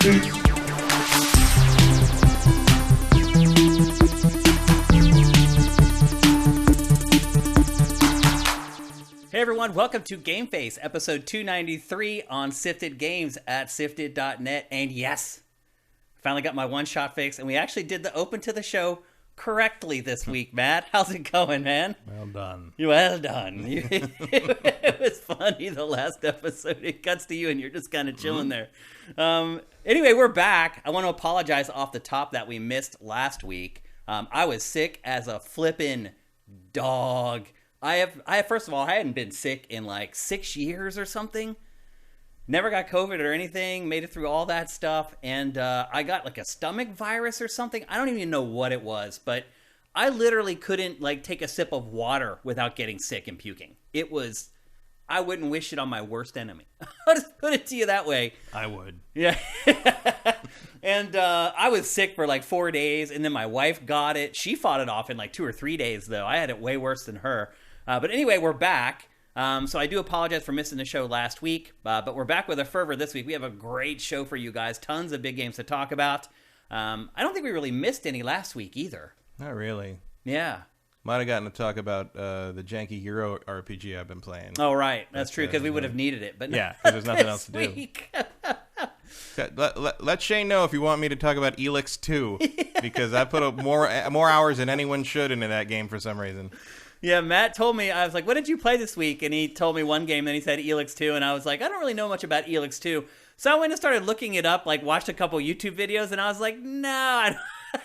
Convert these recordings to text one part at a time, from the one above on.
Hey everyone, welcome to GameFace, episode 293 on Sifted Games at sifted.net. And yes, finally got my one-shot fix, and we actually did the open to the show correctly this week, Matt. How's it going, man? Well done. Well done. It was funny, the last episode. It cuts to you, and you're just kind of chilling there. Anyway, we're back. I want to apologize off the top that we missed last week. I was sick as a flippin' dog. First of all, I hadn't been sick in like 6 years or something. Never got COVID or anything. Made it through all that stuff. And I got like a stomach virus or something. I don't even know what it was. But I literally couldn't like take a sip of water without getting sick and puking. I wouldn't wish it on my worst enemy. I'll just put it to you that way. I would. Yeah. And I was sick for like 4 days. And then my wife got it. She fought it off in like 2 or 3 days, though. I had it way worse than her. But anyway, we're back. So I do apologize for missing the show last week, but we're back with a fervor this week. We have a great show for you guys. Tons of big games to talk about. I don't think we really missed any last week either. Not really. Yeah. Might have gotten to talk about the janky Euro RPG I've been playing. Oh, right. That's true, because we would have needed it. But yeah, because there's nothing else to do. Let Shane know if you want me to talk about Elix 2, because I put up more hours than anyone should into that game for some reason. Yeah, Matt told me, I was like, what did you play this week? And he told me one game, then he said Elix 2, and I was like, I don't really know much about Elix 2. So I went and started looking it up, like watched a couple YouTube videos, and I was like, no, I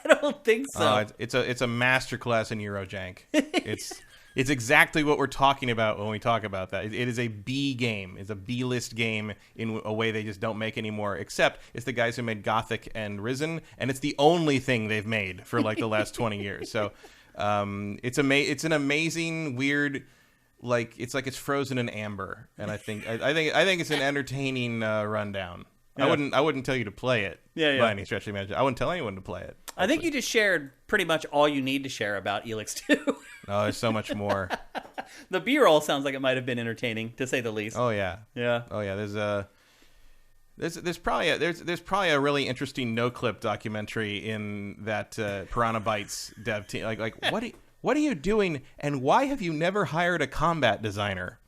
don't think so. It's a masterclass in Eurojank. It's exactly what we're talking about when we talk about that. It is a B game. It's a B-list game in a way they just don't make anymore, except it's the guys who made Gothic and Risen, and it's the only thing they've made for like the last 20 years. So it's an amazing, weird, like it's frozen in amber, and I think it's an entertaining rundown. Yeah. I wouldn't tell you to play it by any stretch of the imagination. I wouldn't tell anyone to play it. I think you just shared pretty much all you need to share about Elix 2. Oh, there's so much more. The B-roll sounds like it might have been entertaining, to say the least. Oh yeah. Yeah. Oh yeah. There's probably a really interesting no-clip documentary in that Piranha Bytes dev team. Like what are you doing, and why have you never hired a combat designer?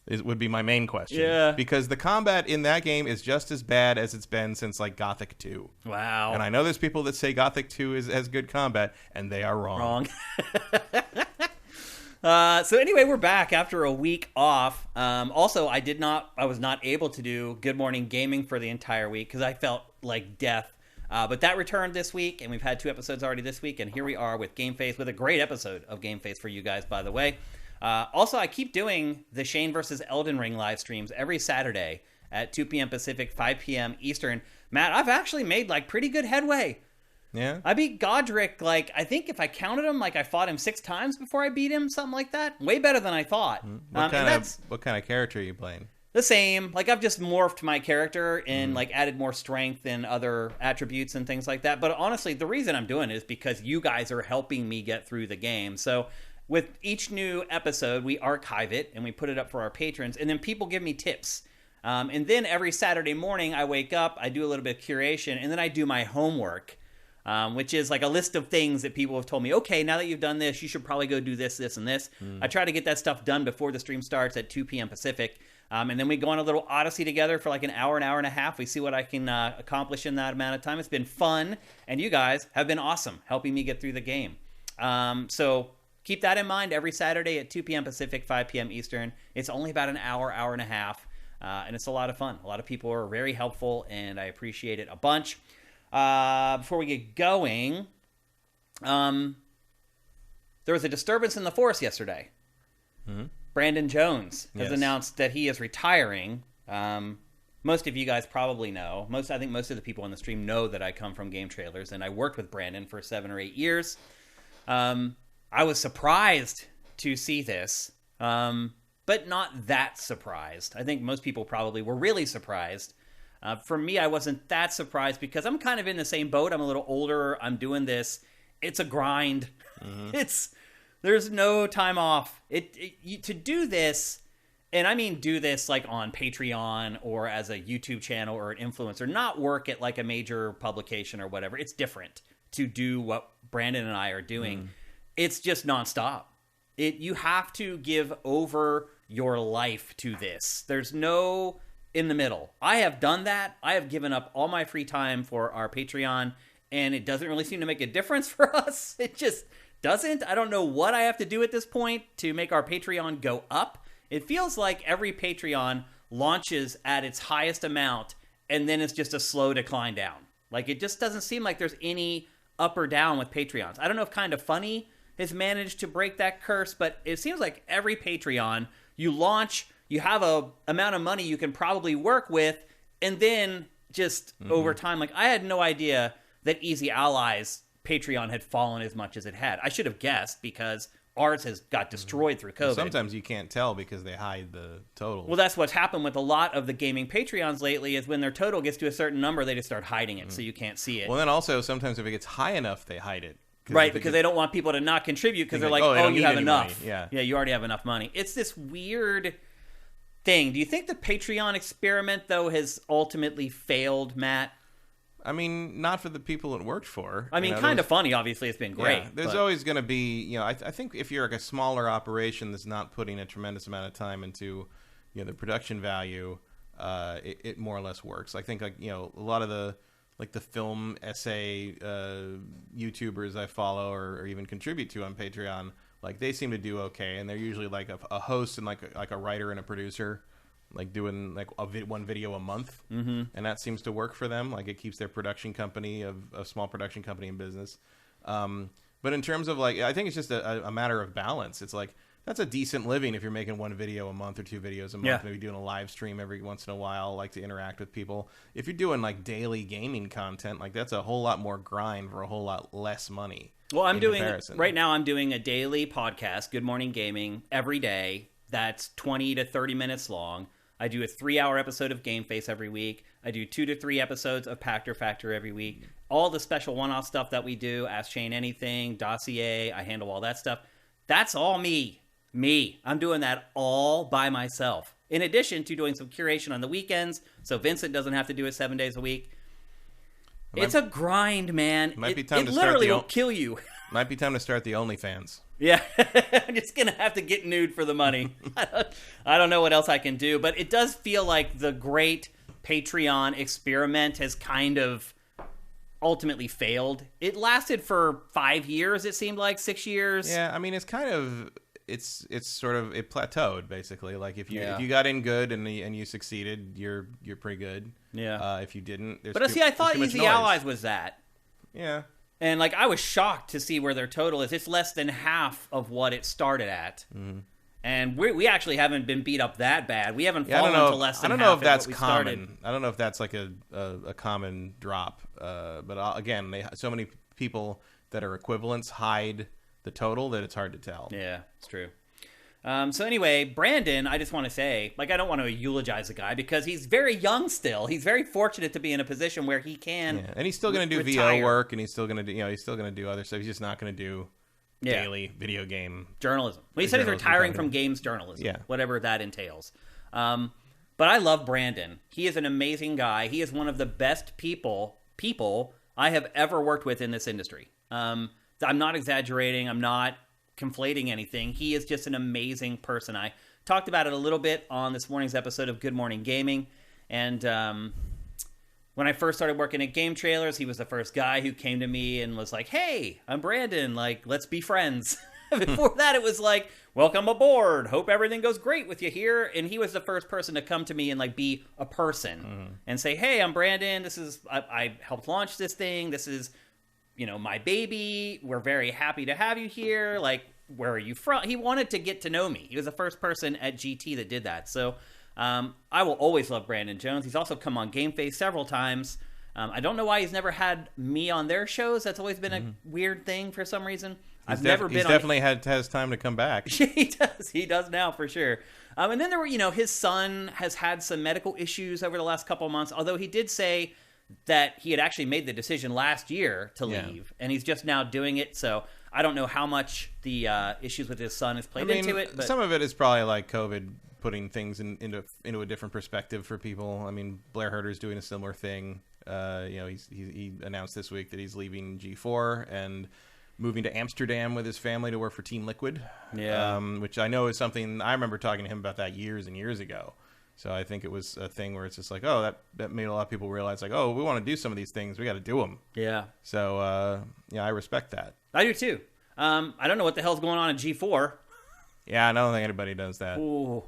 Would be my main question. Yeah. Because the combat in that game is just as bad as it's been since like Gothic 2. Wow. And I know there's people that say Gothic 2 has good combat, and they are wrong. So anyway, we're back after a week off. Also, I was not able to do Good Morning Gaming for the entire week because I felt like death. But that returned this week, and we've had 2 episodes already this week, and here we are with GameFace, with a great episode of GameFace for you guys, by the way. Also, I keep doing the Shane versus Elden Ring live streams every Saturday at 2 p.m. Pacific, 5 p.m. Eastern. Matt, I've actually made like pretty good headway. Yeah. I beat Godric, like, I think if I counted him, like I fought him 6 times before I beat him, something like that. Way better than I thought. What kind of character are you playing? The same. Like, I've just morphed my character and like added more strength and other attributes and things like that. But honestly, the reason I'm doing it is because you guys are helping me get through the game. So with each new episode, we archive it and we put it up for our patrons, and then people give me tips. And then every Saturday morning, I wake up, I do a little bit of curation, and then I do my homework, which is like a list of things that people have told me, okay, now that you've done this, you should probably go do this, this, and this. I try to get that stuff done before the stream starts at 2 p.m. Pacific. And then we go on a little odyssey together for like an hour and a half. We see what I can accomplish in that amount of time. It's been fun, and you guys have been awesome helping me get through the game. So keep that in mind every Saturday at 2 p.m. Pacific, 5 p.m. Eastern. It's only about an hour and a half, and it's a lot of fun. A lot of people are very helpful, and I appreciate it a bunch. Before we get going, there was a disturbance in the force yesterday. Mm-hmm. Brandon Jones has announced that he is retiring. Most of you guys probably know. I think most of the people on the stream know that I come from Game Trailers, and I worked with Brandon for 7 or 8 years. I was surprised to see this, but not that surprised. I think most people probably were really surprised. For me, I wasn't that surprised because I'm kind of in the same boat. I'm a little older. I'm doing this. It's a grind. Mm-hmm. There's no time off. To do this and I mean do this like on Patreon or as a YouTube channel or an influencer, not work at like a major publication or whatever. It's different to do what Brandon and I are doing. It's just nonstop. You have to give over your life to this. There's no in the middle. I have done that. I have given up all my free time for our Patreon, and it doesn't really seem to make a difference for us. It just doesn't. I don't know what I have to do at this point to make our Patreon go up. It feels like every Patreon launches at its highest amount, and then it's just a slow decline down. Like, it just doesn't seem like there's any up or down with Patreons. I don't know if Kind of Funny has managed to break that curse, but it seems like every Patreon you launch, you have a amount of money you can probably work with, and then just over time, like, I had no idea that Easy Allies Patreon had fallen as much as it had. I should have guessed, because ours has got destroyed through COVID. Sometimes you can't tell because they hide the total. Well, that's what's happened with a lot of the gaming Patreons lately, is when their total gets to a certain number, they just start hiding it so you can't see it. Well, then also sometimes if it gets high enough, they hide it. Right, because they don't want people to not contribute, because they're like, oh, you have enough. Yeah, you already have enough money. It's this weird thing. Do you think the Patreon experiment, though, has ultimately failed, Matt? I mean, not for the people it worked for. I mean, Kind of Funny, obviously, it's been great. Yeah, there's always going to be, I think if you're like a smaller operation that's not putting a tremendous amount of time into, the production value, it more or less works. I think, a lot of the film essay YouTubers I follow or even contribute to on Patreon, like, they seem to do okay, and they're usually like a host and like a writer and a producer, like doing like one video a month, and that seems to work for them. Like, it keeps their production company, a small production company, in business. But in terms of I think it's just a matter of balance. It's like, that's a decent living if you're making one video a month or 2 videos a month, maybe doing a live stream every once in a while, like to interact with people. If you're doing like daily gaming content, like, that's a whole lot more grind for a whole lot less money. Well, I'm doing a daily podcast, Good Morning Gaming, every day. That's 20 to 30 minutes long. I do a 3-hour episode of GameFace every week. I do 2 to 3 episodes of Pachter Factor every week. All the special one-off stuff that we do, Ask Shane Anything, Dossier, I handle all that stuff. That's all me. I'm doing that all by myself. In addition to doing some curation on the weekends, so Vincent doesn't have to do it 7 days a week. It's a grind, man. It literally will kill you. Might be time to start the OnlyFans. Yeah, I'm just going to have to get nude for the money. I don't know what else I can do, but it does feel like the great Patreon experiment has kind of ultimately failed. It lasted for 5 years, it seemed like, 6 years. Yeah, I mean, it's kind of... It's sort of, it plateaued, basically. Like, if you got in good and you succeeded, you're pretty good. Yeah. If you didn't, I thought Easy Allies was that. Yeah. And like, I was shocked to see where their total is. It's less than half of what it started at. Mm-hmm. And we actually haven't been beat up that bad. We haven't fallen to less than half. I don't know if that's common. I don't know if that's like a common drop. But again, so many people that are equivalents hide the total that it's hard to tell. Yeah, it's true. So anyway, Brandon, I just want to say, like, I don't want to eulogize the guy because he's very young still. He's very fortunate to be in a position where he can. Yeah. And he's still going to do VO work, and he's still going to do, he's still going to do other stuff. He's just not going to do daily video game journalism. Well, he said he's retiring from games journalism, whatever that entails. But I love Brandon. He is an amazing guy. He is one of the best people I have ever worked with in this industry. I'm not exaggerating. I'm not conflating anything. He is just an amazing person. I talked about it a little bit on this morning's episode of Good Morning Gaming. And when I first started working at Game Trailers, he was the first guy who came to me and was like, hey, I'm Brandon. Like, let's be friends. Before that, it was like, welcome aboard. Hope everything goes great with you here. And he was the first person to come to me and like be a person and say, hey, I'm Brandon. I helped launch this thing. This is, my baby. We're very happy to have you here. Like, where are you from? He wanted to get to know me. He was the first person at GT that did that. So I will always love Brandon Jones. He's also come on GameFace several times. I don't know why he's never had me on their shows. That's always been a weird thing for some reason. He's definitely has time to come back. He does. He does now for sure. And then there were, his son has had some medical issues over the last couple of months, although he did say that he had actually made the decision last year to leave, and he's just now doing it. So I don't know how much the issues with his son has played into it. But some of it is probably like COVID putting things into a different perspective for people. I mean, Blair Herter's doing a similar thing. He announced this week that he's leaving G4 and moving to Amsterdam with his family to work for Team Liquid. Yeah. Which I know is something I remember talking to him about that years and years ago. So I think it was a thing where it's just like, oh, that made a lot of people realize, like, oh, we want to do some of these things. We got to do them. Yeah. So, I respect that. I do, too. I don't know what the hell's going on in G4. Yeah, I don't think anybody does that. Ooh.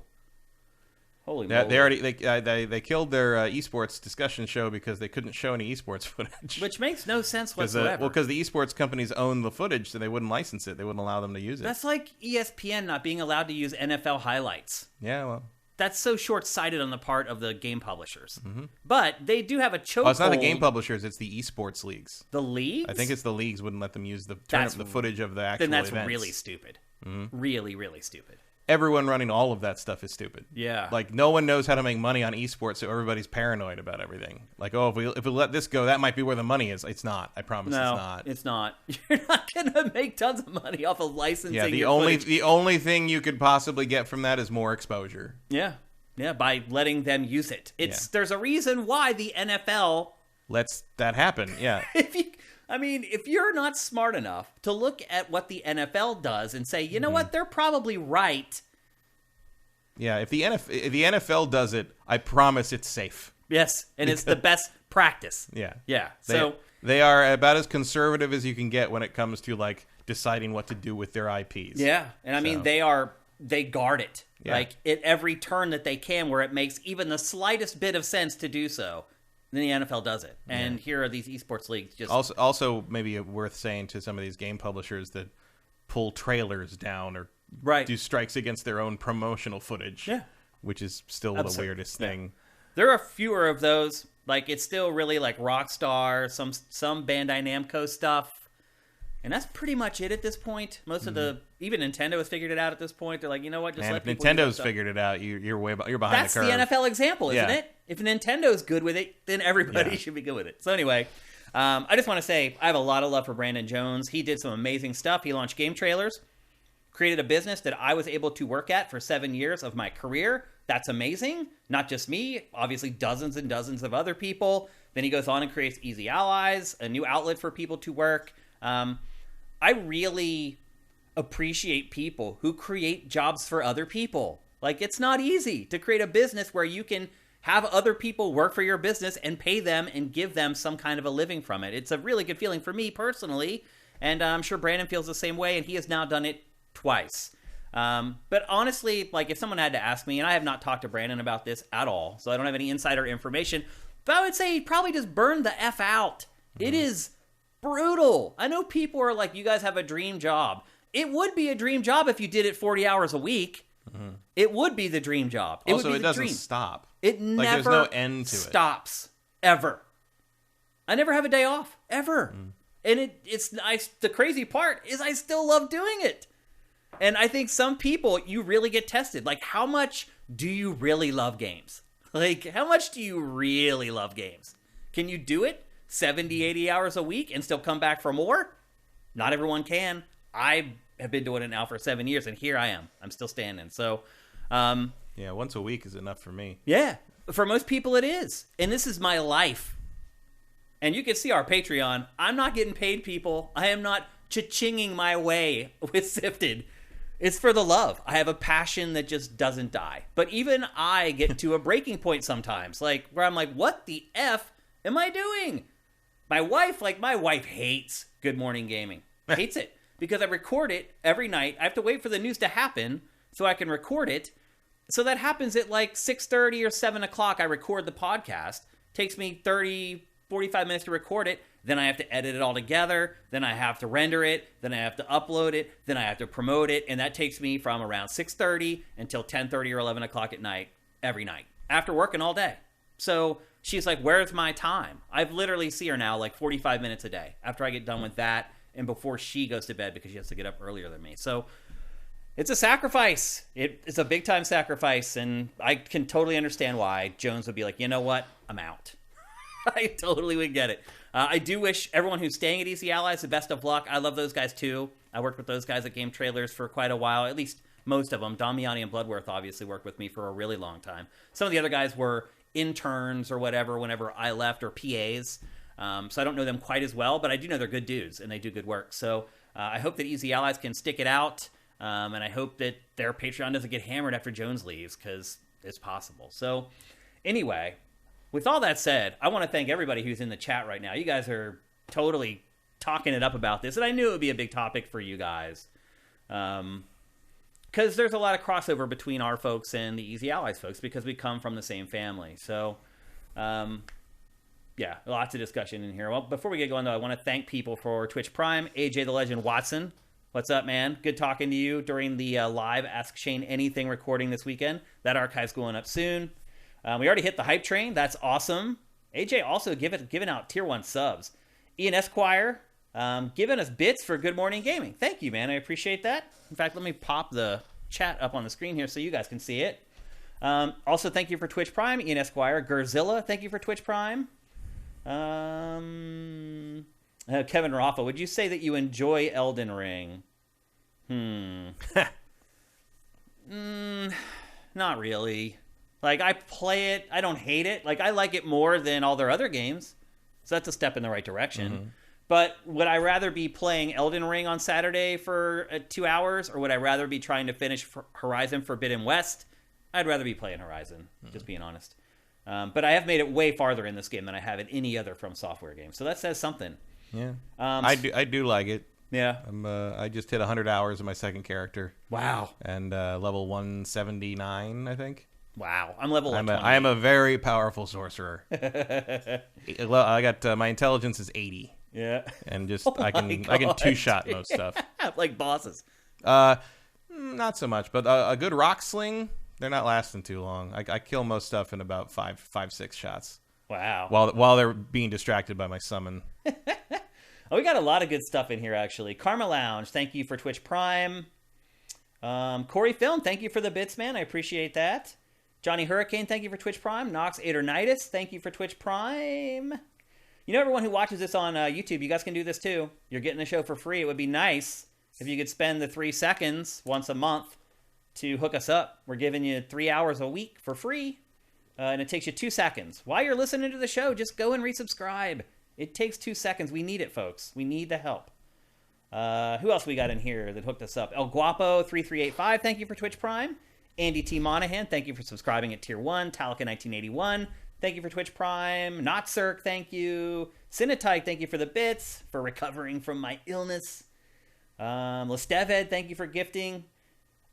Holy moly. They killed their esports discussion show because they couldn't show any esports footage. Which makes no sense whatsoever. Because the esports companies own the footage, so they wouldn't license it. They wouldn't allow them to use it. That's like ESPN not being allowed to use NFL highlights. Yeah, well... That's so short-sighted on the part of the game publishers. Mm-hmm. But they do have a chokehold. Well, it's not the game publishers, it's the esports leagues. The leagues? I think it's the leagues wouldn't let them use the footage of the actual events. Then that's events. really stupid. Mm-hmm. Really, really stupid. Everyone running all of that stuff is stupid. Yeah. Like, no one knows how to make money on esports, so everybody's paranoid about everything. Like, oh, if we let this go, that might be where the money is. It's not. I promise it's not. It's not. You're not going to make tons of money off of licensing your footage. The only thing you could possibly get from that is more exposure. Yeah. Yeah, by letting them use it. There's a reason why the NFL lets that happen. Yeah. If you're not smart enough to look at what the NFL does and say, you know what, they're probably right. Yeah, if the NFL does it, I promise it's safe. Yes, and it's the best practice. Yeah. Yeah. They are about as conservative as you can get when it comes to like deciding what to do with their IPs. Yeah, and they guard it. Yeah. Like at every turn that they can where it makes even the slightest bit of sense to do so. Then the NFL does it. And here are these esports leagues just... Also maybe worth saying to some of these game publishers that pull trailers down or do strikes against their own promotional footage. Yeah. Which is still the weirdest thing. There are fewer of those. Like, it's still really like Rockstar, some Bandai Namco stuff. And that's pretty much it at this point. Most of even Nintendo has figured it out at this point. They're like, you know what? Just let people Nintendo's figured it out. You're behind the curve. That's the NFL example, isn't it? If Nintendo's good with it, then everybody should be good with it. So anyway, I just want to say I have a lot of love for Brandon Jones. He did some amazing stuff. He launched game trailers, created a business that I was able to work at for 7 years of my career. That's amazing. Not just me, obviously dozens and dozens of other people. Then he goes on and creates Easy Allies, a new outlet for people to work. I really appreciate people who create jobs for other people. Like, it's not easy to create a business where you can have other people work for your business and pay them and give them some kind of a living from it. It's a really good feeling for me personally, and I'm sure Brandon feels the same way, and he has now done it twice. But honestly, like, if someone had to ask me, and I have not talked to Brandon about this at all, so I don't have any insider information, but I would say he probably just burned the F out. It is brutal. I know people are like, you guys have a dream job. It would be a dream job if you did it 40 hours a week. Mm-hmm. It would be the dream job. It doesn't stop. It never there's no end to stops. Ever. I never have a day off. Ever. And it's nice. The crazy part is I still love doing it. And I think some people, you really get tested. Like, how much do you really love games? Like, how much do you really love games? Can you do it 70, 80 hours a week and still come back for more? Not everyone can. I have been doing it now for 7 years, and here I am. I'm still standing. So, once a week is enough for me. Yeah, for most people it is. And this is my life. And you can see our Patreon. I'm not getting paid, people. I am not cha-chinging my way with Sifted. It's for the love. I have a passion that just doesn't die. But even I get to a breaking point sometimes, like where I'm like, what the F am I doing? My wife hates Good Morning Gaming. Hates it. Because I record it every night. I have to wait for the news to happen so I can record it. So that happens at like 6:30 or 7 o'clock. I record the podcast. Takes me 30, 45 minutes to record it. Then I have to edit it all together. Then I have to render it. Then I have to upload it. Then I have to promote it. And that takes me from around 6:30 until 10:30 or 11 o'clock at night, every night, after working all day. So she's like, where's my time? I've literally see her now like 45 minutes a day after I get done with that and before she goes to bed because she has to get up earlier than me. So it's a sacrifice. It's a big-time sacrifice, and I can totally understand why Jones would be like, you know what? I'm out. I totally would get it. I do wish everyone who's staying at Easy Allies the best of luck. I love those guys, too. I worked with those guys at Game Trailers for quite a while, at least most of them. Damiani and Bloodworth obviously worked with me for a really long time. Some of the other guys were interns or whatever whenever I left, or PAs. So I don't know them quite as well, but I do know they're good dudes and they do good work. So I hope that Easy Allies can stick it out, and I hope that their Patreon doesn't get hammered after Jones leaves, because it's possible. So anyway, with all that said, I want to thank everybody who's in the chat right now. You guys are totally talking it up about this, and I knew it would be a big topic for you guys, because there's a lot of crossover between our folks and the Easy Allies folks, because we come from the same family. So yeah, lots of discussion in here. Well, before we get going, though, I want to thank people for Twitch Prime. AJ the Legend Watson, what's up, man? Good talking to you during the live Ask Shane Anything recording this weekend. That archive's going up soon. We already hit the hype train. That's awesome. AJ also giving out tier 1 subs. Ian Esquire giving us bits for Good Morning Gaming. Thank you, man. I appreciate that. In fact, let me pop the chat up on the screen here so you guys can see it. Also, thank you for Twitch Prime, Ian Esquire. Gerzilla, thank you for Twitch Prime. Kevin Rafa, would you say that you enjoy Elden Ring? Not really. Like, I play it, I don't hate it. Like, I like it more than all their other games. So that's a step in the right direction. Mm-hmm. But would I rather be playing Elden Ring on Saturday for 2 hours, or would I rather be trying to finish Horizon Forbidden West? I'd rather be playing Horizon, just being honest. But I have made it way farther in this game than I have in any other From Software game. So that says something. Yeah. I do like it. Yeah. I just hit 100 hours of my second character. Wow. And level 179, I think. Wow. I'm level 120. I am a very powerful sorcerer. I got my intelligence is 80. Yeah. And just I can two-shot most stuff. Like bosses. Not so much, but a good rock sling, they're not lasting too long. I kill most stuff in about 5-6 shots. Wow. While they're being distracted by my summon. Oh, we got a lot of good stuff in here, actually. Karma Lounge, thank you for Twitch Prime. Corey Film, thank you for the bits, man. I appreciate that. Johnny Hurricane, thank you for Twitch Prime. Nox Adernitis, thank you for Twitch Prime. You know, everyone who watches this on YouTube, you guys can do this too. You're getting the show for free. It would be nice if you could spend the 3 seconds once a month to hook us up. We're giving you 3 hours a week for free, and it takes you 2 seconds. While you're listening to the show, just go and resubscribe. It takes 2 seconds. We need it, folks. We need the help. Who else we got in here that hooked us up? El Guapo 3385, thank you for Twitch Prime. Andy T. Monahan, thank you for subscribing at Tier 1. Talika 1981, thank you for Twitch Prime. Not Cirque, thank you. Cinetike, thank you for the bits, for recovering from my illness. Lesteved, thank you for gifting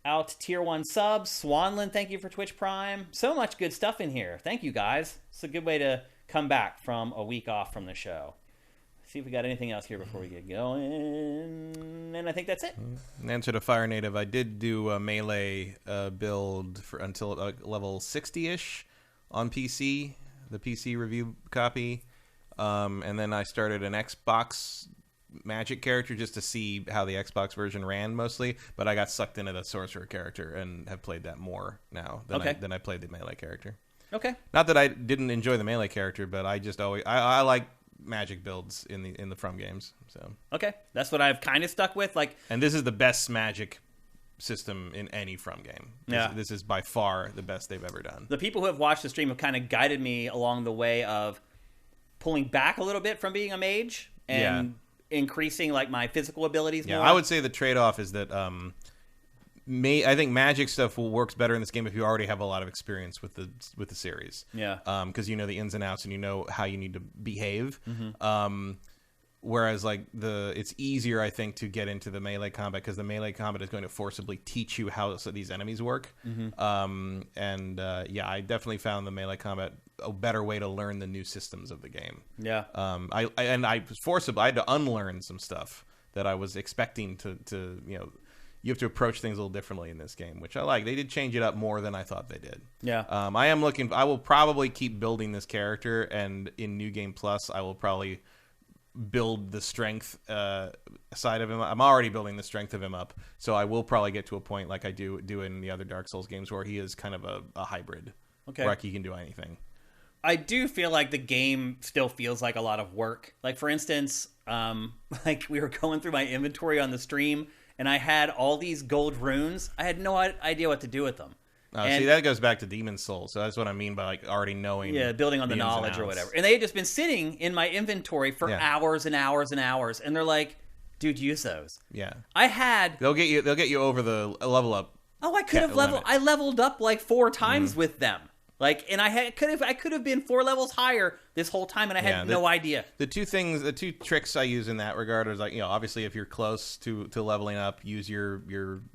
out Tier 1 subs. Swanland, thank you for Twitch Prime. So much good stuff in here. Thank you, guys. It's a good way to come back from a week off from the show. See if we got anything else here before we get going. And I think that's it. In answer to Fire Native, I did do a melee build until level 60-ish on PC, the PC review copy. And then I started an Xbox Magic character just to see how the Xbox version ran mostly. But I got sucked into the Sorcerer character and have played that more now than I played the melee character. Okay. Not that I didn't enjoy the melee character, but I just always I like Magic builds in the From games. So okay, that's what I've kind of stuck with. And this is the best Magic system in any From game. This is by far the best they've ever done. The people who have watched the stream have kind of guided me along the way of pulling back a little bit from being a mage and increasing my physical abilities more. I would say the trade-off is that I think Magic stuff works better in this game if you already have a lot of experience with the series. Yeah. Because you know the ins and outs and you know how you need to behave. Mm-hmm. Whereas it's easier, I think, to get into the melee combat because the melee combat is going to forcibly teach you how these enemies work. Mm-hmm. I definitely found the melee combat a better way to learn the new systems of the game. Yeah. I had to unlearn some stuff that I was expecting to you have to approach things a little differently in this game, which I like. They did change it up more than I thought they did. Yeah. I will probably keep building this character, and in New Game Plus, I will probably build the strength side of him. I'm already building the strength of him up, so I will probably get to a point like I do in the other Dark Souls games where he is kind of a hybrid. Okay. Where he can do anything. I do feel like the game still feels like a lot of work. For instance, we were going through my inventory on the stream, and I had all these gold runes. I had no idea what to do with them. See, that goes back to Demon's Souls. So that's what I mean by like already knowing. Yeah, building on the knowledge or whatever. And they had just been sitting in my inventory for hours and hours and hours. And they're like, dude, use those. Yeah. They'll get you over the level up. Oh, I leveled up like 4 times with them. Like, and I could have been 4 levels higher this whole time, and I had no idea. The two tricks I use in that regard is like, obviously if you're close to leveling up, use your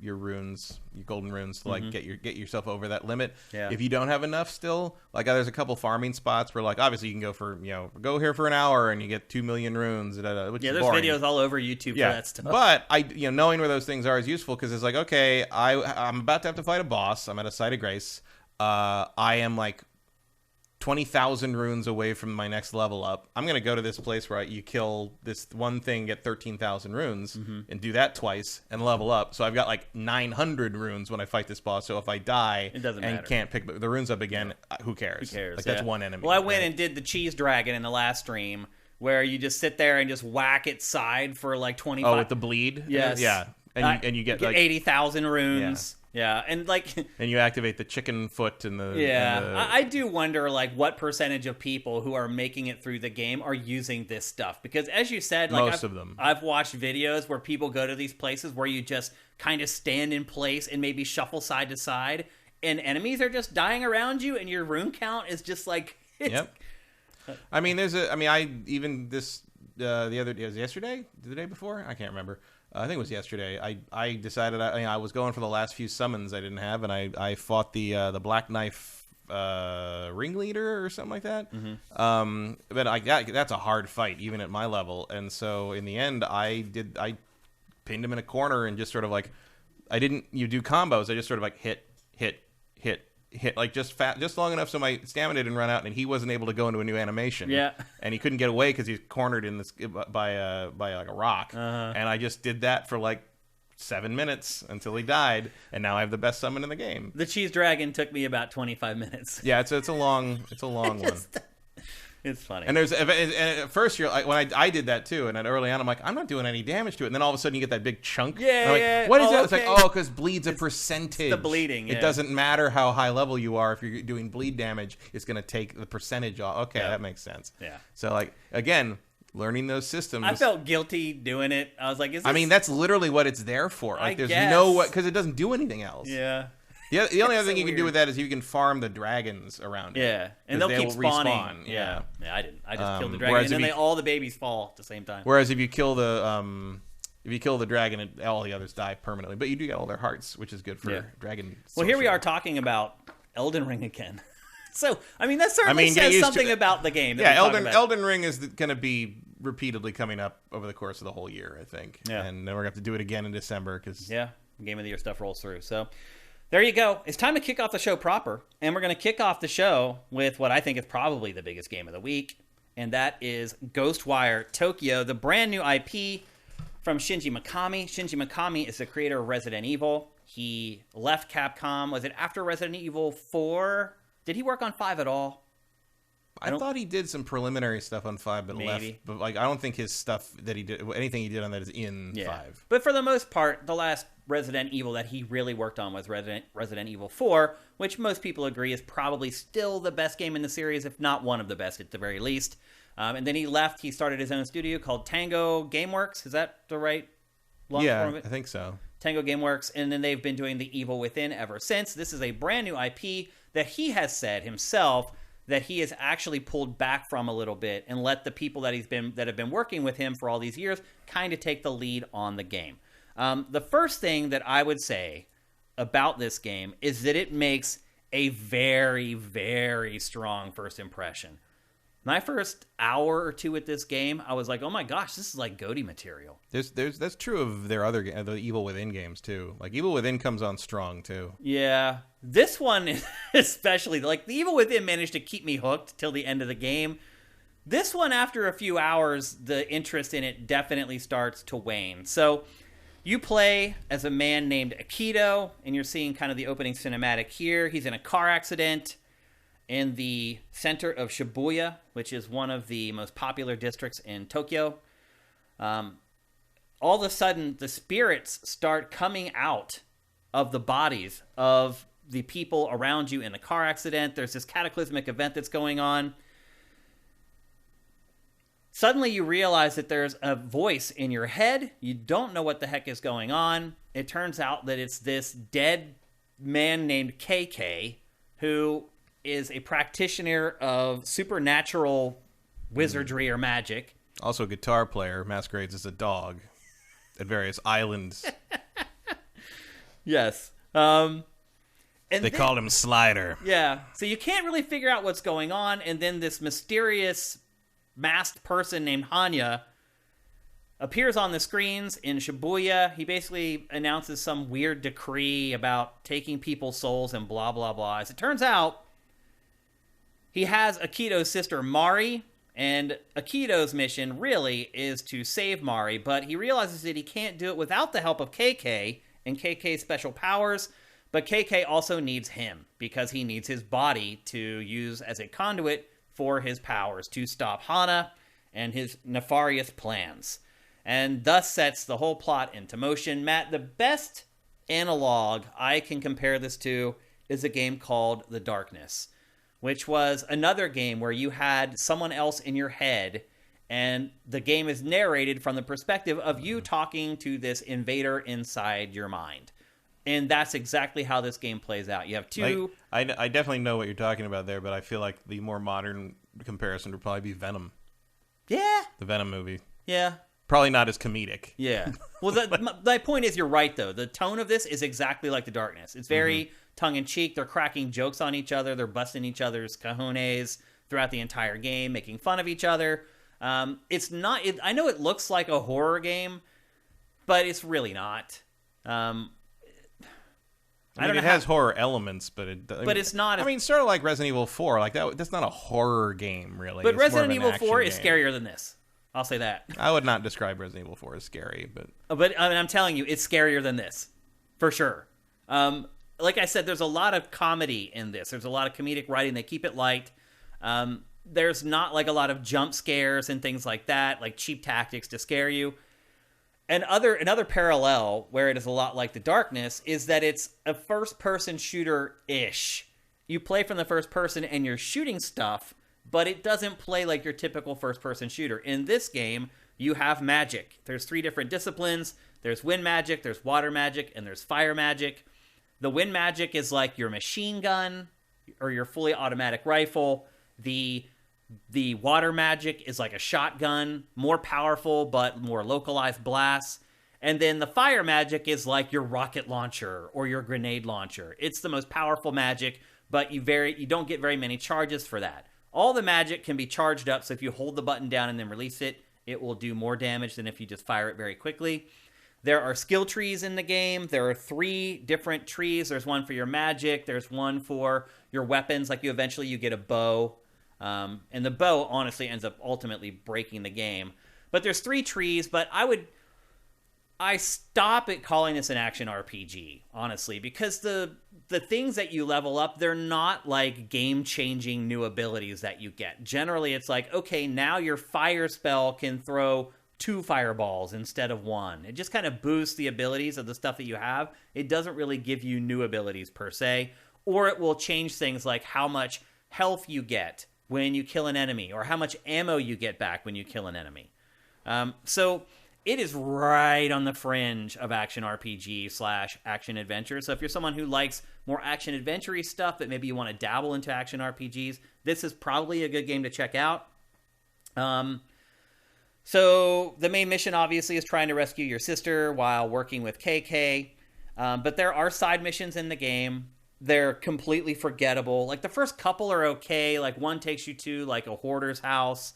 runes, your golden runes to like get yourself over that limit. Yeah. If you don't have enough still, like there's a couple farming spots where like obviously you can go for go here for an hour and you get 2 million runes. Which is there's boring. videos all over YouTube for that stuff. But knowing where those things are is useful because it's like, okay, I'm about to have to fight a boss. I'm at a site of grace. I am like 20,000 runes away from my next level up. I'm going to go to this place where you kill this one thing, get 13,000 runes, and do that twice and level up. So I've got like 900 runes when I fight this boss. So if I die it doesn't matter. Can't pick the runes up again, who cares? Who cares? Like that's one enemy. Well, I went and did the cheese dragon in the last stream where you just sit there and just whack its side for like 25. Oh, with the bleed? Yes. Yeah. And you get like 80,000 runes. Yeah, and like, and you activate the chicken foot and the I do wonder like what percentage of people who are making it through the game are using this stuff, because as you said, like most of them. I've watched videos where people go to these places where you just kind of stand in place and maybe shuffle side to side, and enemies are just dying around you, and your rune count is just like yep. I mean, the other day, was it yesterday, the day before, I can't remember. I think it was yesterday. I decided I was going for the last few summons I didn't have, and I fought the Black Knife ringleader or something like that. But that's a hard fight even at my level, and so in the end I pinned him in a corner and just sort of like I didn't do combos. I just sort of like hit like just long enough so my stamina didn't run out, and he wasn't able to go into a new animation. Yeah, and he couldn't get away because he's cornered in this by like a rock. And I just did that for like 7 minutes until he died, and now I have the best summon in the game. The cheese dragon took me about 25 minutes. Yeah, it's a long one. It's funny. And at first you're like, when I did that too, and then early on I'm like, I'm not doing any damage to it, and then all of a sudden you get that big chunk. Yeah. What is that? It's like, because bleed's a percentage. It's the bleeding. It doesn't matter how high level you are. If you're doing bleed damage, it's going to take the percentage off. Okay, that makes sense. Yeah. So like again, learning those systems. I felt guilty doing it. I was like, is this... I mean, that's literally what it's there for. Like, there's because it doesn't do anything else. Yeah. The only other thing you can do with that is you can farm the dragons around it. Yeah, and they'll keep spawning. Respawn. Yeah, I didn't. I just killed the dragon, and then all the babies fall at the same time. Whereas if you kill the dragon, all the others die permanently. But you do get all their hearts, which is good for dragon. Well, here we are talking about Elden Ring again. So, I mean, that certainly says something about the game. Elden Ring is going to be repeatedly coming up over the course of the whole year, I think. Yeah. And then we're going to have to do it again in December. Game of the Year stuff rolls through. So, there you go. It's time to kick off the show proper. And we're going to kick off the show with what I think is probably the biggest game of the week. And that is Ghostwire Tokyo, the brand new IP from Shinji Mikami. Shinji Mikami is the creator of Resident Evil. He left Capcom. Was it after Resident Evil 4? Did he work on 5 at all? I thought he did some preliminary stuff on 5, but maybe left. But like, I don't think his stuff that he did, anything he did on that is in 5. But for the most part, the last Resident Evil that he really worked on was Resident Evil 4, which most people agree is probably still the best game in the series, if not one of the best at the very least. And then he left. He started his own studio called Tango Gameworks. Is that the right long form of it? I think so. Tango Gameworks, and then they've been doing The Evil Within ever since. This is a brand new IP that he has said himself that he has actually pulled back from a little bit and let the people that have been working with him for all these years kind of take the lead on the game. The first thing that I would say about this game is that it makes a very, very strong first impression. My first hour or two at this game, I was like, "Oh my gosh, this is like GOTY material." That's true of their other the Evil Within games too. Like Evil Within comes on strong too. Yeah, this one especially, like the Evil Within managed to keep me hooked till the end of the game. This one, after a few hours, the interest in it definitely starts to wane. So you play as a man named Akito, and you're seeing kind of the opening cinematic here. He's in a car accident in the center of Shibuya, which is one of the most popular districts in Tokyo. all of a sudden the spirits start coming out of the bodies of the people around you in the car accident. There's this cataclysmic event that's going on. Suddenly you realize that there's a voice in your head. You don't know what the heck is going on. It turns out that it's this dead man named KK, who is a practitioner of supernatural wizardry or magic. Also a guitar player, masquerades as a dog at various islands. Yes. And they called him Slider. Yeah. So you can't really figure out what's going on, and then this mysterious masked person named Hanya appears on the screens in Shibuya. He basically announces some weird decree about taking people's souls and blah, blah, blah. As it turns out, he has Akito's sister, Mari, and Akito's mission really is to save Mari, but he realizes that he can't do it without the help of KK and KK's special powers, but KK also needs him because he needs his body to use as a conduit for his powers to stop Hana and his nefarious plans, and thus sets the whole plot into motion. Matt, the best analog I can compare this to is a game called The Darkness, which was another game where you had someone else in your head, and the game is narrated from the perspective of you talking to this invader inside your mind. And that's exactly how this game plays out. You have two... I definitely know what you're talking about there, but I feel like the more modern comparison would probably be Venom. Yeah. The Venom movie. Yeah. Probably not as comedic. Yeah. Well, my point is, you're right, though. The tone of this is exactly like The Darkness. It's very tongue-in-cheek. They're cracking jokes on each other. They're busting each other's cojones throughout the entire game, making fun of each other. It's not... I know it looks like a horror game, but it's really not. I mean, it has horror elements, but it's not. I mean, sort of like Resident Evil 4. Like that's not a horror game, really. But it's Resident Evil 4 is game. scarier than this. I'll say that. I would not describe Resident Evil 4 as scary, but I mean, I'm telling you, it's scarier than this, for sure. Like I said, there's a lot of comedy in this. There's a lot of comedic writing. They keep it light. There's not like a lot of jump scares and things like that, like cheap tactics to scare you. And another parallel where it is a lot like The Darkness is that it's a first-person shooter-ish. You play from the first person and you're shooting stuff, but it doesn't play like your typical first-person shooter. In this game, you have magic. There's 3 different disciplines. There's wind magic, there's water magic, and there's fire magic. The wind magic is like your machine gun or your fully automatic rifle. The water magic is like a shotgun, more powerful but more localized blasts. And then the fire magic is like your rocket launcher or your grenade launcher. It's the most powerful magic, but you don't get very many charges for that. All the magic can be charged up, so if you hold the button down and then release it, it will do more damage than if you just fire it very quickly. There are skill trees in the game. There are 3 different trees. There's one for your magic. There's one for your weapons. Like you get a bow. And the bow honestly ends up ultimately breaking the game. But there's 3 trees, but I stop at calling this an action RPG, honestly, because the things that you level up, they're not like game-changing new abilities that you get. Generally, it's like, okay, now your fire spell can throw 2 fireballs instead of 1. It just kind of boosts the abilities of the stuff that you have. It doesn't really give you new abilities per se, or it will change things like how much health you get when you kill an enemy, or how much ammo you get back when you kill an enemy. So it is right on the fringe of action RPG / action adventure. So if you're someone who likes more action adventure-y stuff, but maybe you want to dabble into action RPGs, this is probably a good game to check out. So the main mission, obviously, is trying to rescue your sister while working with KK. But there are side missions in the game. They're completely forgettable. Like, the first couple are okay. Like, one takes you to, like, a hoarder's house,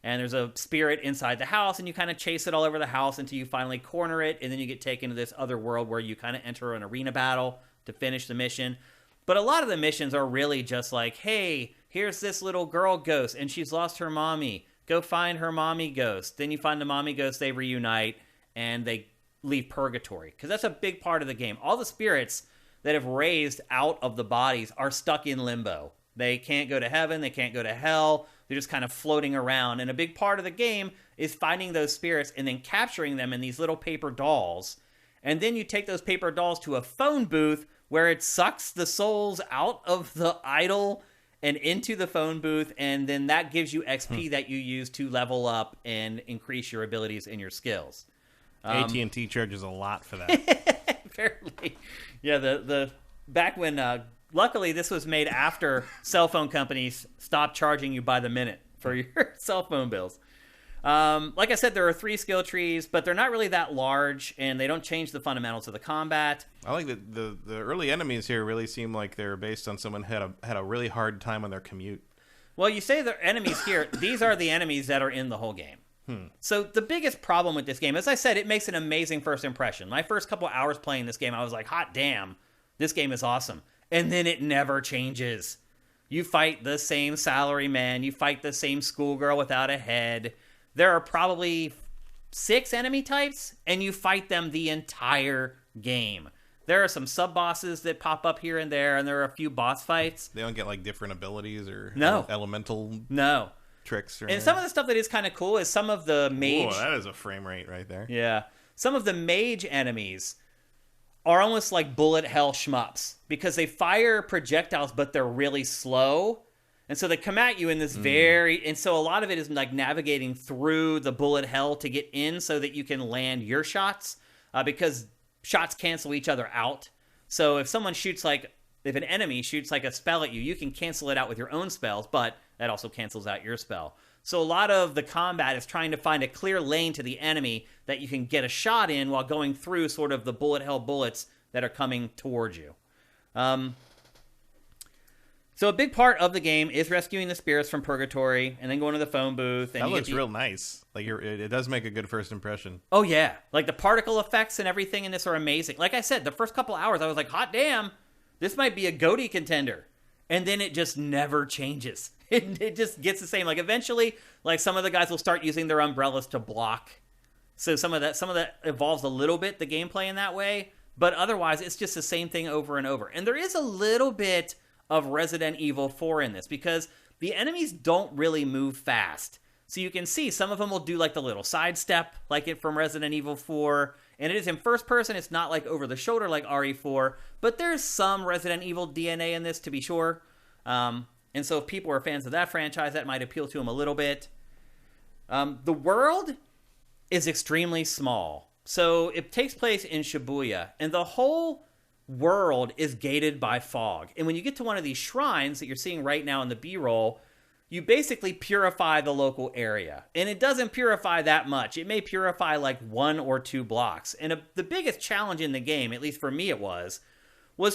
and there's a spirit inside the house, and you kind of chase it all over the house until you finally corner it, and then you get taken to this other world where you kind of enter an arena battle to finish the mission. But a lot of the missions are really just like, hey, here's this little girl ghost, and she's lost her mommy. Go find her mommy ghost. Then you find the mommy ghost, they reunite, and they leave purgatory. Because that's a big part of the game. All the spirits that have raised out of the bodies are stuck in limbo. They can't go to heaven, they can't go to hell, They're just kind of floating around. And a big part of the game is finding those spirits and then capturing them in these little paper dolls. And then you take those paper dolls to a phone booth where it sucks the souls out of the idol and into the phone booth, and then that gives you XP that you use to level up and increase your abilities and your skills. AT&T charges a lot for that. Apparently. Yeah, the back when... luckily, this was made after cell phone companies stopped charging you by the minute for your cell phone bills. Like I said, there are 3 skill trees, but they're not really that large, and they don't change the fundamentals of the combat. I like that the early enemies here really seem like they're based on someone had a really hard time on their commute. Well, you say the enemies here. These are the enemies that are in the whole game. So the biggest problem with this game, as I said, it makes an amazing first impression. My first couple hours playing this game, I was like, hot damn, this game is awesome. And then it never changes. You fight the same salaryman. You fight the same schoolgirl without a head. There are probably 6 enemy types, and you fight them the entire game. There are some sub-bosses that pop up here and there, and there are a few boss fights. They don't get, like, different abilities or elemental tricks? Or and some of the stuff that is kind of cool is some of the mage... Whoa, that is a frame rate right there. Yeah. Some of the mage enemies are almost like bullet hell shmups because they fire projectiles, but they're really slow. And so they come at you in this and so a lot of it is like navigating through the bullet hell to get in so that you can land your shots because shots cancel each other out. So if an enemy shoots like a spell at you, you can cancel it out with your own spells, but that also cancels out your spell. So a lot of the combat is trying to find a clear lane to the enemy that you can get a shot in while going through sort of the bullet hell bullets that are coming towards you. So a big part of the game is rescuing the spirits from purgatory and then going to the phone booth. And that looks real nice. Like it does make a good first impression. Oh, yeah. Like the particle effects and everything in this are amazing. Like I said, the first couple hours, I was like, hot damn, this might be a GOTY contender. And then it just never changes. It just gets the same. Like eventually, like some of the guys will start using their umbrellas to block. So some of that evolves a little bit, the gameplay in that way. But otherwise, it's just the same thing over and over. And there is a little bit of Resident Evil 4 in this because the enemies don't really move fast. So you can see some of them will do like the little sidestep like it from Resident Evil 4. And it is in first person. It's not like over the shoulder like RE4. But there's some Resident Evil DNA in this to be sure. And so if people are fans of that franchise, that might appeal to them a little bit. The world is extremely small. So it takes place in Shibuya. And the whole world is gated by fog. And when you get to one of these shrines that you're seeing right now in the B-roll, you basically purify the local area. And it doesn't purify that much. It may purify like 1 or 2 blocks. And the biggest challenge in the game, at least for me it was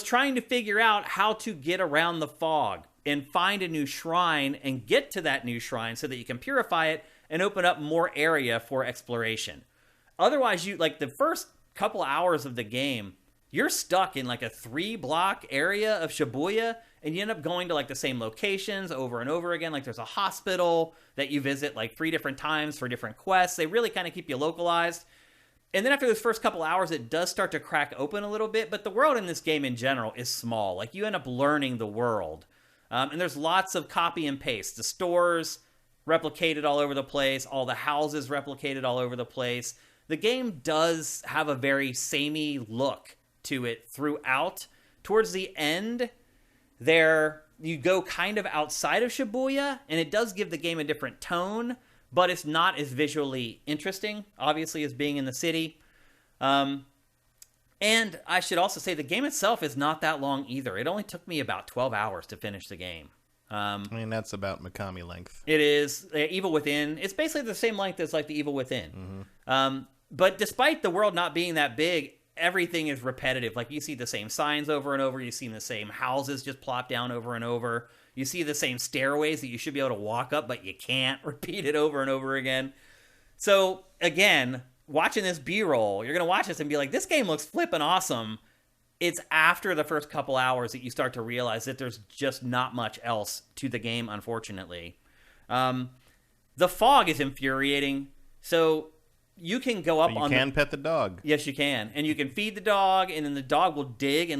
trying to figure out how to get around the fog and find a new shrine and get to that new shrine so that you can purify it and open up more area for exploration. Otherwise, like the first couple hours of the game, you're stuck in like a 3-block area of Shibuya, and you end up going to like the same locations over and over again. Like there's a hospital that you visit like 3 different times for different quests. They really kind of keep you localized. And then after those first couple hours, it does start to crack open a little bit, but the world in this game in general is small. Like you end up learning the world. And there's lots of copy and paste. The stores replicated all over the place. All the houses replicated all over the place. The game does have a very samey look to it throughout. Towards the end, you go kind of outside of Shibuya, and it does give the game a different tone, but it's not as visually interesting, obviously, as being in the city. And I should also say the game itself is not that long either. It only took me about 12 hours to finish the game. I mean, that's about Mikami length. It is. Evil Within, it's basically the same length as like the Evil Within. Mm-hmm. But despite the world not being that big, everything is repetitive. Like you see the same signs over and over. You see the same houses just plop down over and over. You see the same stairways that you should be able to walk up, but you can't. Repeat it over and over again. So again, watching this B-roll, you're going to watch this and be like, this game looks flippin' awesome. It's after the first couple hours that you start to realize that there's just not much else to the game, unfortunately. The fog is infuriating. So you can go up on... You can pet the dog. Yes, you can. And you can feed the dog, and then the dog will dig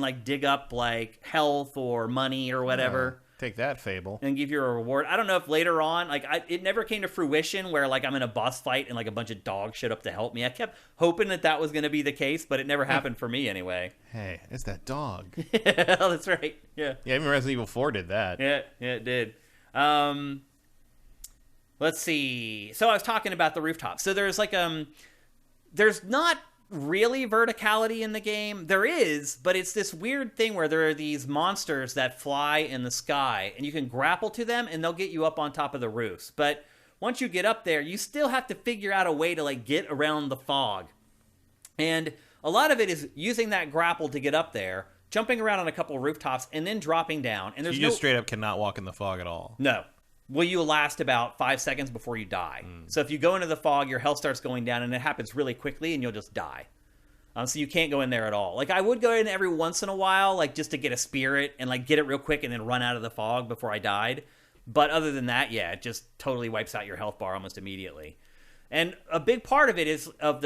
up like health or money or whatever. Take that, Fable. And give you a reward. I don't know if later on, like, it never came to fruition where, like, I'm in a boss fight and, like, a bunch of dogs showed up to help me. I kept hoping that was going to be the case, but it never happened for me anyway. Hey, it's that dog. Yeah, that's right. Yeah. Yeah, even Resident Evil 4 did that. Yeah, it did. Let's see. So I was talking about the rooftop. So there's, like, there's not really verticality in the game. There is, but it's this weird thing where there are these monsters that fly in the sky, and you can grapple to them, and they'll get you up on top of the roofs. But once you get up there, you still have to figure out a way to, like, get around the fog. And a lot of it is using that grapple to get up there, jumping around on a couple of rooftops, and then dropping down. And there's you just straight up cannot walk in the fog at all. No. Well, you last about 5 seconds before you die. So if you go into the fog, your health starts going down, and it happens really quickly, and you'll just die. So you can't go in there at all. Like, I would go in every once in a while, like, just to get a spirit and, like, get it real quick and then run out of the fog before I died. But other than that, yeah, it just totally wipes out your health bar almost immediately. And a big part of it is of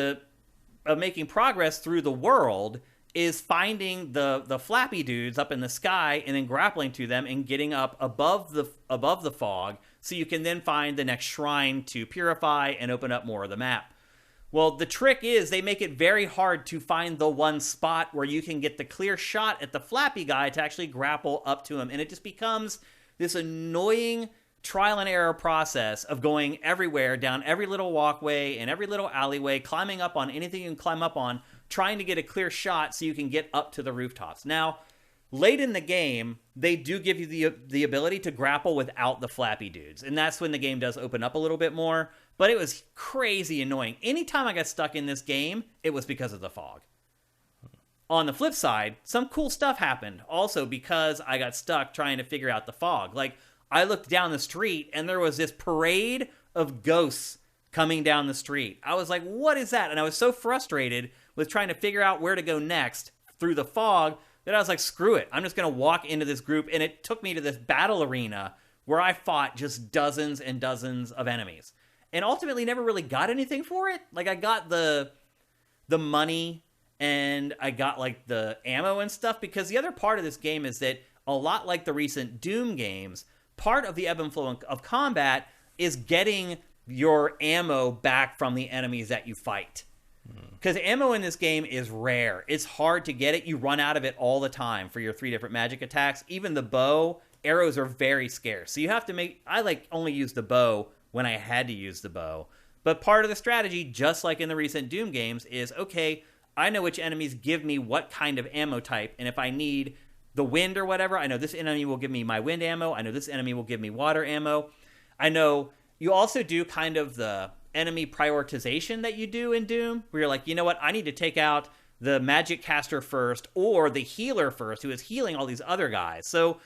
making progress through the world is finding the flappy dudes up in the sky and then grappling to them and getting up above the fog so you can then find the next shrine to purify and open up more of the map. Well, the trick is they make it very hard to find the one spot where you can get the clear shot at the flappy guy to actually grapple up to him. And it just becomes this annoying trial and error process of going everywhere, down every little walkway and every little alleyway, climbing up on anything you can climb up on, trying to get a clear shot so you can get up to the rooftops. Now, late in the game, they do give you the ability to grapple without the flappy dudes. And that's when the game does open up a little bit more. But it was crazy annoying. Anytime I got stuck in this game, it was because of the fog. On the flip side, some cool stuff happened also because I got stuck trying to figure out the fog. Like, I looked down the street and there was this parade of ghosts coming down the street. I was like, what is that? And I was so frustrated with trying to figure out where to go next through the fog that I was like, screw it. I'm just going to walk into this group. And it took me to this battle arena where I fought just dozens and dozens of enemies. And ultimately never really got anything for it. Like, I got the money and I got, like, the ammo and stuff. Because the other part of this game is that, a lot like the recent Doom games, part of the ebb and flow of combat is getting your ammo back from the enemies that you fight. Because ammo in this game is rare. It's hard to get it. You run out of it all the time for your 3 different magic attacks. Even the bow, arrows are very scarce. So you have to make... I, like, only use the bow when I had to use the bow. But part of the strategy, just like in the recent Doom games, is, okay, I know which enemies give me what kind of ammo type. And if I need the wind or whatever, I know this enemy will give me my wind ammo. I know this enemy will give me water ammo. I know you also do kind of the enemy prioritization that you do in Doom, where you're like, you know what, I need to take out the magic caster first or the healer first, who is healing all these other guys. So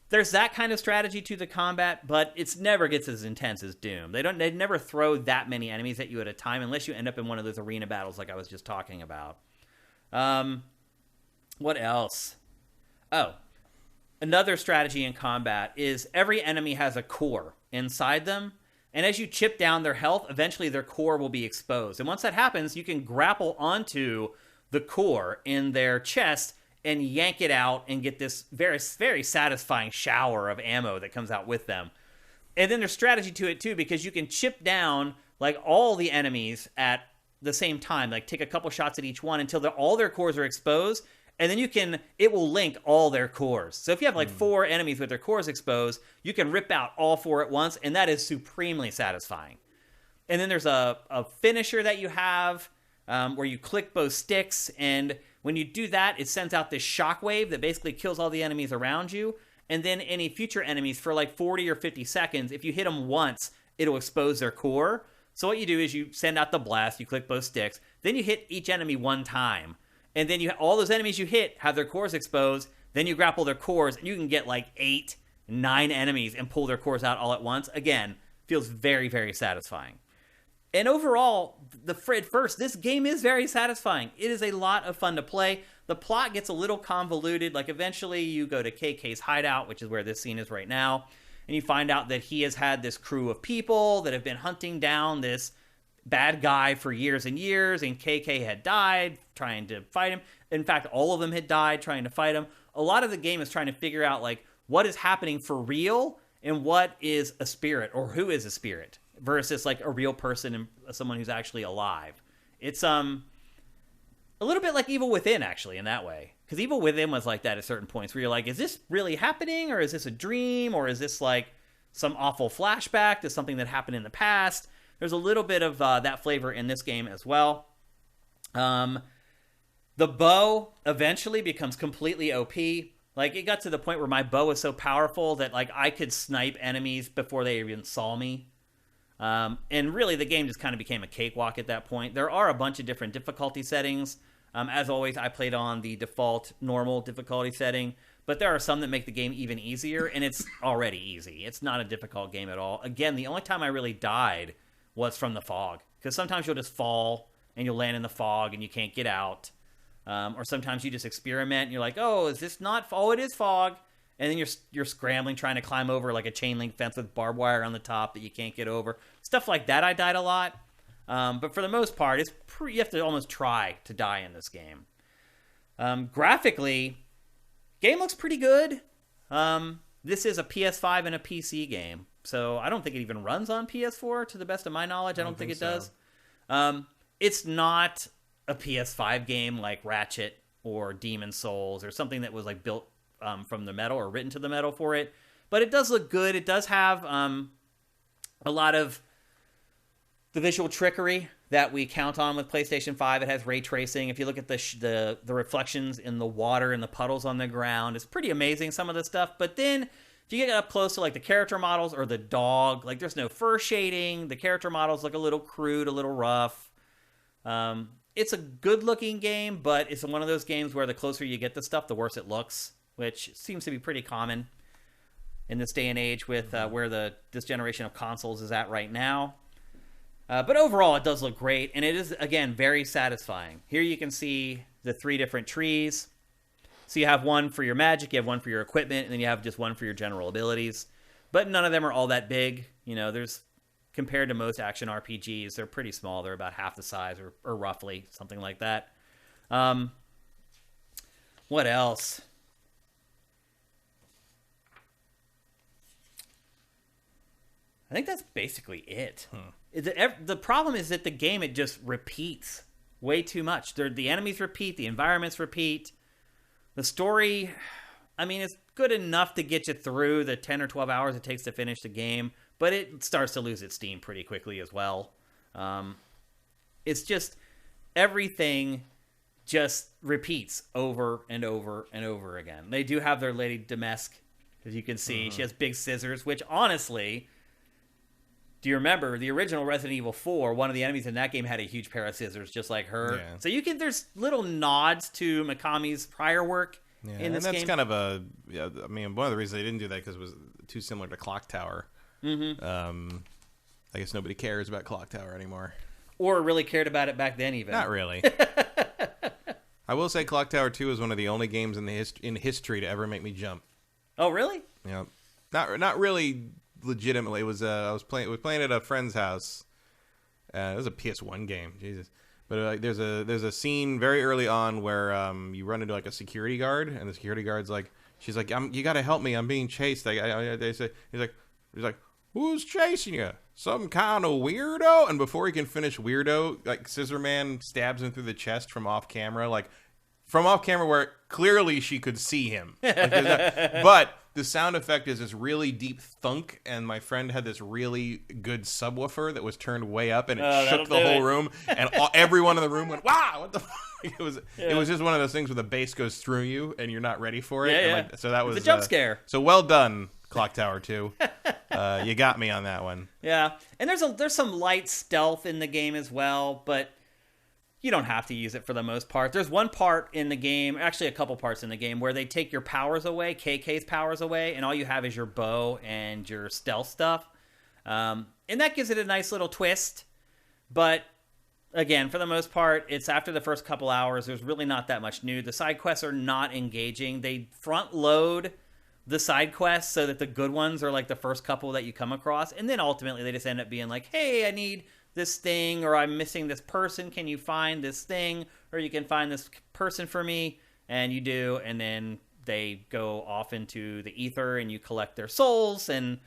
there's that kind of strategy to the combat, but it never gets as intense as Doom. They never throw that many enemies at you at a time unless you end up in one of those arena battles like I was just talking about. What else? Oh, another strategy in combat is every enemy has a core inside them. And as you chip down their health, eventually their core will be exposed. And once that happens, you can grapple onto the core in their chest and yank it out and get this very, very satisfying shower of ammo that comes out with them. And then there's strategy to it too, because you can chip down like all the enemies at the same time, like take a couple shots at each one until all their cores are exposed. And then it will link all their cores. So if you have like 4 enemies with their cores exposed, you can rip out all 4 at once, and that is supremely satisfying. And then there's a finisher that you have where you click both sticks, and when you do that, it sends out this shockwave that basically kills all the enemies around you. And then any future enemies for like 40 or 50 seconds, if you hit them once, it'll expose their core. So what you do is you send out the blast, you click both sticks, then you hit each enemy one time. And then all those enemies you hit have their cores exposed. Then you grapple their cores, and you can get like 8, 9 enemies and pull their cores out all at once. Again, feels very, very satisfying. And overall, this game is very satisfying. It is a lot of fun to play. The plot gets a little convoluted. Like, eventually you go to KK's hideout, which is where this scene is right now, and you find out that he has had this crew of people that have been hunting down this bad guy for years and years, and KK had died trying to fight him. In fact, all of them had died trying to fight him. A lot of the game is trying to figure out, like, what is happening for real and what is a spirit, or who is a spirit versus like a real person and someone who's actually alive. It's a little bit like Evil Within, actually, in that way. Because Evil Within was like that at certain points where you're like, is this really happening, or is this a dream, or is this like some awful flashback to something that happened in the past? There's a little bit of that flavor in this game as well. The bow eventually becomes completely OP. Like, it got to the point where my bow was so powerful that like I could snipe enemies before they even saw me. And really, the game just kind of became a cakewalk at that point. There are a bunch of different difficulty settings. As always, I played on the default normal difficulty setting, but there are some that make the game even easier, and it's already easy. It's not a difficult game at all. Again, the only time I really died was from the fog, because sometimes you'll just fall and you'll land in the fog and you can't get out. Or sometimes you just experiment and you're like, oh, is this not? Oh, it is fog. And then you're scrambling, trying to climb over like a chain link fence with barbed wire on the top that you can't get over. Stuff like that, I died a lot. But for the most part, you have to almost try to die in this game. Graphically, game looks pretty good. This is a PS5 and a PC game, so I don't think it even runs on PS4, to the best of my knowledge. I don't think it does. It's not a PS5 game like Ratchet or Demon's Souls or something that was like built from the metal or written to the metal for it. But it does look good. It does have a lot of the visual trickery that we count on with PlayStation 5. It has ray tracing. If you look at the reflections in the water and the puddles on the ground, it's pretty amazing, some of the stuff. But then if you get up close to like the character models or the dog, like there's no fur shading. The character models look a little crude, a little rough. It's a good-looking game, but it's one of those games where the closer you get to stuff, the worse it looks, which seems to be pretty common in this day and age with where this generation of consoles is at right now. But overall, it does look great, and it is, again, very satisfying. Here you can see the 3 different trees. So you have one for your magic, you have one for your equipment, and then you have just one for your general abilities. But none of them are all that big. You know, compared to most action RPGs, they're pretty small. They're about half the size, or roughly, something like that. What else? I think that's basically it. The problem is that the game, it just repeats way too much. The enemies repeat, the environments repeat. The story, I mean, it's good enough to get you through the 10 or 12 hours it takes to finish the game, but it starts to lose its steam pretty quickly as well. It's just, everything just repeats over and over and over again. They do have their Lady Dimitrescu, as you can see. She has big scissors, which honestly, do you remember the original Resident Evil 4? One of the enemies in that game had a huge pair of scissors, just like her. Yeah. So there's little nods to Mikami's prior work in this game. And that's kind of I mean, one of the reasons they didn't do that because it was too similar to Clock Tower. I guess nobody cares about Clock Tower anymore. Or really cared about it back then, even. Not really. I will say Clock Tower 2 is one of the only games in history to ever make me jump. Oh, really? Yeah. Not really legitimately. It was I was playing at a friend's house. It was a PS1 game. Jesus. But there's a scene very early on where you run into like a security guard, and the security guard's like, she's like, you got to help me. I'm being chased. He's like, who's chasing you? Some kind of weirdo? And before he can finish weirdo, like Scissor Man stabs him through the chest from off camera, where clearly she could see him. But the sound effect is this really deep thunk, and my friend had this really good subwoofer that was turned way up, and it shook the whole room, and everyone in the room went, wow, what the fuck? It was just one of those things where the bass goes through you, and you're not ready for it. Yeah. So that was a jump scare. So well done, Clock Tower 2. You got me on that one. Yeah, and there's some light stealth in the game as well, but you don't have to use it for the most part. There's one part in the game, actually a couple parts in the game, where they take your powers away, KK's powers away, and all you have is your bow and your stealth stuff. And that gives it a nice little twist. But again, for the most part, it's after the first couple hours. There's really not that much new. The side quests are not engaging. They front load the side quests so that the good ones are like the first couple that you come across. And then ultimately they just end up being like, hey, I need this thing, or I'm missing this person. Can you find this thing? Or you can find this person for me. And you do. And then they go off into the ether and you collect their souls and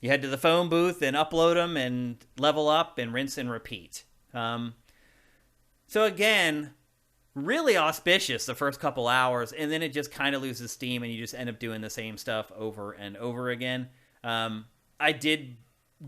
you head to the phone booth and upload them and level up and rinse and repeat. So again, really auspicious the first couple hours, and then it just kind of loses steam and you just end up doing the same stuff over and over again. I did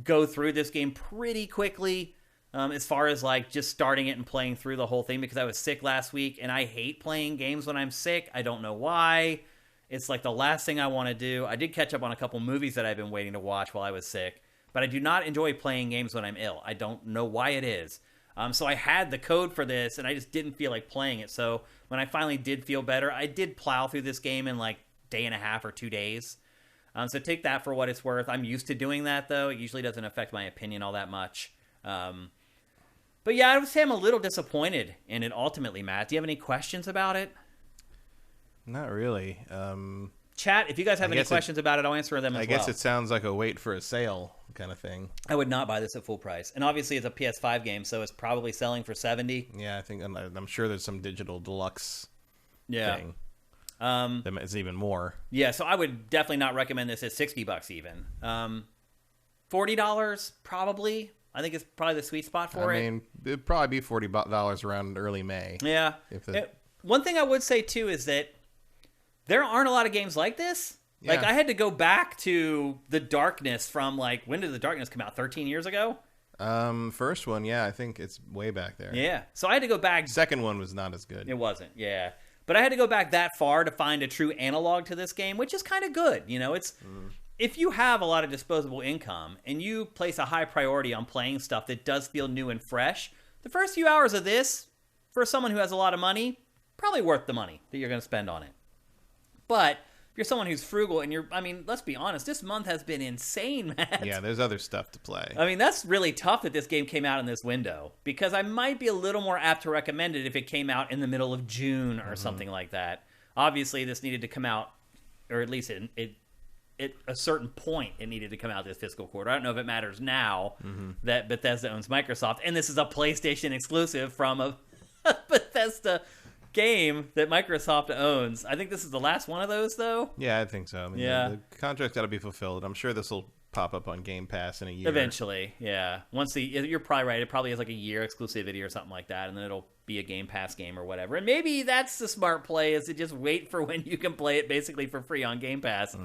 go through this game pretty quickly, as far as like just starting it and playing through the whole thing, because I was sick last week and I hate playing games when I'm sick. I don't know why. It's like the last thing I want to do. I did catch up on a couple movies that I've been waiting to watch while I was sick, but I do not enjoy playing games when I'm ill. I don't know why it is. So I had the code for this, and I just didn't feel like playing it. So when I finally did feel better, I did plow through this game in like day and a half or 2 days. So take that for what it's worth. I'm used to doing that, though. It usually doesn't affect my opinion all that much. But yeah, I would say I'm a little disappointed in it ultimately, Matt. Do you have any questions about it? Not really. Chat, if you guys have any questions about it, I'll answer them as well. I guess it sounds like a wait for a sale kind of thing. I would not buy this at full price. And obviously it's a PS5 game, so it's probably selling for $70. Yeah, I think I'm sure there's some digital deluxe thing. It's even more. Yeah, so I would definitely not recommend this at $60 even. $40 probably. I think it's probably the sweet spot for it. I mean, it'd probably be $40 around early May. Yeah. One thing I would say too is that there aren't a lot of games like this. Yeah. Like, I had to go back to The Darkness from, like, when did The Darkness come out? 13 years ago? First one, yeah, I think it's way back there. Yeah. So I had to go back. Second one was not as good. It wasn't, yeah. But I had to go back that far to find a true analog to this game, which is kind of good. You know, it's if you have a lot of disposable income and you place a high priority on playing stuff that does feel new and fresh, the first few hours of this, for someone who has a lot of money, probably worth the money that you're going to spend on it. But if you're someone who's frugal and let's be honest, this month has been insane, Matt. Yeah, there's other stuff to play. I mean, that's really tough that this game came out in this window, because I might be a little more apt to recommend it if it came out in the middle of June or something like that. Obviously, this needed to come out, or at least at a certain point, it needed to come out this fiscal quarter. I don't know if it matters now that Bethesda owns Microsoft, and this is a PlayStation exclusive from a Bethesda game that Microsoft owns. I think this is the last one of those, though. Yeah, I think so. I mean, yeah, the contract's got to be fulfilled. I'm sure this will pop up on Game Pass in a year. Eventually, yeah. You're probably right. It probably has like a year exclusivity or something like that, and then it'll be a Game Pass game or whatever. And maybe that's the smart play, is to just wait for when you can play it basically for free on Game Pass.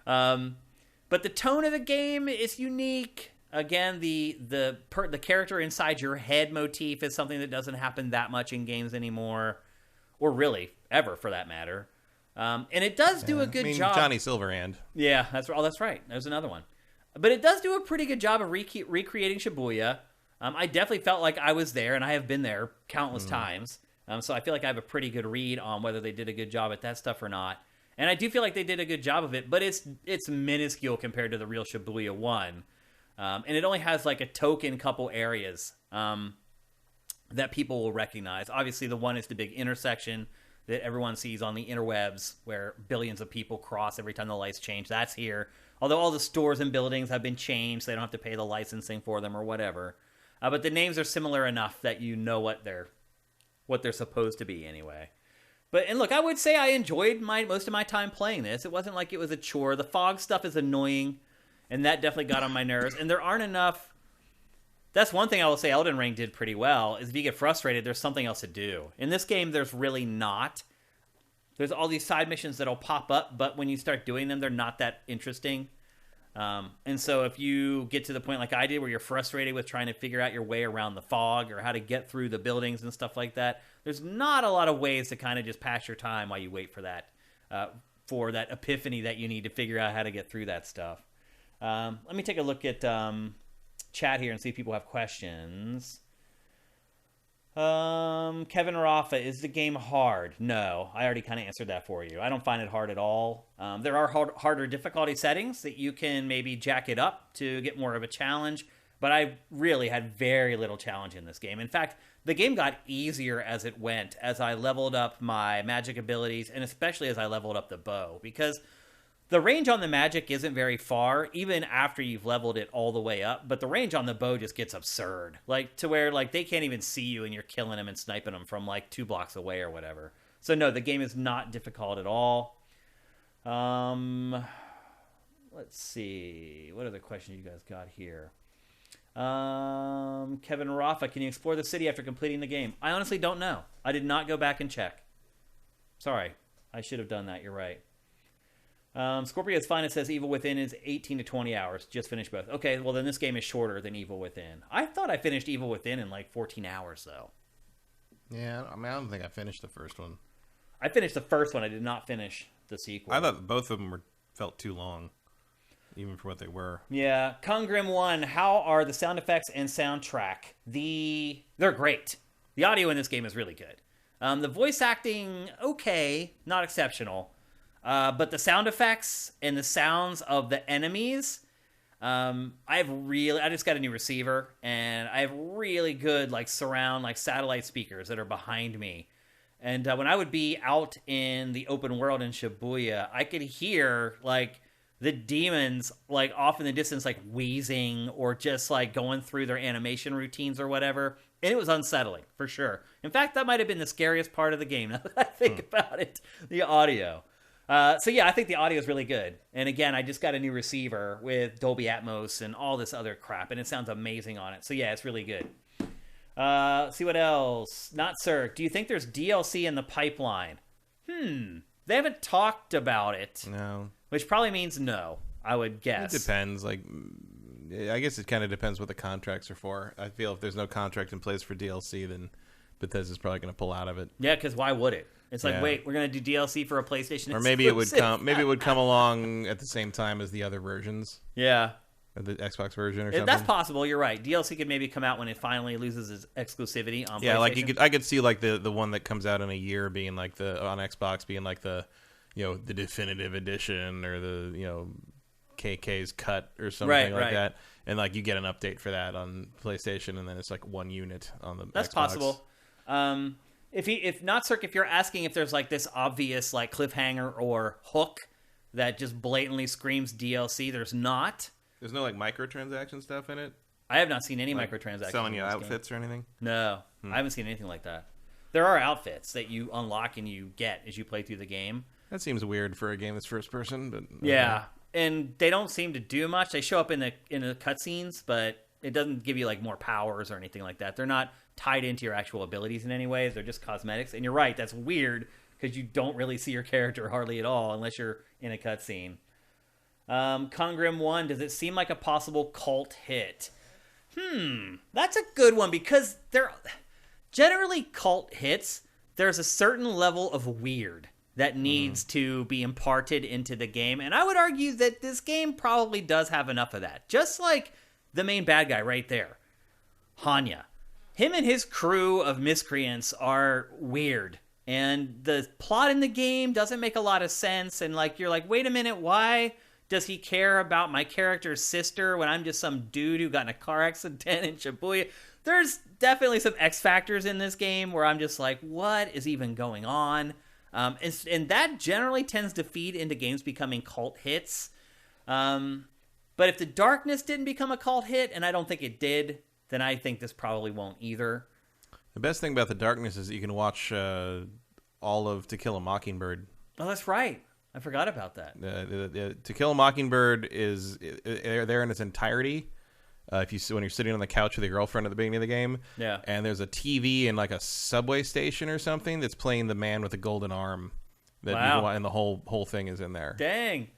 But the tone of the game is unique. Again, the character inside your head motif is something that doesn't happen that much in games anymore. Or really, ever, for that matter. And it does do a good job. Johnny Silverhand. Yeah, that's right. There's another one. But it does do a pretty good job of recreating Shibuya. I definitely felt like I was there, and I have been there countless times. So I feel like I have a pretty good read on whether they did a good job at that stuff or not. And I do feel like they did a good job of it, but it's minuscule compared to the real Shibuya 1. And it only has like a token couple areas that people will recognize. Obviously, the one is the big intersection that everyone sees on the interwebs, where billions of people cross every time the lights change. That's here. Although all the stores and buildings have been changed, they don't have to pay the licensing for them or whatever. But the names are similar enough that you know what they're supposed to be anyway. And look, I would say I enjoyed most of my time playing this. It wasn't like it was a chore. The fog stuff is annoying, and that definitely got on my nerves. And there aren't enough. That's one thing I will say Elden Ring did pretty well, is if you get frustrated, there's something else to do. In this game, there's really not. There's all these side missions that'll pop up, but when you start doing them, they're not that interesting. And so if you get to the point like I did, where you're frustrated with trying to figure out your way around the fog or how to get through the buildings and stuff like that, there's not a lot of ways to kind of just pass your time while you wait for that epiphany that you need to figure out how to get through that stuff. Let me take a look at chat here and see if people have questions. Kevin Rafa, is the game hard? No, I already kind of answered that for you. I don't find it hard at all. There are harder difficulty settings that you can maybe jack it up to get more of a challenge, but I really had very little challenge in this game. In fact, the game got easier as it went, as I leveled up my magic abilities, and especially as I leveled up the bow, because the range on the magic isn't very far, even after you've leveled it all the way up, but the range on the bow just gets absurd, like to where like they can't even see you and you're killing them and sniping them from like 2 blocks away or whatever. So no, the game is not difficult at all. Let's see. What other questions you guys got here? Kevin Rafa, can you explore the city after completing the game? I honestly don't know. I did not go back and check. Sorry. I should have done that. You're right. Scorpio's Fine, it says Evil Within is 18 to 20 hours. Just finished both. Okay, well then this game is shorter than Evil Within. I thought I finished Evil Within in like 14 hours, though. Yeah, I mean, I don't think I finished the first one. I finished the first one. I did not finish the sequel. I thought both of them felt too long, even for what they were. Yeah. Kongrim 1, how are the sound effects and soundtrack? They're great. The audio in this game is really good. The voice acting, okay, not exceptional. But the sound effects and the sounds of the enemies, I just got a new receiver, and I have really good like surround, like satellite speakers that are behind me. And when I would be out in the open world in Shibuya, I could hear like the demons like off in the distance, like wheezing or just like going through their animation routines or whatever. And it was unsettling for sure. In fact, that might have been the scariest part of the game. Now that I think about it, the audio. So yeah, I think the audio is really good. And again, I just got a new receiver with Dolby Atmos and all this other crap, and it sounds amazing on it. So yeah, it's really good. See what else? Not Sir, do you think there's DLC in the pipeline? They haven't talked about it. No. Which probably means no, I would guess. It depends. Like, I guess it kind of depends what the contracts are for. I feel if there's no contract in place for DLC, then Bethesda's probably going to pull out of it. Yeah, because why would it? It's like, wait, we're going to do DLC for a PlayStation or maybe exclusive. it would come along at the same time as the other versions. Yeah. The Xbox version or something. That's possible. You're right. DLC could maybe come out when it finally loses its exclusivity on PlayStation. Yeah, like I could see like the one that comes out in a year being like on Xbox being like the the definitive edition or the KK's cut or something like that, and like you get an update for that on PlayStation, and then it's like one unit on the. That's Xbox. Possible. If you're asking if there's like this obvious like cliffhanger or hook that just blatantly screams DLC, there's not. There's no like microtransaction stuff in it. I have not seen any like microtransactions. Selling you outfits or anything? No, I haven't seen anything like that. There are outfits that you unlock and you get as you play through the game. That seems weird for a game that's first person, but yeah, and they don't seem to do much. They show up in the cutscenes, but it doesn't give you like more powers or anything like that. They're not tied into your actual abilities in any way. They're just cosmetics. And you're right, that's weird because you don't really see your character hardly at all unless you're in a cutscene. Kongrim 1, does it seem like a possible cult hit? That's a good one because they're generally cult hits. There's a certain level of weird that needs to be imparted into the game. And I would argue that this game probably does have enough of that. Just like the main bad guy right there, Hanya. Him and his crew of miscreants are weird. And the plot in the game doesn't make a lot of sense. And like you're like, wait a minute, why does he care about my character's sister when I'm just some dude who got in a car accident in Shibuya? There's definitely some X factors in this game where I'm just like, what is even going on? And that generally tends to feed into games becoming cult hits. But if The Darkness didn't become a cult hit, and I don't think it did, then I think this probably won't either. The best thing about The Darkness is that you can watch all of To Kill a Mockingbird. Oh, that's right. I forgot about that. To Kill a Mockingbird is there in its entirety. When you're sitting on the couch with your girlfriend at the beginning of the game, and there's a TV in like a subway station or something that's playing The Man with the Golden Arm. And the whole thing is in there. Dang.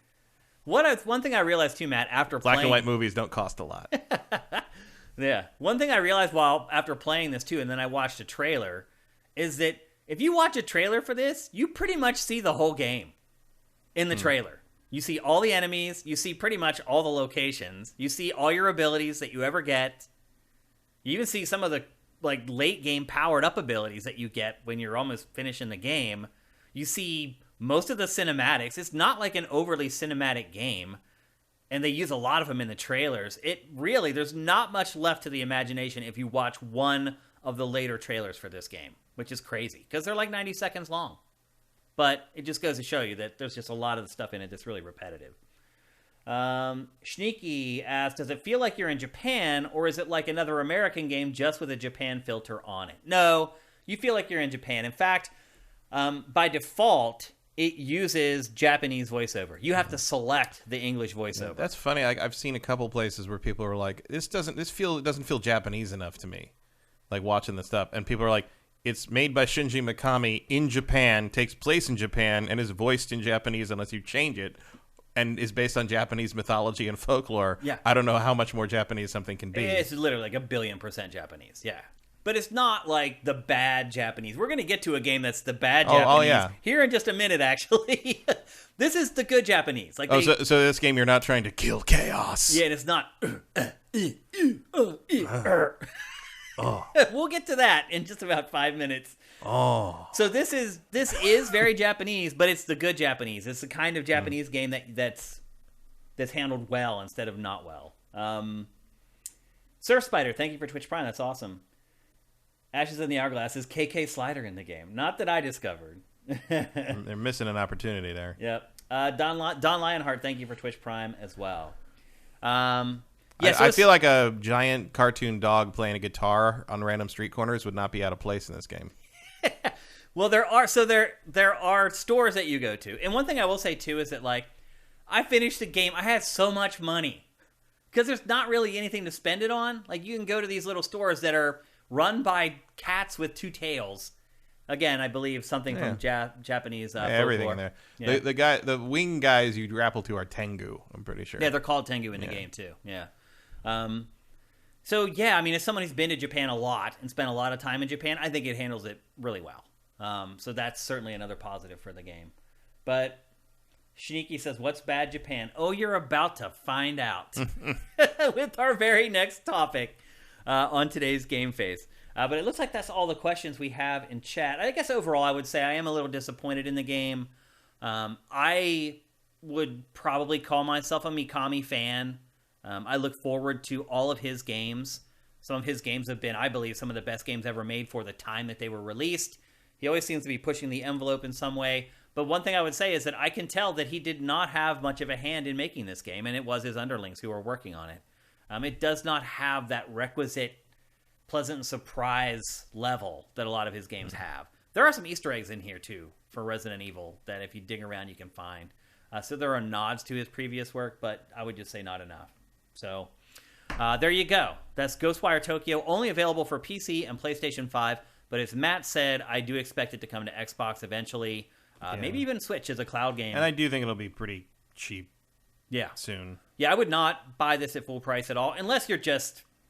One thing I realized too, Matt, after Black and white movies don't cost a lot. Yeah. One thing I realized after playing this too, and then I watched a trailer, is that if you watch a trailer for this, you pretty much see the whole game in the trailer. You see all the enemies. You see pretty much all the locations. You see all your abilities that you ever get. You even see some of the like late game powered up abilities that you get when you're almost finishing the game. You see most of the cinematics. It's not like an overly cinematic game, and they use a lot of them in the trailers. There's not much left to the imagination if you watch one of the later trailers for this game, which is crazy because they're like 90 seconds long. But it just goes to show you that there's just a lot of the stuff in it that's really repetitive. Sneaky asks, does it feel like you're in Japan, or is it like another American game just with a Japan filter on it? No, you feel like you're in Japan. In fact, by default, it uses Japanese voiceover. You have to select the English voiceover. That's funny. I've seen a couple places where people are like, it doesn't feel Japanese enough to me. Like watching this stuff, and people are like, it's made by Shinji Mikami in Japan, takes place in Japan, and is voiced in Japanese unless you change it, and is based on Japanese mythology and folklore. Yeah. I don't know how much more Japanese something can be. It's literally like 1,000,000,000% Japanese. Yeah. But it's not like the bad Japanese. We're going to get to a game that's the bad Japanese here in just a minute, actually. This is the good Japanese. Like so this game, you're not trying to kill chaos. Yeah, and it's not... We'll get to that in just about 5 minutes. Oh. So this is very Japanese, but it's the good Japanese. It's the kind of Japanese game that's handled well instead of not well. Surf Spider, thank you for Twitch Prime. That's awesome. Ashes in the Hourglass is KK Slider in the game. Not that I discovered. They're missing an opportunity there. Yep. Don Lionheart, thank you for Twitch Prime as well. I feel like a giant cartoon dog playing a guitar on random street corners would not be out of place in this game. Well, there are stores that you go to. And one thing I will say, too, is that, like, I finished the game. I had so much money. Because there's not really anything to spend it on. Like, you can go to these little stores that are run by cats with two tails. Again, I believe something from Japanese everything folklore. in there. Yeah. The wing guys you grapple to are Tengu, I'm pretty sure. Yeah, they're called Tengu in the game, too. Yeah. So, yeah, I mean, as someone who's been to Japan a lot and spent a lot of time in Japan, I think it handles it really well. So that's certainly another positive for the game. But Shiniki says, what's bad Japan? Oh, you're about to find out with our very next topic on today's GameFace. But it looks like that's all the questions we have in chat. I guess overall I would say I am a little disappointed in the game. I would probably call myself a Mikami fan. I look forward to all of his games. Some of his games have been, I believe, some of the best games ever made for the time that they were released. He always seems to be pushing the envelope in some way. But one thing I would say is that I can tell that he did not have much of a hand in making this game, and it was his underlings who were working on it. It does not have that requisite pleasant surprise level that a lot of his games have. There are some Easter eggs in here, too, for Resident Evil that if you dig around you can find. So there are nods to his previous work, but I would just say not enough. So there you go. That's Ghostwire Tokyo, only available for PC and PlayStation 5. But as Matt said, I do expect it to come to Xbox eventually. Maybe even Switch as a cloud game. And I do think it'll be pretty cheap soon. Yeah, I would not buy this at full price at all, unless you're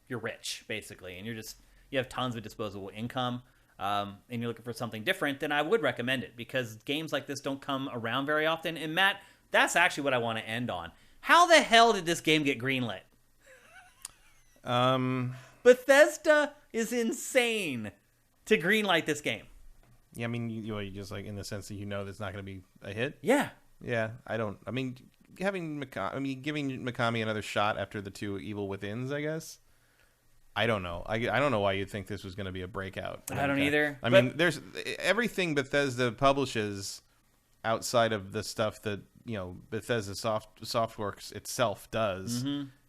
rich, basically, and you have tons of disposable income, and you're looking for something different, then I would recommend it, because games like this don't come around very often. And Matt, that's actually what I want to end on. How the hell did this game get greenlit? Bethesda is insane to greenlight this game. Yeah, I mean, you just like in the sense that that's not going to be a hit. Yeah. Yeah, giving Mikami another shot after the two Evil Withins, I guess. I don't know. I don't know why you'd think this was going to be a breakout. I don't either. I mean, there's everything Bethesda publishes outside of the stuff that Bethesda Softworks itself does,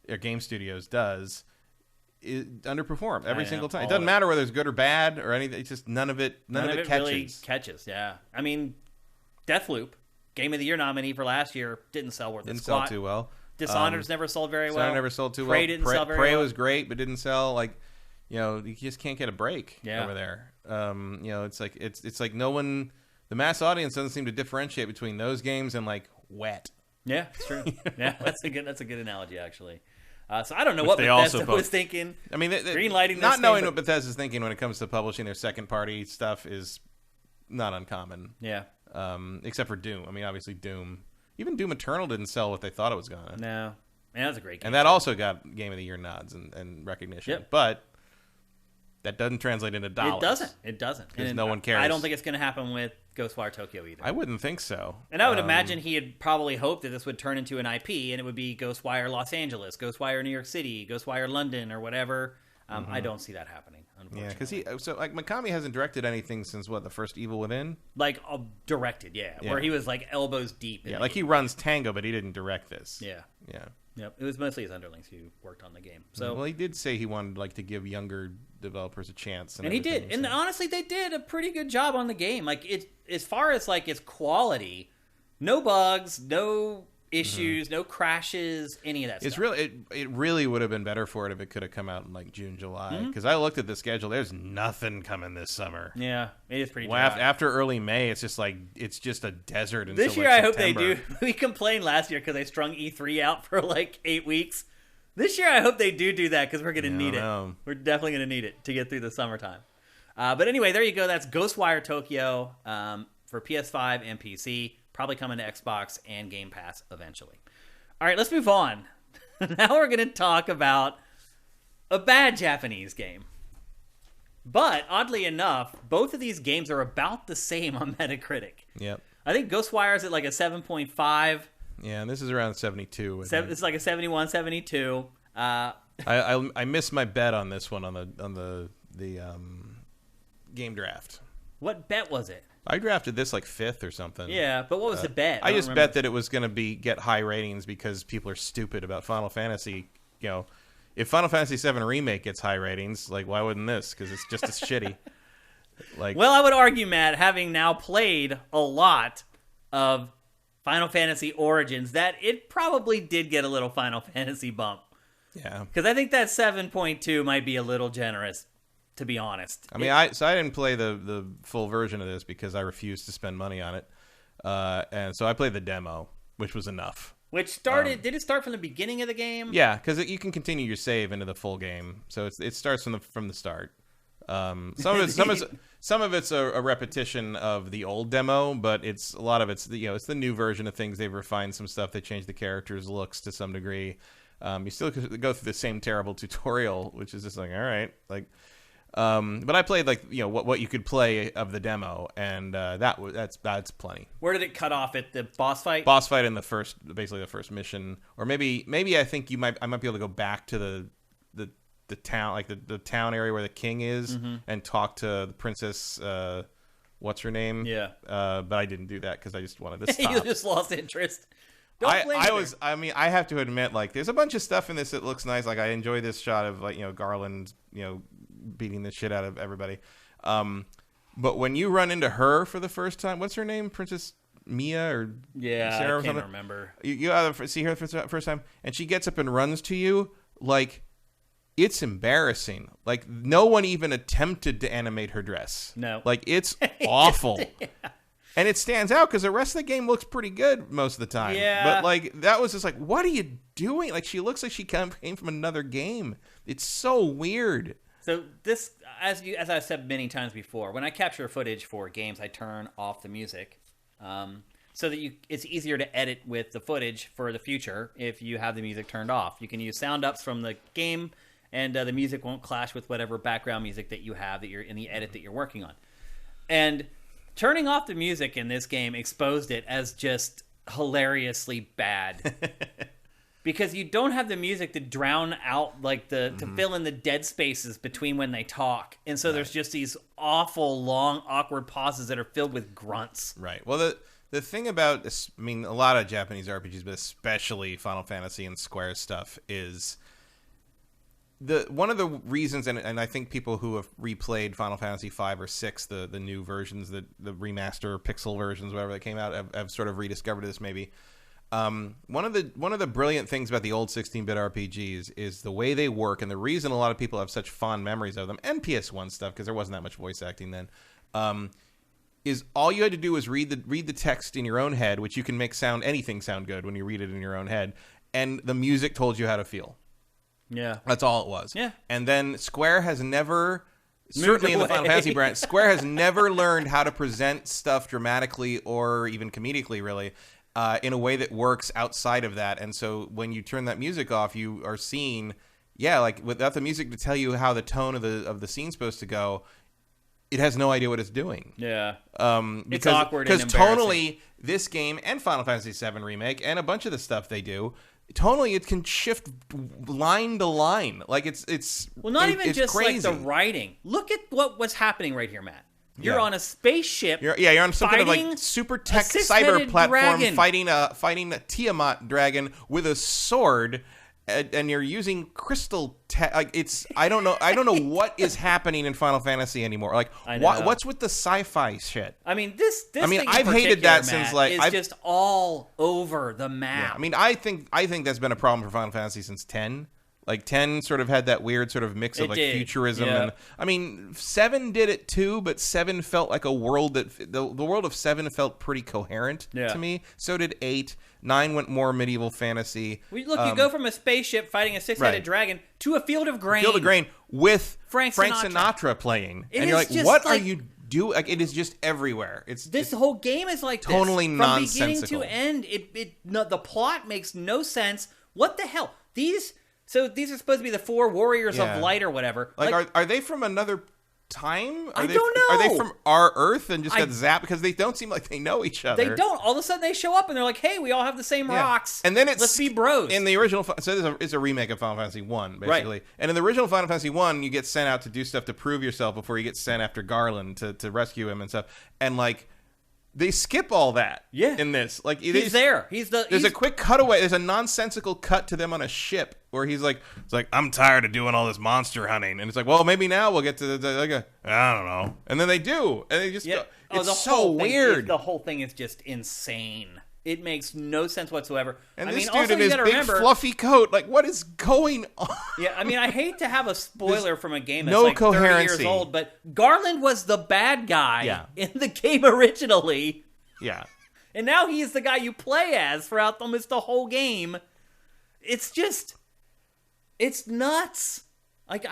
or Game Studios does. It underperform every single time. It doesn't matter whether it's good or bad or anything. It's just none of it catches. Really catches. Yeah, I mean, Deathloop, Game of the Year nominee for last year, didn't sell worth its squat. Didn't sell too well. Dishonored's never sold very well. Never sold too Prey didn't sell very well. Prey well. was great, but didn't sell. Like, you just can't get a break over there. It's like no one. The mass audience doesn't seem to differentiate between those games and like Wet. Yeah, it's true. Yeah, that's a good analogy actually. So I don't know what Bethesda was thinking. I mean, greenlighting not knowing what Bethesda's thinking when it comes to publishing their second-party stuff is not uncommon. Yeah. Except for Doom. I mean, obviously Doom. Even Doom Eternal didn't sell what they thought it was gonna. No. Man, that was a great game. And that also got Game of the Year nods and recognition. Yep. But that doesn't translate into dollars. It doesn't. Because no one cares. I don't think it's going to happen with Ghostwire Tokyo either. I wouldn't think so. And I would imagine he had probably hoped that this would turn into an IP, and it would be Ghostwire Los Angeles, Ghostwire New York City, Ghostwire London, or whatever. I don't see that happening, unfortunately. Yeah, because Mikami hasn't directed anything since the first Evil Within? Like, directed, yeah. Where he was like elbows deep. Yeah, like he runs Tango, but he didn't direct this. Yeah. Yeah. Yep, it was mostly his underlings who worked on the game. So, well, he did say he wanted to give younger developers a chance, and he did. And honestly, they did a pretty good job on the game. Like as far as its quality, no bugs, no issues, no crashes, any of that stuff. It really would have been better for it if it could have come out in June, July. Because I looked at the schedule, there's nothing coming this summer. Yeah, it is pretty dry. After early May, it's just it's just a desert until this year. I hope they September. do. We complained last year because they strung E3 out for 8 weeks. This year I hope they do that because we're gonna need it. We're definitely gonna need it to get through the summertime. But anyway, there you go. That's Ghostwire Tokyo for PS5 and PC. Probably coming to Xbox and Game Pass eventually. All right, let's move on. Now we're going to talk about a bad Japanese game. But, oddly enough, both of these games are about the same on Metacritic. Yep. I think Ghostwire is at a 7.5. Yeah, and this is around 72. It's like a 71, 72. I missed my bet on this one on the game draft. What bet was it? I drafted this 5th or something. Yeah, but what was the bet? I just bet that it was going to get high ratings because people are stupid about Final Fantasy. If Final Fantasy VII Remake gets high ratings, why wouldn't this? Because it's just as shitty. Well, I would argue, Matt, having now played a lot of Final Fantasy Origins, that it probably did get a little Final Fantasy bump. Yeah. Because I think that 7.2 might be a little generous, to be honest. I mean, I didn't play the full version of this because I refused to spend money on it, and so I played the demo, which was enough. Which started? Did it start from the beginning of the game? Yeah, because you can continue your save into the full game, so it starts from the start. Some of it's a repetition of the old demo, but a lot of it's the new version of things. They've refined some stuff. They changed the characters' looks to some degree. You still go through the same terrible tutorial, which is just all right, but I played what you could play of the demo, and that's plenty. Where did it cut off at the boss fight? Boss fight in the first mission, or maybe I think I might be able to go back to the town, the town area where the king is, and talk to the princess. What's her name? Yeah. But I didn't do that because I just wanted to stop. You just lost interest. I have to admit, there's a bunch of stuff in this that looks nice. I enjoy this shot of Garland, beating the shit out of everybody. But when you run into her for the first time, what's her name? Princess Mia or Sarah? I can't remember. You either see her for the first time, and she gets up and runs to you it's embarrassing. No one even attempted to animate her dress. No. It's awful. Yeah. And it stands out because the rest of the game looks pretty good most of the time. Yeah. But that was just what are you doing? She looks like she came from another game. It's so weird. So this, as I've said many times before, when I capture footage for games, I turn off the music, so that it's easier to edit with the footage for the future if you have the music turned off. You can use sound ups from the game, and the music won't clash with whatever background music that you have that you're in the edit that you're working on. And turning off the music in this game exposed it as just hilariously bad. Because you don't have the music to drown out, to fill in the dead spaces between when they talk. And so there's just these awful, long, awkward pauses that are filled with grunts. Right. Well, the thing about this, a lot of Japanese RPGs, but especially Final Fantasy and Square stuff, is one of the reasons, and I think people who have replayed Final Fantasy 5 or 6, the new versions, the remaster pixel versions, whatever that came out, have sort of rediscovered this maybe. One of the brilliant things about the old 16-bit RPGs is the way they work, and the reason a lot of people have such fond memories of them, and PS1 stuff, because there wasn't that much voice acting then, is all you had to do was read the text in your own head, which you can make anything sound good when you read it in your own head, and the music told you how to feel. Yeah. That's all it was. Yeah. And then Square has never, certainly in the Final Fantasy brand, Square has never learned how to present stuff dramatically or even comedically, really, in a way that works outside of that. And so when you turn that music off, you are seeing, without the music to tell you how the tone of the scene's supposed to go, it has no idea what it's doing. Yeah. It's awkward and embarrassing. Because tonally, this game and Final Fantasy VII Remake and a bunch of the stuff they do, tonally it can shift line to line. It's not even just crazy. the writing. Look at what's happening right here, Matt. You're on a spaceship. You're on some kind of like super tech cyber platform fighting a Tiamat dragon with a sword, and you're using crystal tech. Like I don't know what is happening in Final Fantasy anymore. Like what's with the sci-fi shit? I mean this I've hated that since it's just all over the map. Yeah, I mean I think that's been a problem for Final Fantasy since 10. Like 10 sort of had that weird sort of mix of like futurism and I mean 7 did it too, but 7 felt like a world that the world of 7 felt pretty coherent to me. So did 8. 9 went more medieval fantasy. You go from a spaceship fighting a 6-headed dragon to a field of grain. With Frank Sinatra playing. And you're like, what are you doing? Like, it is just everywhere. This whole game is like totally this. Nonsensical. From beginning to end, the plot makes no sense. What the hell? These are supposed to be the 4 warriors of light or whatever. Like are they from another time? I don't know. Are they from our Earth and just got zapped? Because they don't seem like they know each other. They don't. All of a sudden they show up and they're like, hey, we all have the same rocks. And then let's be bros. In the original, so it's a remake of Final Fantasy 1, basically. Right. And in the original Final Fantasy 1, you get sent out to do stuff to prove yourself before you get sent after Garland to rescue him and stuff. And like, they skip all that in this. Like he's there. There's a quick cutaway. There's a nonsensical cut to them on a ship where he's like, I'm tired of doing all this monster hunting. And it's like, well, maybe now we'll get to I don't know. And then they do. And they just go. It's so weird. The whole thing is just insane. It makes no sense whatsoever. And this dude in his big fluffy coat, like, what is going on? Yeah, I mean, I hate to have a spoiler from a game that's no like 30 coherency. years old, but Garland was the bad guy in the game originally. Yeah. And now he is the guy you play as throughout almost the whole game. It's just, it's nuts. Like,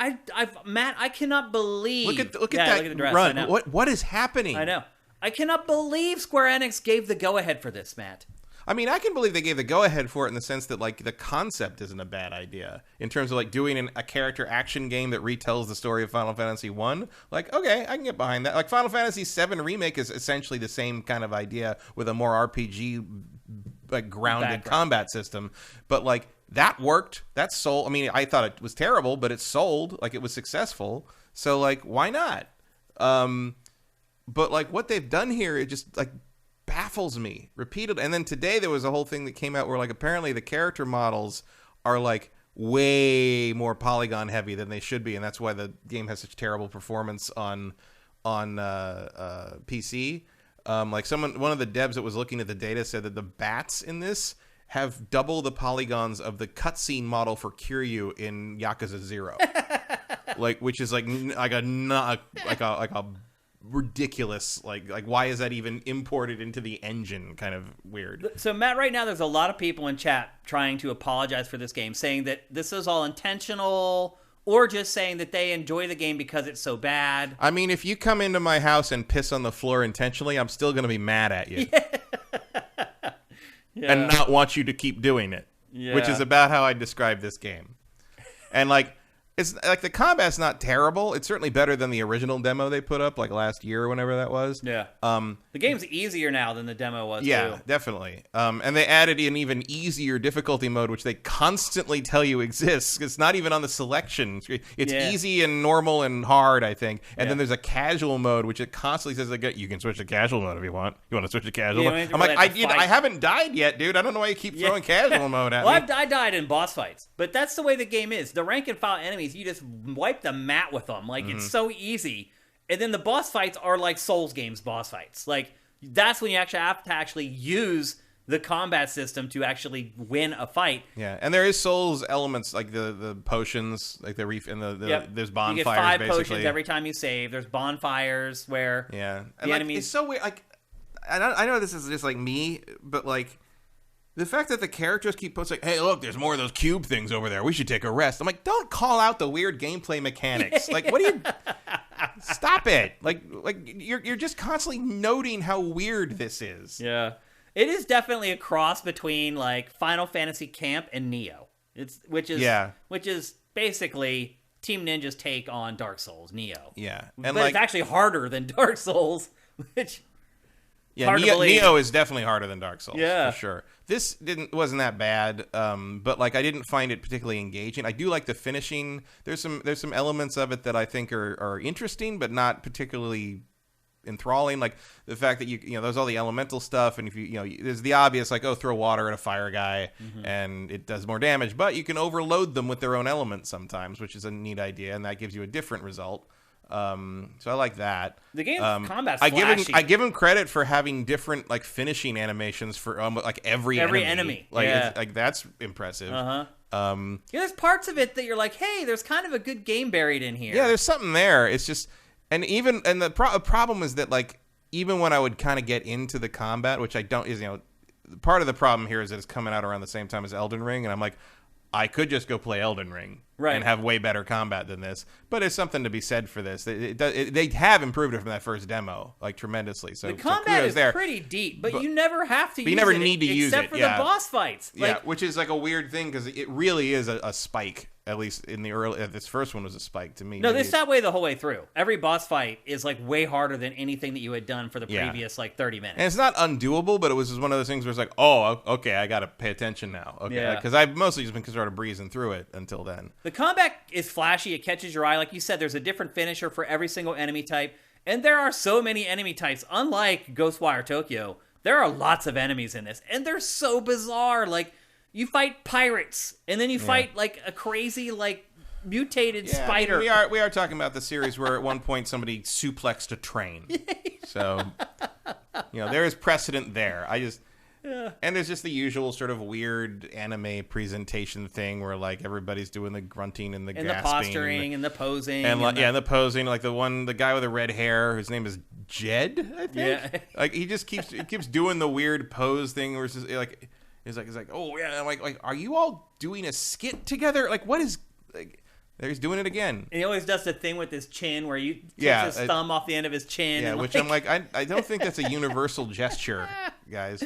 Matt, I cannot believe. Look at that dress, run. What is happening? I know. I cannot believe Square Enix gave the go-ahead for this, Matt. I mean, I can believe they gave the go-ahead for it in the sense that, like, the concept isn't a bad idea. In terms of, like, doing a character action game that retells the story of Final Fantasy 1. Like, okay, I can get behind that. Like, Final Fantasy 7 Remake is essentially the same kind of idea with a more RPG, like, grounded combat system. But, like, that worked. That sold. I mean, I thought it was terrible, but it sold. Like, it was successful. So, like, why not? But, like, what they've done here, it just, like, baffles me repeatedly. And then today there was a whole thing that came out where, like, apparently the character models are, like, way more polygon heavy than they should be. And that's why the game has such terrible performance on PC. Like, one of the devs that was looking at the data said that the bats in this have double the polygons of the cutscene model for Kiryu in Yakuza 0. Like, which is, like a ridiculous, like why is that even imported into the engine kind of weird. So Matt, right now there's a lot of people in chat trying to apologize for this game, saying that this is all intentional or just saying that they enjoy the game because it's so bad. I mean, if you come into my house and piss on the floor intentionally, I'm still going to be mad at you. And not want you to keep doing it, which is about how I describe this game. And like, it's like the combat's not terrible. It's certainly better than the original demo they put up like last year or whenever that was. Yeah. The game's easier now than the demo was. Yeah, too. Definitely. And they added an even easier difficulty mode, which they constantly tell you exists. It's not even on the selection. It's easy and normal and hard, I think. And then there's a casual mode, which it constantly says like, you can switch to casual mode if you want. You want to switch to casual mode? I'm like, I haven't died yet, dude. I don't know why you keep throwing casual mode at me. I died in boss fights, but that's the way the game is. The rank and file enemies, you just wipe the mat with them. Like, it's so easy. And then the boss fights are like Souls games boss fights. Like, that's when you actually have to actually use the combat system to actually win a fight. Yeah, and there is Souls elements, like the potions, like the reef and there's bonfires. You get 5 basically. potions every time you save. There's bonfires where and the like, enemies... It's so weird. Like, I know this is just like me, but like, the fact that the characters keep posting, hey, look, there's more of those cube things over there. We should take a rest. I'm like, don't call out the weird gameplay mechanics. Like, what are you... Stop it. Like you're just constantly noting how weird this is. Yeah. It is definitely a cross between, like, Final Fantasy Camp and Neo. Which is basically Team Ninja's take on Dark Souls, Neo. Yeah. And but it's actually harder than Dark Souls, which... Yeah, Neo is definitely harder than Dark Souls, for sure. This wasn't that bad, but like I didn't find it particularly engaging. I do like the finishing. There's some elements of it that I think are interesting, but not particularly enthralling. Like the fact that there's all the elemental stuff, and if there's the obvious like, oh, throw water at a fire guy and it does more damage, but you can overload them with their own elements sometimes, which is a neat idea, and that gives you a different result. So I like that. The game's combat's flashy. I give him credit for having different like finishing animations for like every enemy. Like like that's impressive. There's parts of it that you're like, hey, there's kind of a good game buried in here. Yeah, there's something there. It's just the problem is that like even when I would kind of get into the combat, which I don't, is part of the problem here is that it's coming out around the same time as Elden Ring, and I'm like, I could just go play Elden Ring and have way better combat than this. But there's something to be said for this. They have improved it from that first demo, like, tremendously. So the combat is pretty deep, but you never have to use it. You never need to use it. Except for the boss fights. Which is like a weird thing because it really is a spike. At least in the early, this first one was a spike to me. No, it's that way the whole way through. Every boss fight is like way harder than anything that you had done for the previous like 30 minutes. And it's not undoable, but it was just one of those things where it's like, oh, okay, I got to pay attention now. Okay, because I've mostly just been sort of breezing through it until then. The combat is flashy. It catches your eye. Like you said, there's a different finisher for every single enemy type. And there are so many enemy types. Unlike Ghostwire Tokyo, there are lots of enemies in this. And they're so bizarre. Like, you fight pirates, and then you fight like a crazy, like, mutated spider. We are talking about the series where at one point somebody suplexed a train. So, there is precedent there. And there's just the usual sort of weird anime presentation thing where like everybody's doing the grunting and the gasping, the posturing and the posing, and the posing. Like the guy with the red hair, whose name is Jed, I think. Yeah. Like he just keeps doing the weird pose thing where it's just like he's like, oh yeah, I'm like, are you all doing a skit together? Like what is like. There he's doing it again. And he always does the thing with his chin where you takes his thumb off the end of his chin. Yeah, and which I'm like, I don't think that's a universal gesture, guys.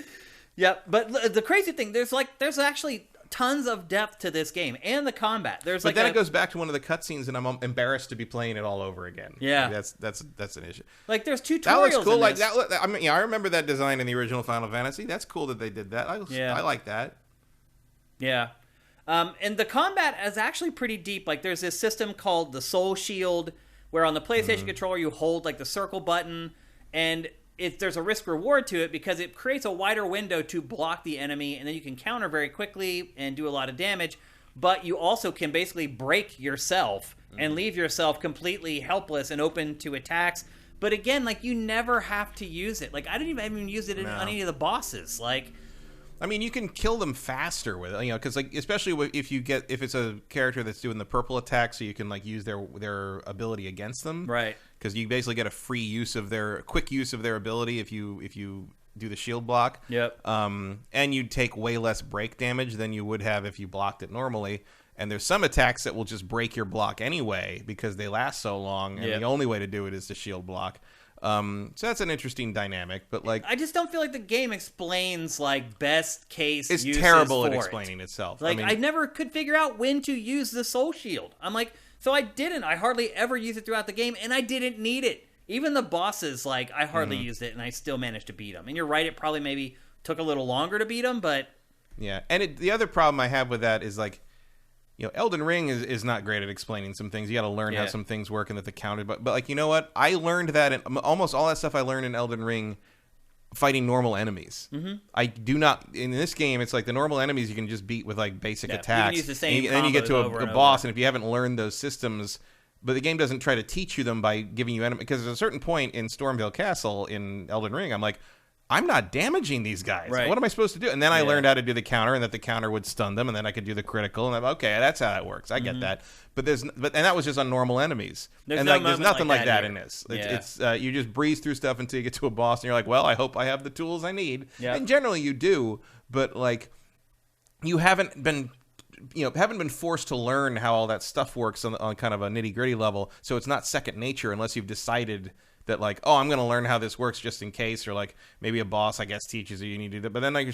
Yeah, but the crazy thing, there's actually tons of depth to this game and the combat. But then it goes back to one of the cutscenes, and I'm embarrassed to be playing it all over again. Yeah, that's an issue. Like there's tutorials. That looks cool. In like this. that. I mean, I remember that design in the original Final Fantasy. That's cool that they did that. I like that. Yeah. And the combat is actually pretty deep. Like, there's this system called the Soul Shield, where on the PlayStation controller you hold, like, the circle button, and there's a risk-reward to it because it creates a wider window to block the enemy, and then you can counter very quickly and do a lot of damage, but you also can basically break yourself and leave yourself completely helpless and open to attacks. But again, like, you never have to use it. Like, I didn't even use it on any of the bosses. Like... I mean, you can kill them faster with it, because like especially if it's a character that's doing the purple attack, so you can like use their ability against them, right? Because you basically get a quick use of their ability if you do the shield block. Yep. And you take way less break damage than you would have if you blocked it normally. And there's some attacks that will just break your block anyway because they last so long, and the only way to do it is to shield block. So that's an interesting dynamic, but like I just don't feel like the game explains like best case. It's terrible at explaining itself. Like I never could figure out when to use the Soul Shield. I'm like, so I didn't. I hardly ever use it throughout the game, and I didn't need it. Even the bosses, like I hardly used it, and I still managed to beat them. And you're right, it probably maybe took a little longer to beat them, but yeah. And the other problem I have with that is like, Elden Ring is not great at explaining some things. You got to learn how some things work and that the counter. But like, you know what? I learned that almost all that stuff I learned in Elden Ring fighting normal enemies. Mm-hmm. I do not in this game. It's like the normal enemies you can just beat with like basic attacks. You can use the same and then you get to a boss, and if you haven't learned those systems, but the game doesn't try to teach you them by giving you enemy. Because at a certain point in Stormvale Castle in Elden Ring, I'm like, I'm not damaging these guys. Right. What am I supposed to do? And then I learned how to do the counter, and that the counter would stun them, and then I could do the critical, and I'm okay. That's how that works. I get that. But and that was just on normal enemies. There's nothing like that in this. It's you just breeze through stuff until you get to a boss, and you're like, well, I hope I have the tools I need. Yep. And generally you do, but like you haven't been forced to learn how all that stuff works on kind of a nitty gritty level. So it's not second nature unless you've decided that like, oh, I'm going to learn how this works just in case, or like maybe a boss I guess teaches you need to do that. But then like you're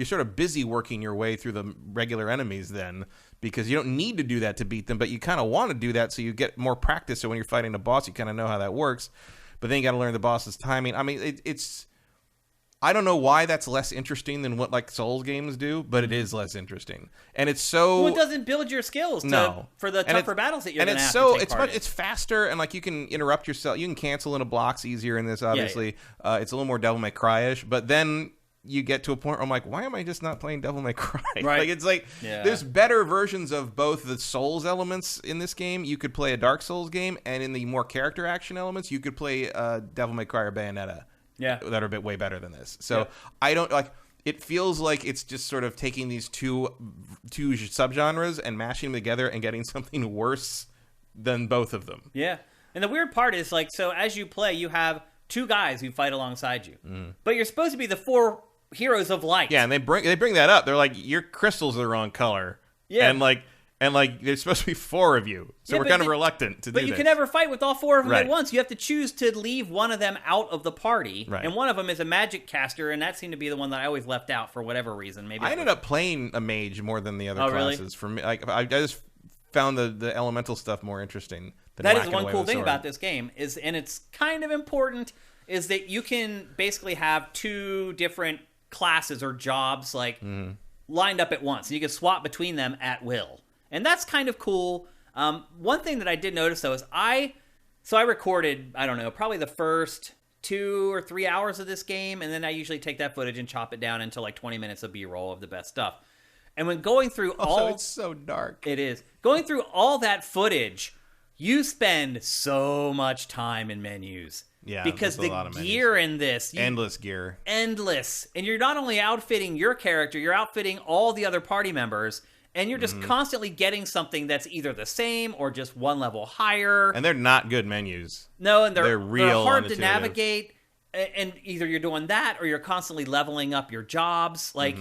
sort of busy working your way through the regular enemies then, because you don't need to do that to beat them, but you kind of want to do that so you get more practice. So when you're fighting a boss, you kind of know how that works. But then you got to learn the boss's timing. I mean, I don't know why that's less interesting than what like Souls games do, but it is less interesting. And it's so well, it doesn't build your skills for the tougher battles that you're going to have to take part in. It's faster, and like you can interrupt yourself. You can cancel into blocks easier in this, obviously. Yeah. It's a little more Devil May Cry-ish, but then you get to a point where I'm like, why am I just not playing Devil May Cry? Right. Like it's like there's better versions of both the Souls elements in this game. You could play a Dark Souls game, and in the more character action elements, you could play Devil May Cry or Bayonetta. Yeah, that are way better than this. So I don't like. It feels like it's just sort of taking these two subgenres and mashing them together and getting something worse than both of them. Yeah, and the weird part is like, so as you play, you have two guys who fight alongside you, but you're supposed to be the four heroes of light. Yeah, and they bring that up. They're like, your crystals are the wrong color. Yeah, and there's supposed to be four of you, so we're kind of reluctant to do this. But you can never fight with all four of them at once. You have to choose to leave one of them out of the party, and one of them is a magic caster, and that seemed to be the one that I always left out for whatever reason. Maybe I ended up playing a mage more than the other classes. Really? For me, I just found the elemental stuff more interesting. That is one cool thing about this game and it's kind of important, is that you can basically have two different classes or jobs lined up at once, and you can swap between them at will. And that's kind of cool. One thing that I did notice, though, is I recorded, I don't know, probably the first 2 or 3 hours of this game, and then I usually take that footage and chop it down into like 20 minutes of B-roll of the best stuff. And when going through it's so dark. It is. Going through all that footage, you spend so much time in menus. Yeah, because the gear in this... endless gear. Endless. And you're not only outfitting your character, you're outfitting all the other party members... And you're just constantly getting something that's either the same or just one level higher. And they're not good menus. No, and they're hard to navigate. And either you're doing that or you're constantly leveling up your jobs. Like,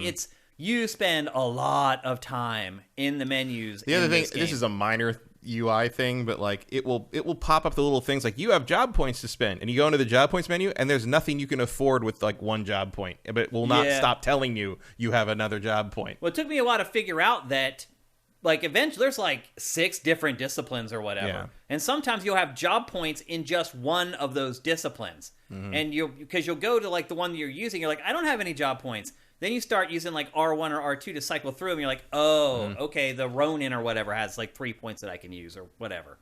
you spend a lot of time in the menus. The other thing, this is a minor UI thing, but like it will pop up the little things like you have job points to spend, and you go into the job points menu, and there's nothing you can afford with like one job point, but it will not stop telling you have another job point. Well, it took me a while to figure out that like eventually there's like 6 different disciplines or whatever, and sometimes you'll have job points in just one of those disciplines, and because you'll go to like the one that you're using, you're like, I don't have any job points. Then you start using like R1 or R2 to cycle through them. You're like, okay, the Ronin or whatever has like 3 points that I can use or whatever.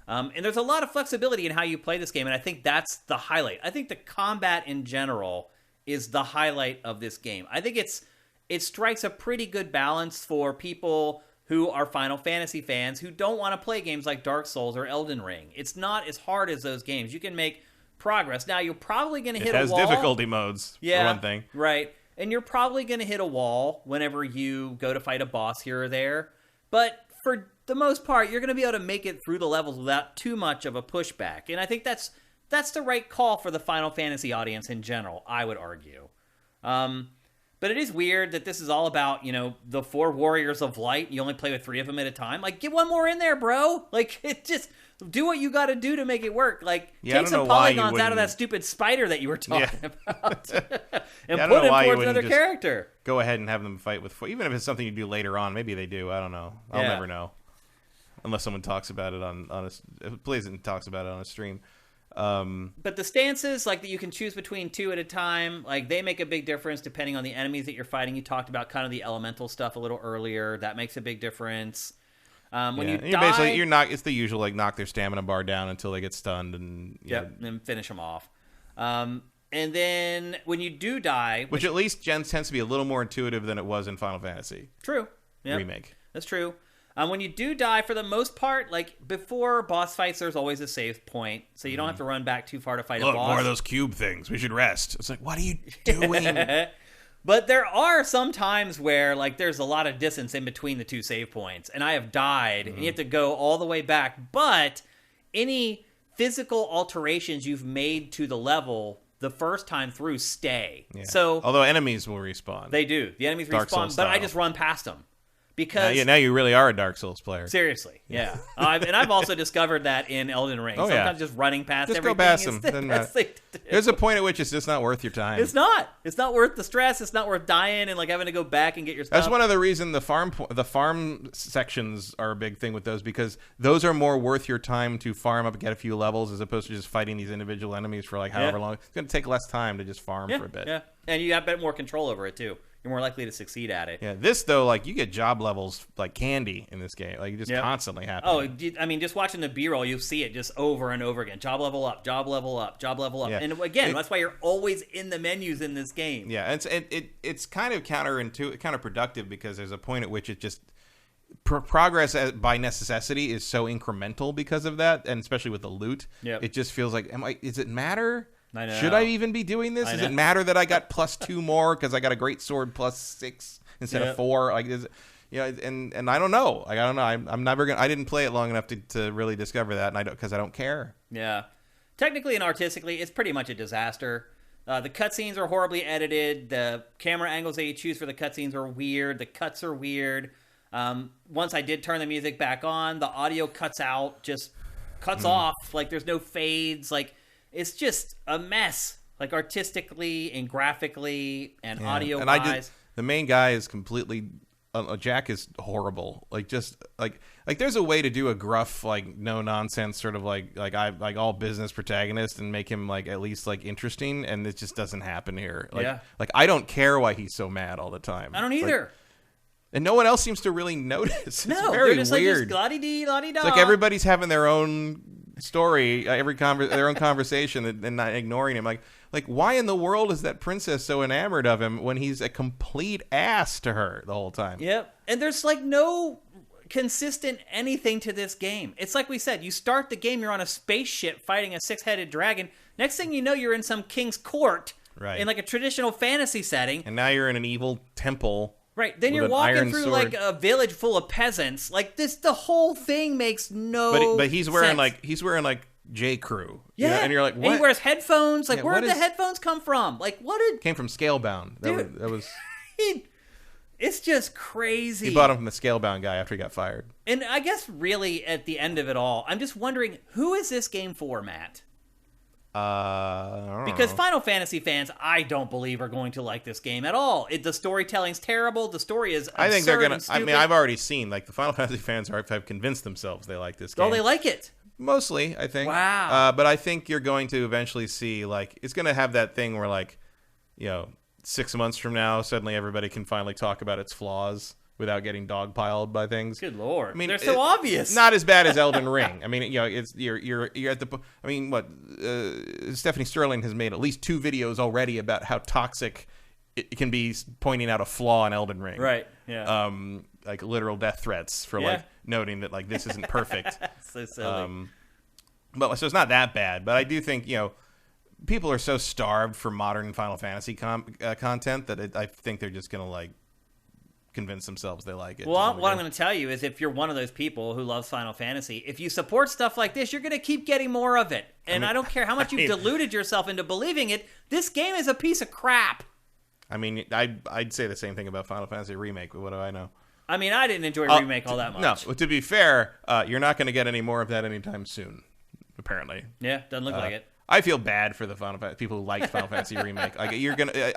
And there's a lot of flexibility in how you play this game, and I think that's the highlight. I think the combat in general is the highlight of this game. I think it strikes a pretty good balance for people who are Final Fantasy fans who don't want to play games like Dark Souls or Elden Ring. It's not as hard as those games. You can make progress. Now, you're probably going to hit a wall. It has difficulty modes, for one thing. Right. And you're probably going to hit a wall whenever you go to fight a boss here or there. But for the most part, you're going to be able to make it through the levels without too much of a pushback. And I think that's the right call for the Final Fantasy audience in general, I would argue. But it is weird that this is all about, the 4 warriors of light. You only play with 3 of them at a time. Like, get one more in there, bro. Like, it just... do what you got to do to make it work. Like, take some polygons out of that stupid spider that you were talking about, and put him towards another character. Go ahead and have them fight with, even if it's something you do later on. Maybe they do. I don't know. I'll never know, unless someone talks about it plays it and talks about it on a stream. But the stances, like that you can choose between 2 at a time, like they make a big difference depending on the enemies that you're fighting. You talked about kind of the elemental stuff a little earlier. That makes a big difference. When you die, basically it's the usual like knock their stamina bar down until they get stunned and and finish them off. And then when you do die, which at least tends to be a little more intuitive than it was in Final Fantasy. True. Remake. That's true. When you do die, for the most part, like before boss fights, there's always a save point, so you don't have to run back too far to fight a boss. More of those cube things. We should rest. It's like, what are you doing? But there are some times where, like, there's a lot of distance in between the 2 save points, and I have died, and you have to go all the way back. But any physical alterations you've made to the level the first time through stay. Yeah. So, although enemies will respawn. They do. The enemies respawn, but I just run past them. because now you really are a Dark Souls player. Seriously, yeah. And I've also discovered that in Elden Ring. Oh, Sometimes just running past just everything. Go past them. Is the best thing to do. There's a point at which it's just not worth your time. It's not. It's not worth the stress. It's not worth dying and like having to go back and get your stuff. That's one of the reasons the farm sections are a big thing with those, because those are more worth your time to farm up and get a few levels as opposed to just fighting these individual enemies for like however long. It's going to take less time to just farm for a bit. Yeah, and you have a bit more control over it too. You're more likely to succeed at it. Yeah, this though, like you get job levels like candy in this game. Like just constantly happening. Oh, I mean, just watching the B-roll, you see it just over and over again. Job level up, job level up, job level up. Yeah. And again, that's why you're always in the menus in this game. Yeah, it's kind of counterproductive because there's a point at which it just progress by necessity is so incremental because of that, and especially with the loot. Yep. It just feels like, does it matter? I know. Should I even be doing this? Does it matter that I got +2 more because I got a great sword +6 instead of 4? Like, and I don't know. Like, I don't know. I'm never gonna. I didn't play it long enough to really discover that, and because I don't care. Yeah, technically and artistically, it's pretty much a disaster. The cutscenes are horribly edited. The camera angles that you choose for the cutscenes are weird. The cuts are weird. Once I did turn the music back on, the audio cuts out, just cuts off. Like, there's no fades. Like, it's just a mess, like artistically and graphically and audio-wise. The main guy is completely... Jack is horrible. Like, just like there's a way to do a gruff, like, no nonsense sort of like all business protagonist and make him like at least like interesting, and it just doesn't happen here. Like I don't care why he's so mad all the time. I don't either. Like, and no one else seems to really notice. It's no, very they're just weird. Like la-di-dee, la-di-da. It's like everybody's having their own story, their own conversation, and not ignoring him. Like, why in the world is that princess so enamored of him when he's a complete ass to her the whole time? Yep. And there's like no consistent anything to this game. It's like we said, you start the game, you're on a spaceship fighting a 6-headed dragon. Next thing you know, you're in some king's court, right, in like a traditional fantasy setting. And now you're in an evil temple. Right, then you're walking through like a village full of peasants. Like the whole thing makes no. But he's wearing sense. like J. Crew. Yeah, you know? And you're like, what? And he wears headphones. Like, where did the headphones come from? Like, what did came from Scalebound? That was. It's just crazy. He bought him from the Scalebound guy after he got fired. And I guess really at the end of it all, I'm just wondering, who is this game for, Matt? I don't know. Because Final Fantasy fans, I don't believe, are going to like this game at all. The storytelling's terrible. The story is absurd. I think they're gonna. And stupid. I mean, I've already seen like the Final Fantasy fans have convinced themselves they like this game. Oh, they like it. Mostly, I think. Wow. But I think you're going to eventually see like it's going to have that thing where like, 6 months from now, suddenly everybody can finally talk about its flaws without getting dogpiled by things. Good Lord. I mean, they're so obvious. Not as bad as Elden Ring. I mean, it's you're at the. I mean, Stephanie Sterling has made at least 2 videos already about how toxic it can be, pointing out a flaw in Elden Ring. Right. Yeah. Like literal death threats for like noting that like this isn't perfect. So silly. But so it's not that bad. But I do think people are so starved for modern Final Fantasy content that I think they're just gonna like convince themselves they like it. Well, what I'm going to tell you is if you're one of those people who loves Final Fantasy, if you support stuff like this, you're going to keep getting more of it. And I don't care how much you've deluded yourself into believing it, this game is a piece of crap. I mean, I'd say the same thing about Final Fantasy Remake, but what do I know? I mean, I didn't enjoy Remake all that much. No, to be fair, you're not going to get any more of that anytime soon, apparently. Yeah, doesn't look like it. I feel bad for the people who liked Final Fantasy Remake. Like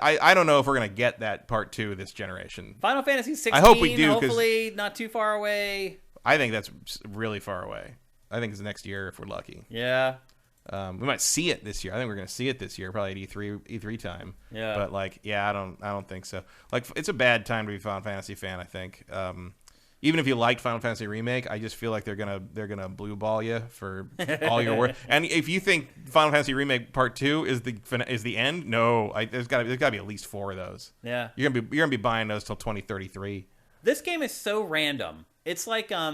I don't know if we're gonna get that part 2 this generation. Final Fantasy 16. I hope we do. Hopefully, not too far away. I think that's really far away. I think it's next year if we're lucky. Yeah. We might see it this year. I think we're gonna see it this year, probably at E3 time. Yeah. But like, I don't think so. Like, it's a bad time to be a Final Fantasy fan, I think. Even if you liked Final Fantasy Remake, I just feel like they're gonna blue ball you for all your work. And if you think Final Fantasy Remake Part 2 is the end, no, there's got to be at least 4 of those. Yeah, you're gonna be buying those till 2033. This game is so random. It's like I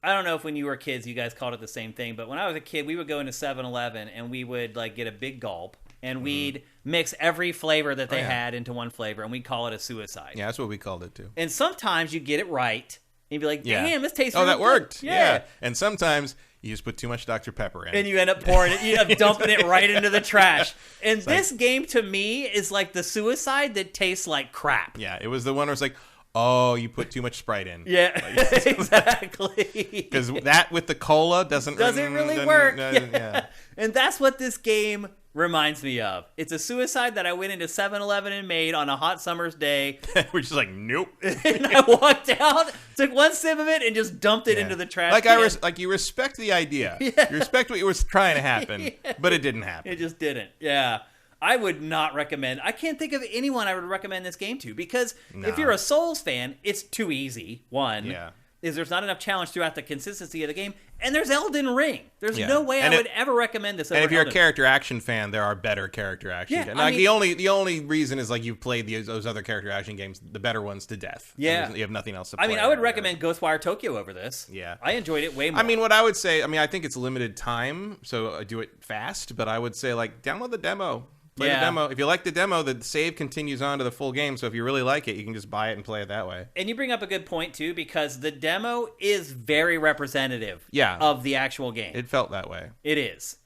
don't know if when you were kids you guys called it the same thing, but when I was a kid, we would go into 7-Eleven and we would like get a big gulp. And we'd mix every flavor that they had into one flavor, and we'd call it a suicide. Yeah, that's what we called it, too. And sometimes you get it right, and you'd be like, damn, this tastes really good. Oh, that worked. Yeah. And sometimes you just put too much Dr. Pepper in. And you end up pouring it, you end up dumping it right into the trash. And this game, to me, is like the suicide that tastes like crap. Yeah, it was the one where it's like, Oh, you put too much Sprite in. Yeah, exactly. Because that with the cola doesn't really work. Yeah. And that's what this game reminds me of. It's a suicide that I went into 7-Eleven and made on a hot summer's day. We're just like, nope. And I walked out, took one sip of it, and just dumped it into the trash like can. Like you respect the idea. Yeah. You respect what was trying to happen, but it didn't happen. It just didn't. Yeah. I would not recommend. I can't think of anyone I would recommend this game to, because if you're a Souls fan, it's too easy. One is there's not enough challenge throughout the consistency of the game, and there's Elden Ring. There's no way I would ever recommend this. And if you're Elden. a character action fan, there are better character action games. Like the only reason is like you've played those other character action games, the better ones, to death. Yeah, you have nothing else to play. I mean, I would recommend Ghostwire Tokyo over this. Yeah, I enjoyed it way more. I mean, what I would say, I think it's limited time, so I do it fast. But I would say like download the demo. Play the demo. If you like the demo, the save continues on to the full game. So if you really like it, you can just buy it and play it that way. And you bring up a good point, too, because the demo is very representative of the actual game. It felt that way. It is.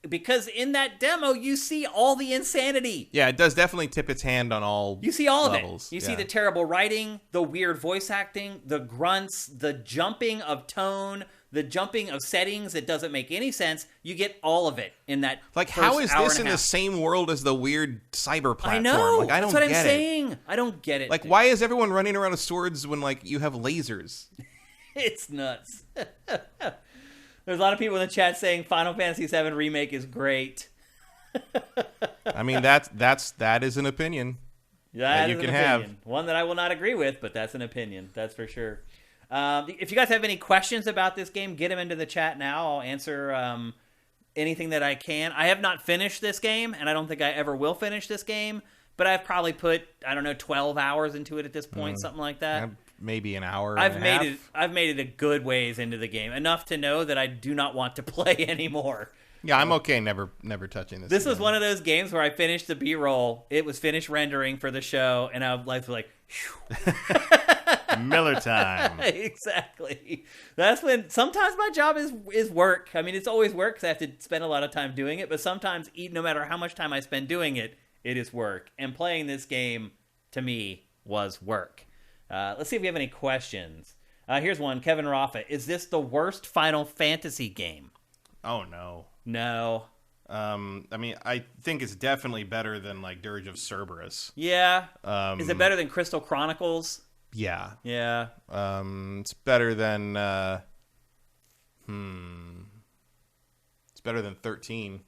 Because in that demo, you see all the insanity. Yeah, it does definitely tip its hand on all You see all levels. of it. You see the terrible writing, the weird voice acting, the grunts, the jumping of tone, the jumping of settings that doesn't make any sense. You get all of it in that Like, first how is hour this and in a the half. same world as the weird cyber platform? I know. Like, I don't That's what get I'm saying. I don't get it. Like, why is everyone running around with swords when, like, you have lasers? It's nuts. There's a lot of people in the chat saying Final Fantasy VII Remake is great. I mean, that is an opinion that you can have. One that I will not agree with, but that's an opinion. That's for sure. If you guys have any questions about this game, get them into the chat now. I'll answer anything that I can. I have not finished this game, and I don't think I ever will finish this game, but I've probably put, 12 hours into it at this point, something like that. Maybe an hour. I've made it a good ways into the game, enough to know that I do not want to play anymore. Yeah, I'm okay never touching this. This was one of those games where I finished the B-roll. It was finished rendering for the show, and I was like, Miller time. Exactly. That's when sometimes my job is work. I mean, it's always work because I have to spend a lot of time doing it, but sometimes, no matter how much time I spend doing it, it is work. And playing this game, to me, was work. Let's see if we have any questions. Here's one. Kevin Raffa. Is this the worst Final Fantasy game? Oh, no. No. I mean, I think it's definitely better than, like, Dirge of Cerberus. Yeah. Is it better than Crystal Chronicles? Yeah. Yeah. It's better than, it's better than 13.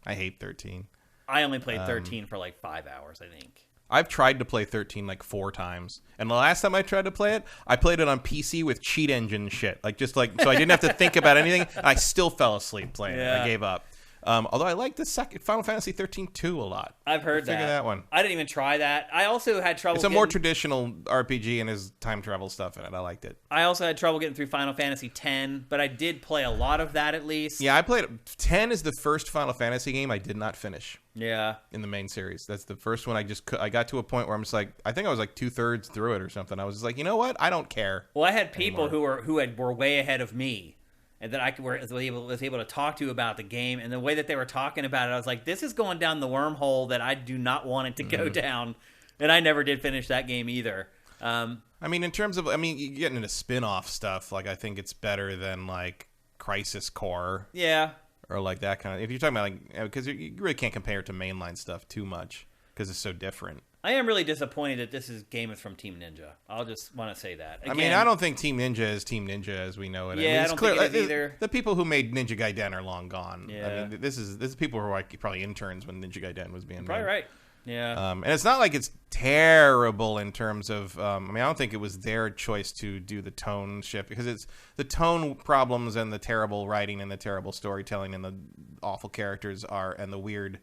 I hate 13. I only played 13 for like 5 hours, I think. I've tried to play 13 like 4 times. And the last time I tried to play it, I played it on PC with cheat engine shit. So I didn't have to think about anything. And I still fell asleep playing it. I gave up. Although I like the second Final Fantasy 13-2 a lot. I've heard that one. I didn't even try that. I also had trouble. It's a more traditional RPG and has time travel stuff in it. I liked it. I also had trouble getting through Final Fantasy 10, but I did play a lot of that at least. Yeah, I played 10 is the first Final Fantasy game I did not finish. Yeah. In the main series. That's the first one I got to a point where I'm just like, I think I was like 2/3 through it or something. I was just like, you know what? I don't care. Well, I had people who were way ahead of me, and that I was able to talk to about the game, and the way that they were talking about it, I was like, this is going down the wormhole that I do not want it to go down. And I never did finish that game either. I mean, in terms of, you getting into spin-off stuff, like, I think it's better than, like, Crisis Core. Yeah. Or, like, that kind of, if you're talking about, like, because you really can't compare it to mainline stuff too much, because it's so different. I am really disappointed that this game is from Team Ninja. I'll just want to say that. Again, I don't think Team Ninja is Team Ninja as we know it. Yeah, I don't think it is either. The people who made Ninja Gaiden are long gone. Yeah. This is people who were like probably interns when Ninja Gaiden was being made. Probably right. Yeah. And it's not like it's terrible in terms of. I don't think it was their choice to do the tone shift, because it's the tone problems and the terrible writing and the terrible storytelling and the awful characters and the weird,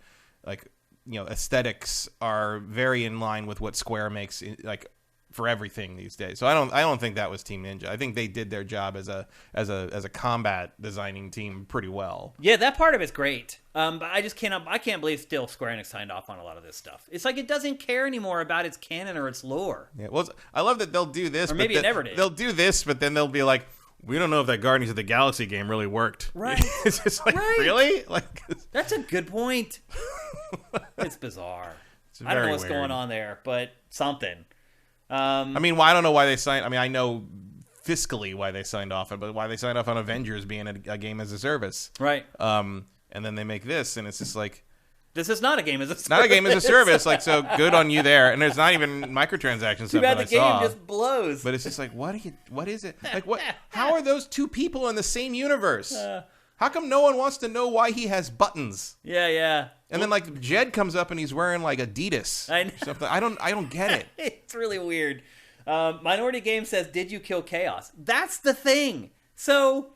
like, aesthetics are very in line with what Square makes, like, for everything these days. So I don't think that was Team Ninja. I think they did their job as a combat designing team pretty well. Yeah, that part of it's great. But I can't believe still Square Enix signed off on a lot of this stuff. It's like it doesn't care anymore about its canon or its lore. Yeah, well, I love that they'll do this, or maybe it never did. They'll do this, but then they'll be like, we don't know if that Guardians of the Galaxy game really worked. Right. It's just like, really? Like, that's a good point. It's bizarre. I don't know what's going on there, but something. I mean, well, I don't know why they signed. I mean, I know fiscally why they signed off, but why they signed off on Avengers being a game as a service, right? And then they make this, and it's just like, this is not a game as a service. Not a game as a service. Like, so good on you there. And there's not even microtransactions stuff that I saw. Too bad the game just blows. But it's just like, what is it? Like, what? How are those two people in the same universe? How come no one wants to know why he has buttons? Yeah. And then like Jed comes up and he's wearing like Adidas or something. I don't get it. It's really weird. Minority Game says, "Did you kill Chaos?" That's the thing. So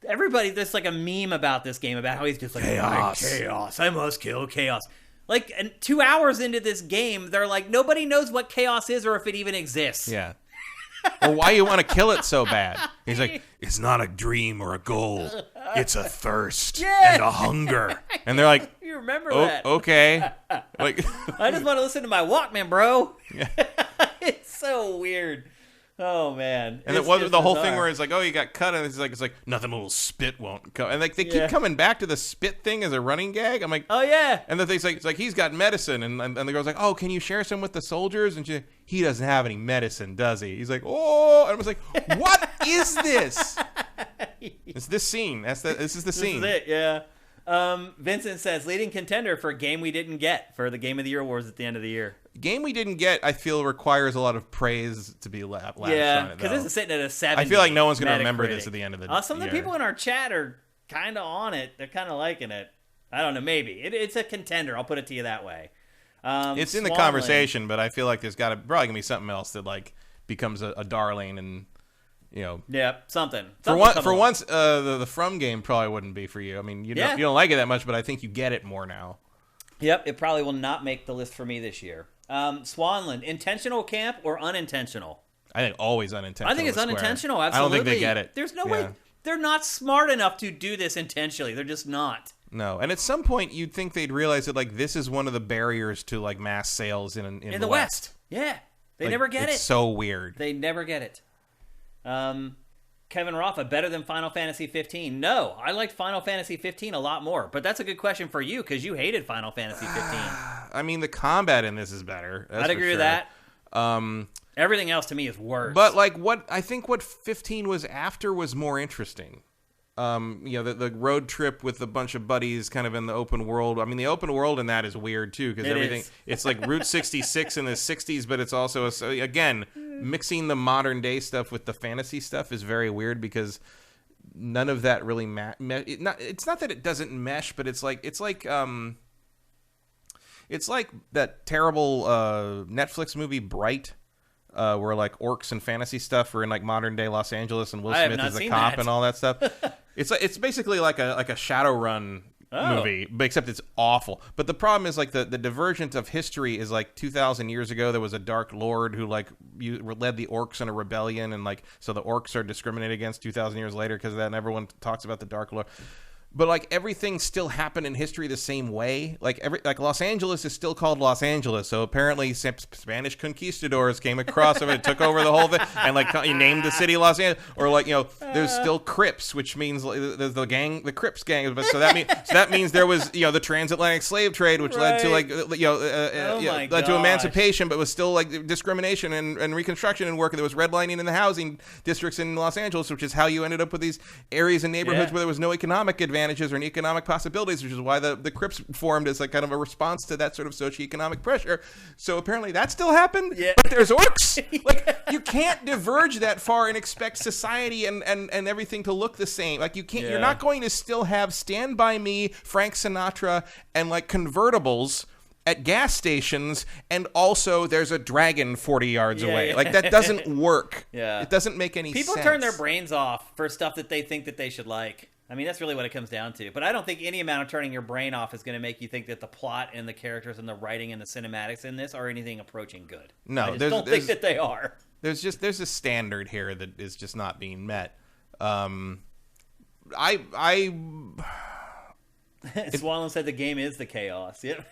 everybody, there's like a meme about this game about how he's just like, Chaos. I must kill Chaos. Like, and 2 hours into this game, they're like, nobody knows what Chaos is or if it even exists. Yeah. Or why you want to kill it so bad. He's like, it's not a dream or a goal. It's a thirst and a hunger. And they're like, you remember that? Okay. Like, I just want to listen to my Walkman, bro. Yeah. It's so weird. Oh man! And then the whole thing where it's like, oh, you got cut, and it's like nothing, little spit won't come, and like they keep coming back to the spit thing as a running gag. I'm like, oh yeah. And the thing's like, it's like he's got medicine, and the girl's like, oh, can you share some with the soldiers? And he doesn't have any medicine, does he? He's like, oh, and I was like, what is this? It's this scene. This is the scene. This is it. Yeah. Vincent says, leading contender for a game we didn't get for the Game of the Year awards at the end of the year. Game we didn't get, I feel, requires a lot of praise to be lavished on it, because this is sitting at a 70. I feel like no one's going to remember this at the end of the year. Some of the people in our chat are kind of on it. They're kind of liking it. I don't know, maybe. It's a contender. I'll put it to you that way. It's in the conversation, but I feel like there's probably going to be something else that like becomes a darling and... Yeah, something. For once, the From game probably wouldn't be for you. I mean, you don't like it that much, but I think you get it more now. Yep, it probably will not make the list for me this year. Swanland, intentional camp or unintentional? I think always unintentional. I think it's unintentional, absolutely. I don't think they get it. There's no way. They're not smart enough to do this intentionally. They're just not. No, and at some point you'd think they'd realize that like this is one of the barriers to like mass sales in the West. Yeah, they never get it. It's so weird. They never get it. Kevin Roffa, better than Final Fantasy 15? No, I liked Final Fantasy 15 a lot more, but that's a good question for you because you hated Final Fantasy 15. I mean, the combat in this is better. I'd agree with that. Everything else to me is worse. But like what 15 was after was more interesting. The road trip with a bunch of buddies kind of in the open world. I mean, the open world in that is weird too because it's like Route 66 in the 60s, but it's also again mixing the modern day stuff with the fantasy stuff is very weird because none of that really it's not that it doesn't mesh, but it's like that terrible Netflix movie Bright. Where like orcs and fantasy stuff are in like modern day Los Angeles and Will Smith is a cop and all that stuff. It's basically like a Shadowrun movie, but except it's awful. But the problem is like the divergence of history is like 2,000 years ago there was a Dark Lord who like led the orcs in a rebellion, and like so the orcs are discriminated against 2,000 years later because of that, and everyone talks about the Dark Lord. But like everything still happened in history the same way. Like Los Angeles is still called Los Angeles. So apparently Spanish conquistadors came across and took over the whole thing and like you named the city Los Angeles. Or like there's still Crips, which means there's the Crips gang. But so that means there was the transatlantic slave trade, which led to like led to emancipation, but was still like discrimination and Reconstruction and work. There was redlining in the housing districts in Los Angeles, which is how you ended up with these areas and neighborhoods where there was no economic advantage or any economic possibilities, which is why the Crips formed as like kind of a response to that sort of socioeconomic pressure. So apparently that still happened, but there's orcs. Like you can't diverge that far and expect society and everything to look the same. Like you can't. You're not going to still have Stand By Me, Frank Sinatra, and like convertibles at gas stations, and also there's a dragon 40 yards away. Like that doesn't work. It doesn't make any sense. People turn their brains off for stuff that they think that they should like. I mean, that's really what it comes down to. But I don't think any amount of turning your brain off is going to make you think that the plot and the characters and the writing and the cinematics in this are anything approaching good. No, I don't think that they are. There's a standard here that is just not being met. Swallow said the game is the chaos. Yep.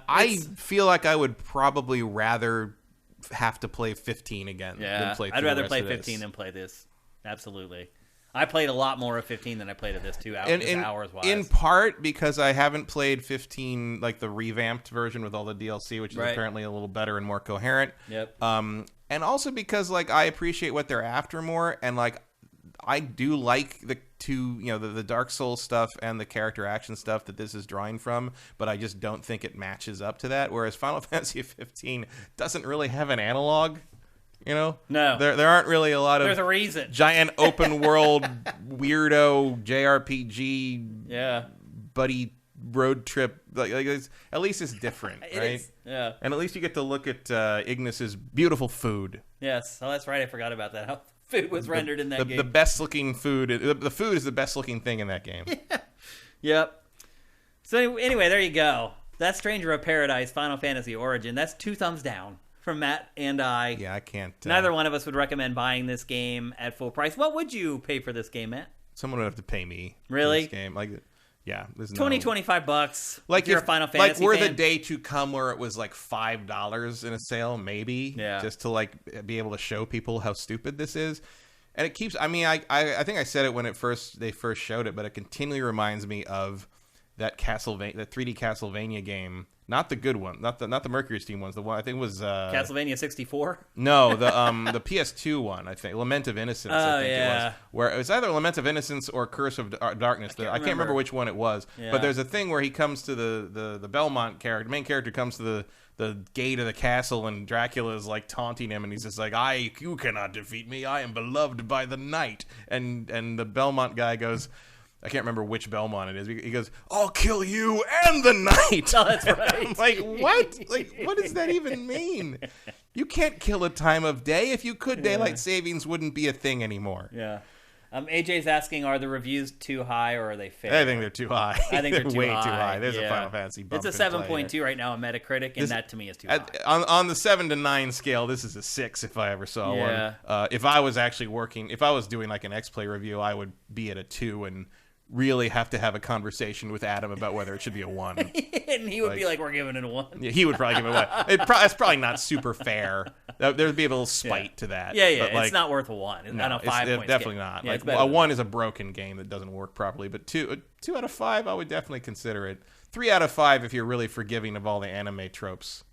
I feel like I would probably rather have to play 15 again than play I'd rather play 15 than play this. Absolutely. I played a lot more of 15 than I played of this 2 hours, hours-wise. In part because I haven't played 15, like the revamped version with all the DLC, which is apparently a little better and more coherent. Yep. And also because like I appreciate what they're after more, and like I do like the two, the Dark Souls stuff and the character action stuff that this is drawing from, but I just don't think it matches up to that. Whereas Final Fantasy 15 doesn't really have an analog. No, there aren't really a lot of there's a reason giant open world weirdo JRPG buddy road trip like at least it's different, right? Yeah, and at least you get to look at Ignis's beautiful food. Yes, oh, that's right. I forgot about that. How food was rendered in that game. The best looking food. The food is the best looking thing in that game. Yeah. Yep. So anyway, there you go. That's Stranger of Paradise Final Fantasy Origin. That's 2 thumbs down from Matt and I. Yeah, I can't. Neither one of us would recommend buying this game at full price. What would you pay for this game, Matt? Someone would have to pay me. Really? For this game, there's $25. Like if you're a Final Fantasy like, were fan. the day to come where it was like $5 in a sale, maybe. Yeah. Just to like be able to show people how stupid this is. And it keeps. I mean, I think I said it when they first showed it, but it continually reminds me of that 3D Castlevania game. Not the good one, not the Mercury Steam ones. The one I think was Castlevania 64. No, the PS2 one. I think Lament of Innocence. I think it was, where it was either Lament of Innocence or Curse of Darkness. I can't remember which one it was. Yeah. But there's a thing where he comes to the Belmont character. The main character comes to the gate of the castle, and Dracula is like taunting him, and he's just like, you cannot defeat me. I am beloved by the night. And the Belmont guy goes, I can't remember which Belmont it is. He goes, I'll kill you and the night. Oh, that's right. I'm like, what? Like, what does that even mean? You can't kill a time of day. If you could, daylight savings wouldn't be a thing anymore. Yeah. AJ's asking, are the reviews too high or are they fair? I think they're too high. I think they're too way high. too high. There's a Final Fantasy bump. It's a 7.2 right now on Metacritic, and that to me is too high. On the 7 to 9 scale, this is a 6 if I ever saw one. If I was actually if I was doing like an X-Play review, I would be at a 2 and really have to have a conversation with Adam about whether it should be a 1. And he would be like, we're giving it a 1. Yeah, he would probably give it a 1. It's probably not super fair. There'd be a little spite to that. Yeah, but it's not worth a 1. It's not a 5 point definitely scale. not. Yeah, like, a 1 is a broken game that doesn't work properly, but 2 out of 5, I would definitely consider it. 3 out of 5 if you're really forgiving of all the anime tropes.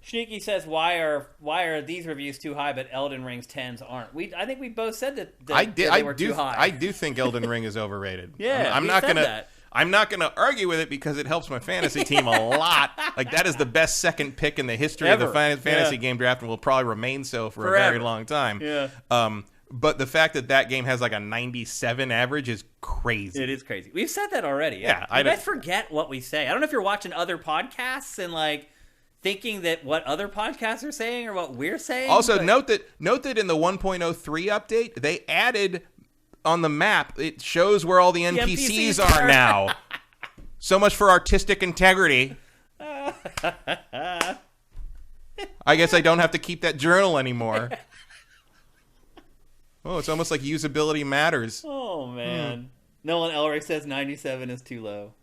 Sneaky says, why are these reviews too high, but Elden Ring's 10s aren't? I think we both said that they were too high. I do think Elden Ring is overrated. Yeah, I'm not gonna argue with it because it helps my fantasy team a lot. Like, that is the best second pick in the history of the fantasy game draft, and will probably remain so for a very long time. Yeah. But the fact that game has like a 97 average is crazy. It is crazy. We've said that already. Yeah. You guys forget what we say. I don't know if you're watching other podcasts and like thinking that what other podcasts are saying or what we're saying. Also, note that in the 1.03 update, they added on the map, it shows where all the NPCs are now. So much for artistic integrity. I guess I don't have to keep that journal anymore. Oh, it's almost like usability matters. Oh, man. Nolan Elric says 97 is too low.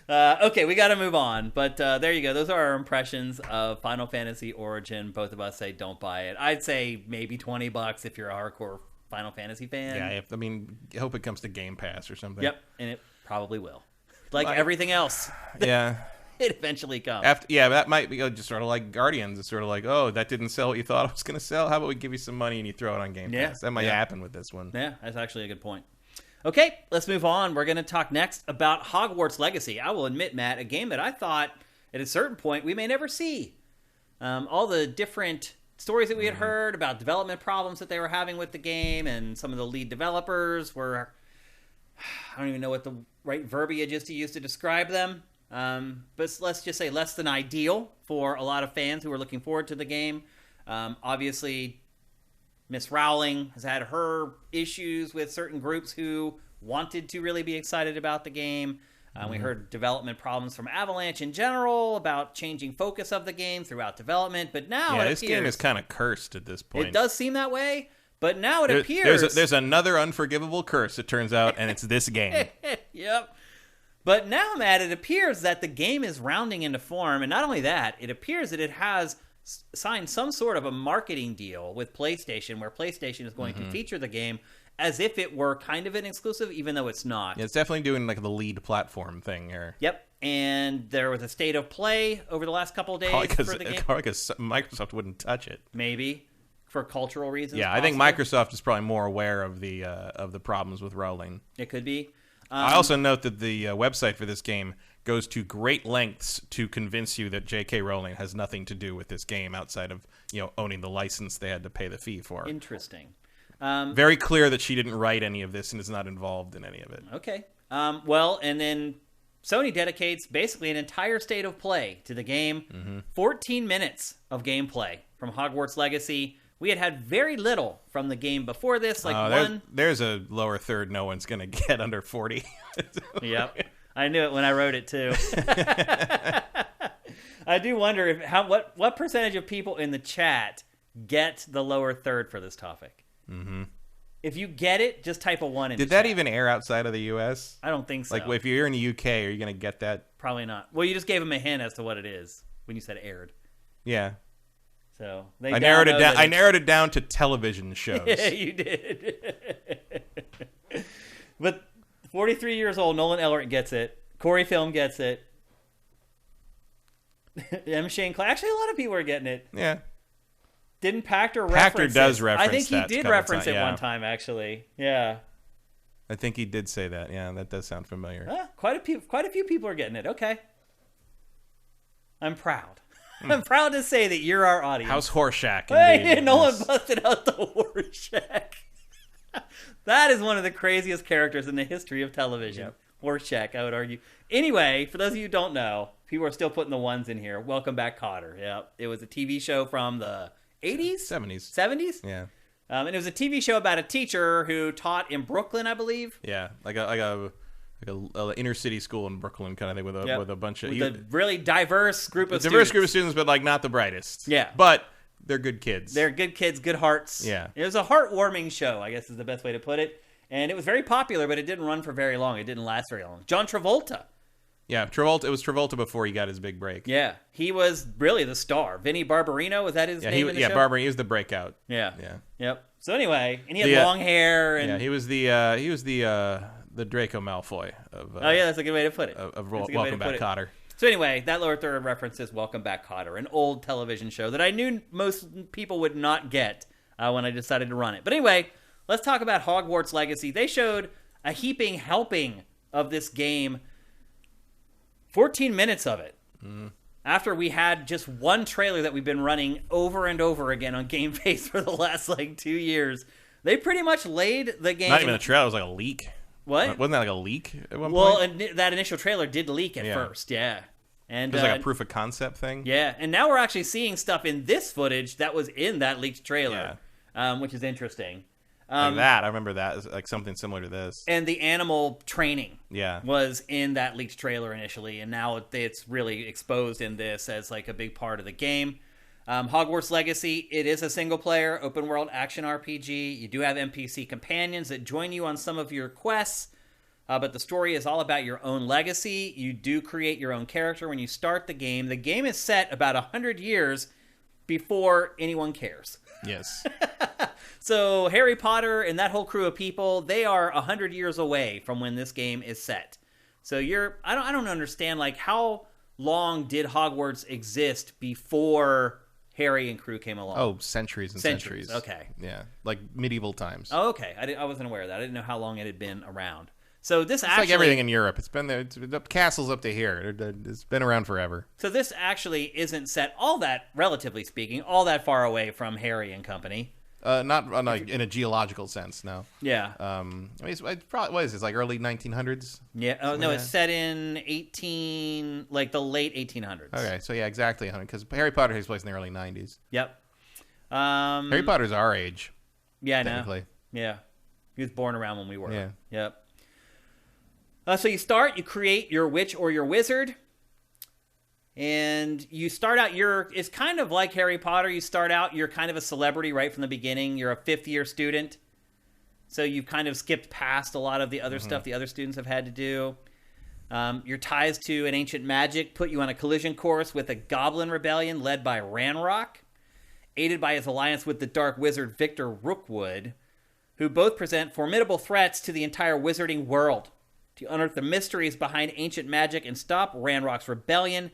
Okay, we got to move on. But there you go. Those are our impressions of Final Fantasy Origin. Both of us say don't buy it. I'd say maybe $20 if you're a hardcore Final Fantasy fan. Yeah, I hope it comes to Game Pass or something. Yep, and it probably will. Like everything else. Yeah. It eventually comes. That might be just sort of like Guardians. It's sort of like, oh, that didn't sell what you thought it was going to sell. How about we give you some money and you throw it on Game Pass? That might happen with this one. Yeah, that's actually a good point. Okay, let's move on. We're going to talk next about Hogwarts Legacy. I will admit, Matt, a game that I thought at a certain point we may never see. All the different stories that we had heard about development problems that they were having with the game, and some of the lead developers were, I don't even know what the right verbiage is to use to describe them. But let's just say less than ideal for a lot of fans who are looking forward to the game. Obviously, Miss Rowling has had her issues with certain groups who wanted to really be excited about the game. We heard development problems from Avalanche in general about changing focus of the game throughout development. But now this game is kind of cursed at this point. It does seem that way, but now it appears... There's another unforgivable curse, it turns out, and it's this game. Yep. But now, Matt, it appears that the game is rounding into form, and not only that, it appears that it has signed some sort of a marketing deal with PlayStation where PlayStation is going to feature the game as if it were kind of an exclusive, even though it's not. Yeah, it's definitely doing like the lead platform thing here. Yep. And there was a state of play over the last couple of days for the game. Because Microsoft wouldn't touch it. Maybe for cultural reasons. Yeah, possibly. I think Microsoft is probably more aware of the problems with rolling. It could be. I also note that the website for this game goes to great lengths to convince you that J.K. Rowling has nothing to do with this game outside of owning the license they had to pay the fee for. Interesting. Very clear that she didn't write any of this and is not involved in any of it. Okay. Well, and then Sony dedicates basically an entire state of play to the game. 14 minutes of gameplay from Hogwarts Legacy. We had very little from the game before this, There's a lower third no one's going to get under 40. Yep. I knew it when I wrote it, too. I do wonder what percentage of people in the chat get the lower third for this topic. Mm-hmm. If you get it, just type a 1 in Did the that chat. even air outside of the U.S.? I don't think so. Like, if you're in the UK, are you going to get that? Probably not. Well, you just gave them a hint as to what it is when you said aired. Yeah. So I narrowed it down. I narrowed it down to television shows. Yeah, you did. But 43 years old, Nolan Elric gets it. Corey Film gets it. M. Shane Clay. Actually, a lot of people are getting it. Yeah. Didn't Pachter reference does it? reference I think that he did a couple reference times, it one time, actually. Yeah. I think he did say that. Yeah, that does sound familiar. Quite a few people are getting it. Okay. I'm proud. I'm proud to say that you're our audience. House Horseshack. Hey, Nolan busted out the Horseshack. That is one of the craziest characters in the history of television. Yep. Horseshack, I would argue. Anyway, for those of you who don't know, people are still putting the ones in here. Welcome Back, Kotter. Yep. It was a TV show from the 80s? 70s. 70s? Yeah. And it was a TV show about a teacher who taught in Brooklyn, I believe. Yeah, like a inner city school in Brooklyn kind of thing with a bunch of a really diverse group of students, but like not the brightest. Yeah, but they're good kids. They're good kids, good hearts. Yeah, it was a heartwarming show, I guess is the best way to put it. And it was very popular, but it didn't run for very long. It didn't last very long. John Travolta. Yeah, Travolta. It was Travolta before he got his big break. Yeah, he was really the star. Vinny Barbarino, was that his name in the show? Barbarino. He was the breakout. Yeah. Yeah. Yep. So anyway, and he had long hair. And he was the Draco Malfoy of. Oh yeah, that's a good way to put it. Of Welcome Back, Kotter. So anyway, that lower third references Welcome Back, Kotter, an old television show that I knew most people would not get when I decided to run it. But anyway, let's talk about Hogwarts Legacy. They showed a heaping helping of this game. 14 minutes of it. After we had just one trailer that we've been running over and over again on GameFace for the last 2 years. They pretty much laid the game. Not even a trailer, it was like a leak. What? Wasn't that like a leak at one point? Well, that initial trailer did leak at first, yeah. And it was like a proof of concept thing. Yeah, and now we're actually seeing stuff in this footage that was in that leaked trailer, which is interesting. Like that, I remember that as like something similar to this. And the animal training was in that leaked trailer initially, and now it's really exposed in this as like a big part of the game. Hogwarts Legacy, it is a single-player, open-world action RPG. You do have NPC companions that join you on some of your quests, but the story is all about your own legacy. You do create your own character when you start the game. The game is set about 100 years before anyone cares. Yes. So Harry Potter and that whole crew of people, they are 100 years away from when this game is set. So I don't understand, like, how long did Hogwarts exist before Harry and crew came along? Oh, centuries and centuries. Okay. Yeah, like medieval times. Oh, okay. I wasn't aware of that. I didn't know how long it had been around. So it's like everything in Europe. It's been there. It's been castles up to here. It's been around forever. So this actually isn't set all that, relatively speaking, all that far away from Harry and company. Not in a geological sense, no. Yeah. I mean, it's probably, what is this, like early 1900s? Yeah. Oh, no, it's set in the late 1800s. Okay, so yeah, exactly 100, because Harry Potter takes place in the early 90s. Yep. Harry Potter's our age. Yeah, I know. Technically. Yeah. He was born around when we were. Yeah. Yep. So you create your witch or your wizard, and you start out, it's kind of like Harry Potter. You start out, you're kind of a celebrity right from the beginning. You're a fifth-year student, so you've kind of skipped past a lot of the other stuff the other students have had to do. Your ties to an ancient magic put you on a collision course with a goblin rebellion led by Ranrock, aided by his alliance with the dark wizard Victor Rookwood, who both present formidable threats to the entire wizarding world. To unearth the mysteries behind ancient magic and stop Ranrock's rebellion,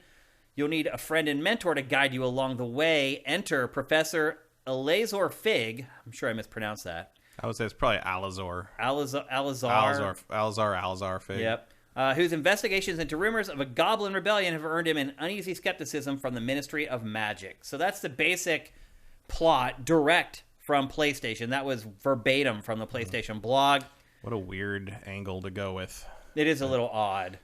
you'll need a friend and mentor to guide you along the way. Enter Professor Elazor Fig. I'm sure I mispronounced that. I would say it's probably Alazor. Alazar Fig. Yep. Whose investigations into rumors of a goblin rebellion have earned him an uneasy skepticism from the Ministry of Magic. So that's the basic plot, direct from PlayStation. That was verbatim from the PlayStation blog. What a weird angle to go with. It is a little odd.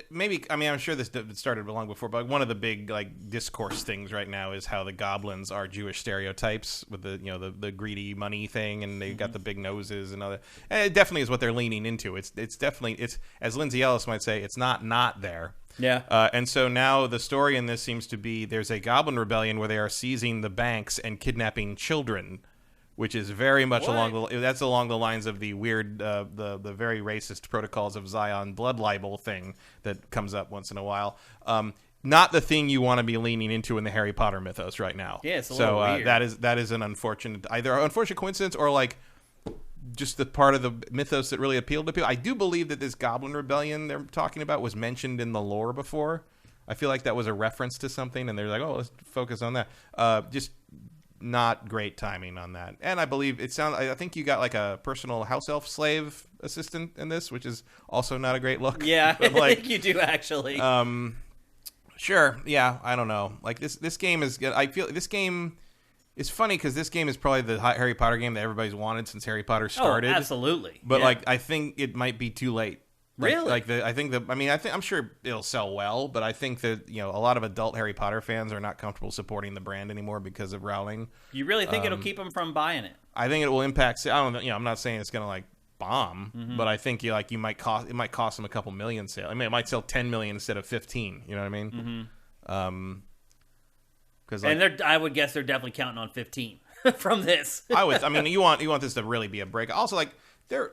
Maybe, I mean, I'm sure this started long before, but one of the big discourse things right now is how the goblins are Jewish stereotypes with the greedy money thing, and they got the big noses and other. And it definitely is what they're leaning into. It's definitely, as Lindsay Ellis might say, it's not there. Yeah. And so now the story in this seems to be there's a goblin rebellion where they are seizing the banks and kidnapping children, which is very much along the lines of the weird, the very racist Protocols of Zion blood libel thing that comes up once in a while. Not the thing you want to be leaning into in the Harry Potter mythos right now. Yeah, it's a little weird. That is an either unfortunate coincidence or just the part of the mythos that really appealed to people. I do believe that this Goblin Rebellion they're talking about was mentioned in the lore before. I feel like that was a reference to something, and they're like, oh, let's focus on that. Just not great timing on that. And I believe I think you got a personal house elf slave assistant in this, which is also not a great look. Yeah, I think you do actually. Sure. Yeah, I don't know. This game is good. I feel this game is funny because this game is probably the Harry Potter game that everybody's wanted since Harry Potter started. Oh, absolutely. But yeah. I think it might be too late. Really? I'm sure it'll sell well, but I think that a lot of adult Harry Potter fans are not comfortable supporting the brand anymore because of Rowling. You really think it'll keep them from buying it? I think it will impact. I don't know. I'm not saying it's gonna bomb, but I think it might cost them a couple million sales. I mean, it might sell 10 million instead of 15. You know what I mean? Mm-hmm. Because I would guess they're definitely counting on 15 from this. I mean, you want this to really be a break. Also, the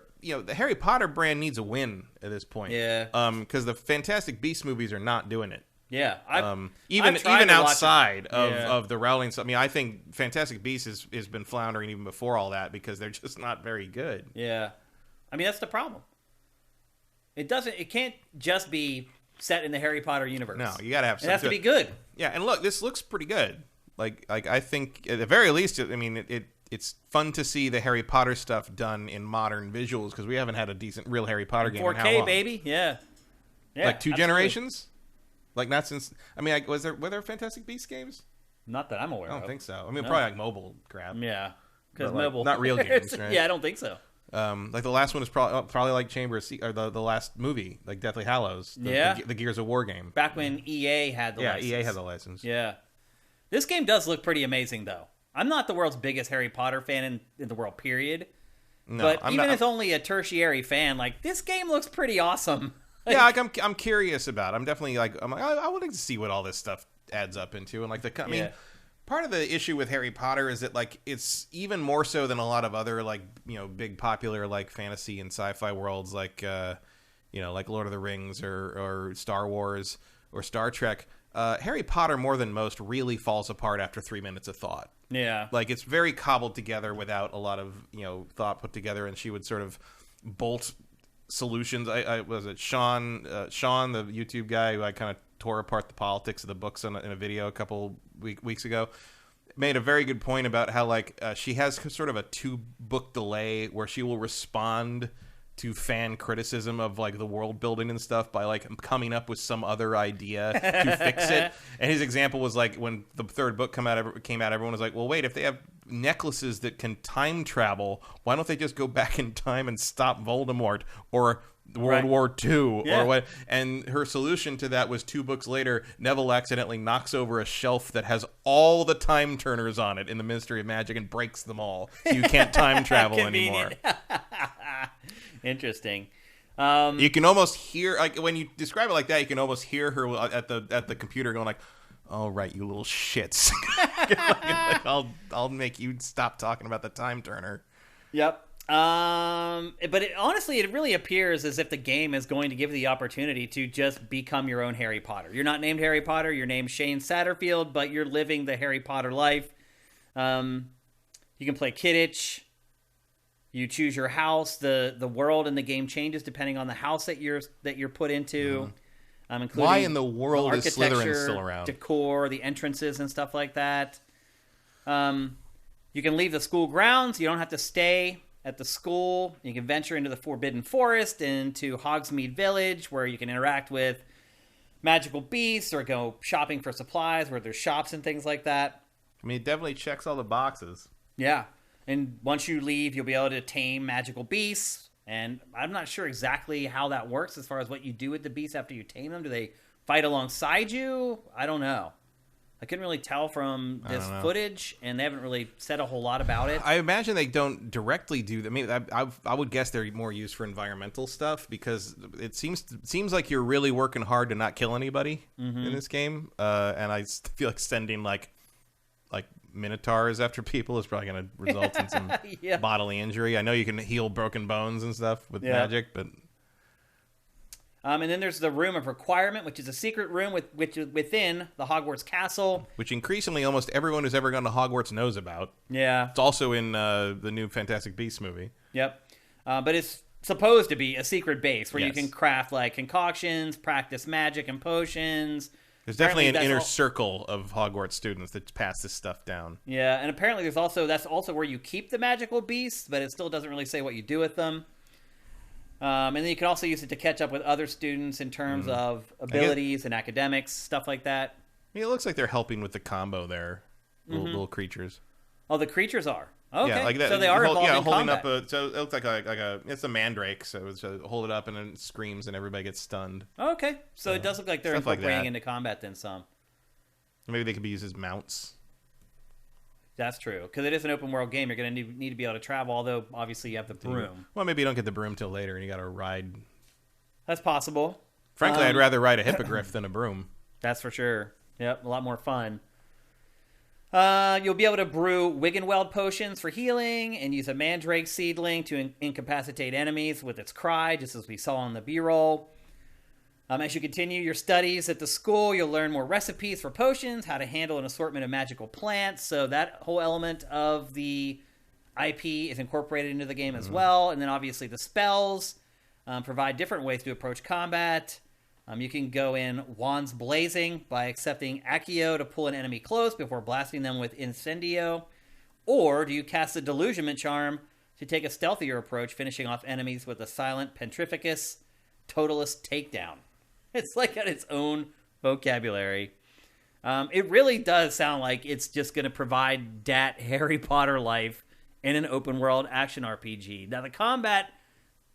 Harry Potter brand needs a win at this point. Yeah. Because the Fantastic Beasts movies are not doing it. Yeah. Even outside of the Rowling stuff. I mean, I think Fantastic Beasts has been floundering even before all that because they're just not very good. Yeah. I mean, that's the problem. It can't just be set in the Harry Potter universe. No, you gotta have something. It has to be good. Yeah, and look, this looks pretty good. I think at the very least, I mean, it's fun to see the Harry Potter stuff done in modern visuals because we haven't had a decent real Harry Potter game 4K, in how long? baby. Yeah. Two absolutely. Generations? Not since. I mean, were there Fantastic Beasts games? Not that I'm aware of. I don't think so. I mean, probably mobile crap. Yeah, because mobile, not real games, right? Yeah, I don't think so. The last one is probably like Chamber of or the last movie, like Deathly Hallows. The Gears of War game. Back when EA had the license. Yeah, EA had the license. Yeah. This game does look pretty amazing, though. I'm not the world's biggest Harry Potter fan in the world, period. No, but even as only a tertiary fan, this game looks pretty awesome. Yeah, I'm curious about it. I'm definitely I would like to see what all this stuff adds up into, and part of the issue with Harry Potter is that it's even more so than a lot of other big popular fantasy and sci-fi worlds like Lord of the Rings or Star Wars or Star Trek. Harry Potter more than most really falls apart after 3 minutes of thought. Yeah, it's very cobbled together without a lot of thought put together, and she would sort of bolt solutions. Was it Sean, the YouTube guy who I kind of tore apart the politics of the books in a video a couple weeks ago, made a very good point about how she has sort of a 2-book delay where she will respond to fan criticism of the world building and stuff by coming up with some other idea to fix it. And his example was when the 3rd book came out, everyone was like, well, wait, if they have necklaces that can time travel, why don't they just go back in time and stop Voldemort or World War II or what? And her solution to that was 2 books later, Neville accidentally knocks over a shelf that has all the time turners on it in the Ministry of Magic and breaks them all, so you can't time travel anymore. Interesting. You can almost hear when you describe it like that, you can almost hear her at the computer going "All right, you little shits, I'll make you stop talking about the time turner." Yep. But honestly, it really appears as if the game is going to give you the opportunity to just become your own Harry Potter. You're not named Harry Potter. You're named Shane Satterfield, but you're living the Harry Potter life. You can play Kidditch. You choose your house. The world in the game changes depending on the house that you're put into. Including why in the world is Slytherin architecture, still around? decor, the entrances, and stuff like that. You can leave the school grounds. You don't have to stay at the school. You can venture into the Forbidden Forest, into Hogsmeade Village, where you can interact with magical beasts or go shopping for supplies, where there's shops and things like that. I mean, it definitely checks all the boxes. Yeah. And once you leave, you'll be able to tame magical beasts. And I'm not sure exactly how that works as far as what you do with the beasts after you tame them. Do they fight alongside you? I don't know. I couldn't really tell from this footage, and they haven't really said a whole lot about it. I imagine they don't directly do that. I mean, I would guess they're more used for environmental stuff, because it seems like you're really working hard to not kill anybody in this game. And I feel like sending like minotaurs after people is probably going to result in some bodily injury. I know you can heal broken bones and stuff with magic, but... and then there's the Room of Requirement, which is a secret room which is within the Hogwarts Castle. Which increasingly almost everyone who's ever gone to Hogwarts knows about. Yeah. It's also in the new Fantastic Beasts movie. Yep. But it's supposed to be a secret base where you can craft like concoctions, practice magic and potions. There's definitely an inner circle of Hogwarts students that pass this stuff down. Yeah, and apparently that's also where you keep the magical beasts, but it still doesn't really say what you do with them. And then you can also use it to catch up with other students in terms of abilities and academics, stuff like that. I mean, it looks like they're helping with the combo there, little creatures. Oh, the creatures are? Okay, yeah, like that. So they are involved in holding combat. up so it looks like it's a mandrake, so hold it up and then it screams and everybody gets stunned. Okay, so it does look like they're incorporating into combat then some. Maybe they could be used as mounts. That's true, because it is an open world game. You're going to need to be able to travel, although obviously you have the broom. Well, maybe you don't get the broom till later and you got to ride. That's possible. Frankly, I'd rather ride a hippogriff than a broom. That's for sure. Yep, a lot more fun. You'll be able to brew Wiggenweld potions for healing and use a mandrake seedling to incapacitate enemies with its cry, just as we saw in the B-roll. As you continue your studies at the school, you'll learn more recipes for potions, how to handle an assortment of magical plants. So that whole element of the IP is incorporated into the game as well. And then obviously the spells provide different ways to approach combat. You can go in Wands Blazing by accepting Accio to pull an enemy close before blasting them with Incendio. Or do you cast the Delusionment Charm to take a stealthier approach, finishing off enemies with a Silent Petrificus Totalist Takedown. It's like got its own vocabulary. It really does sound like it's just going to provide that Harry Potter life in an open world action RPG. Now the combat,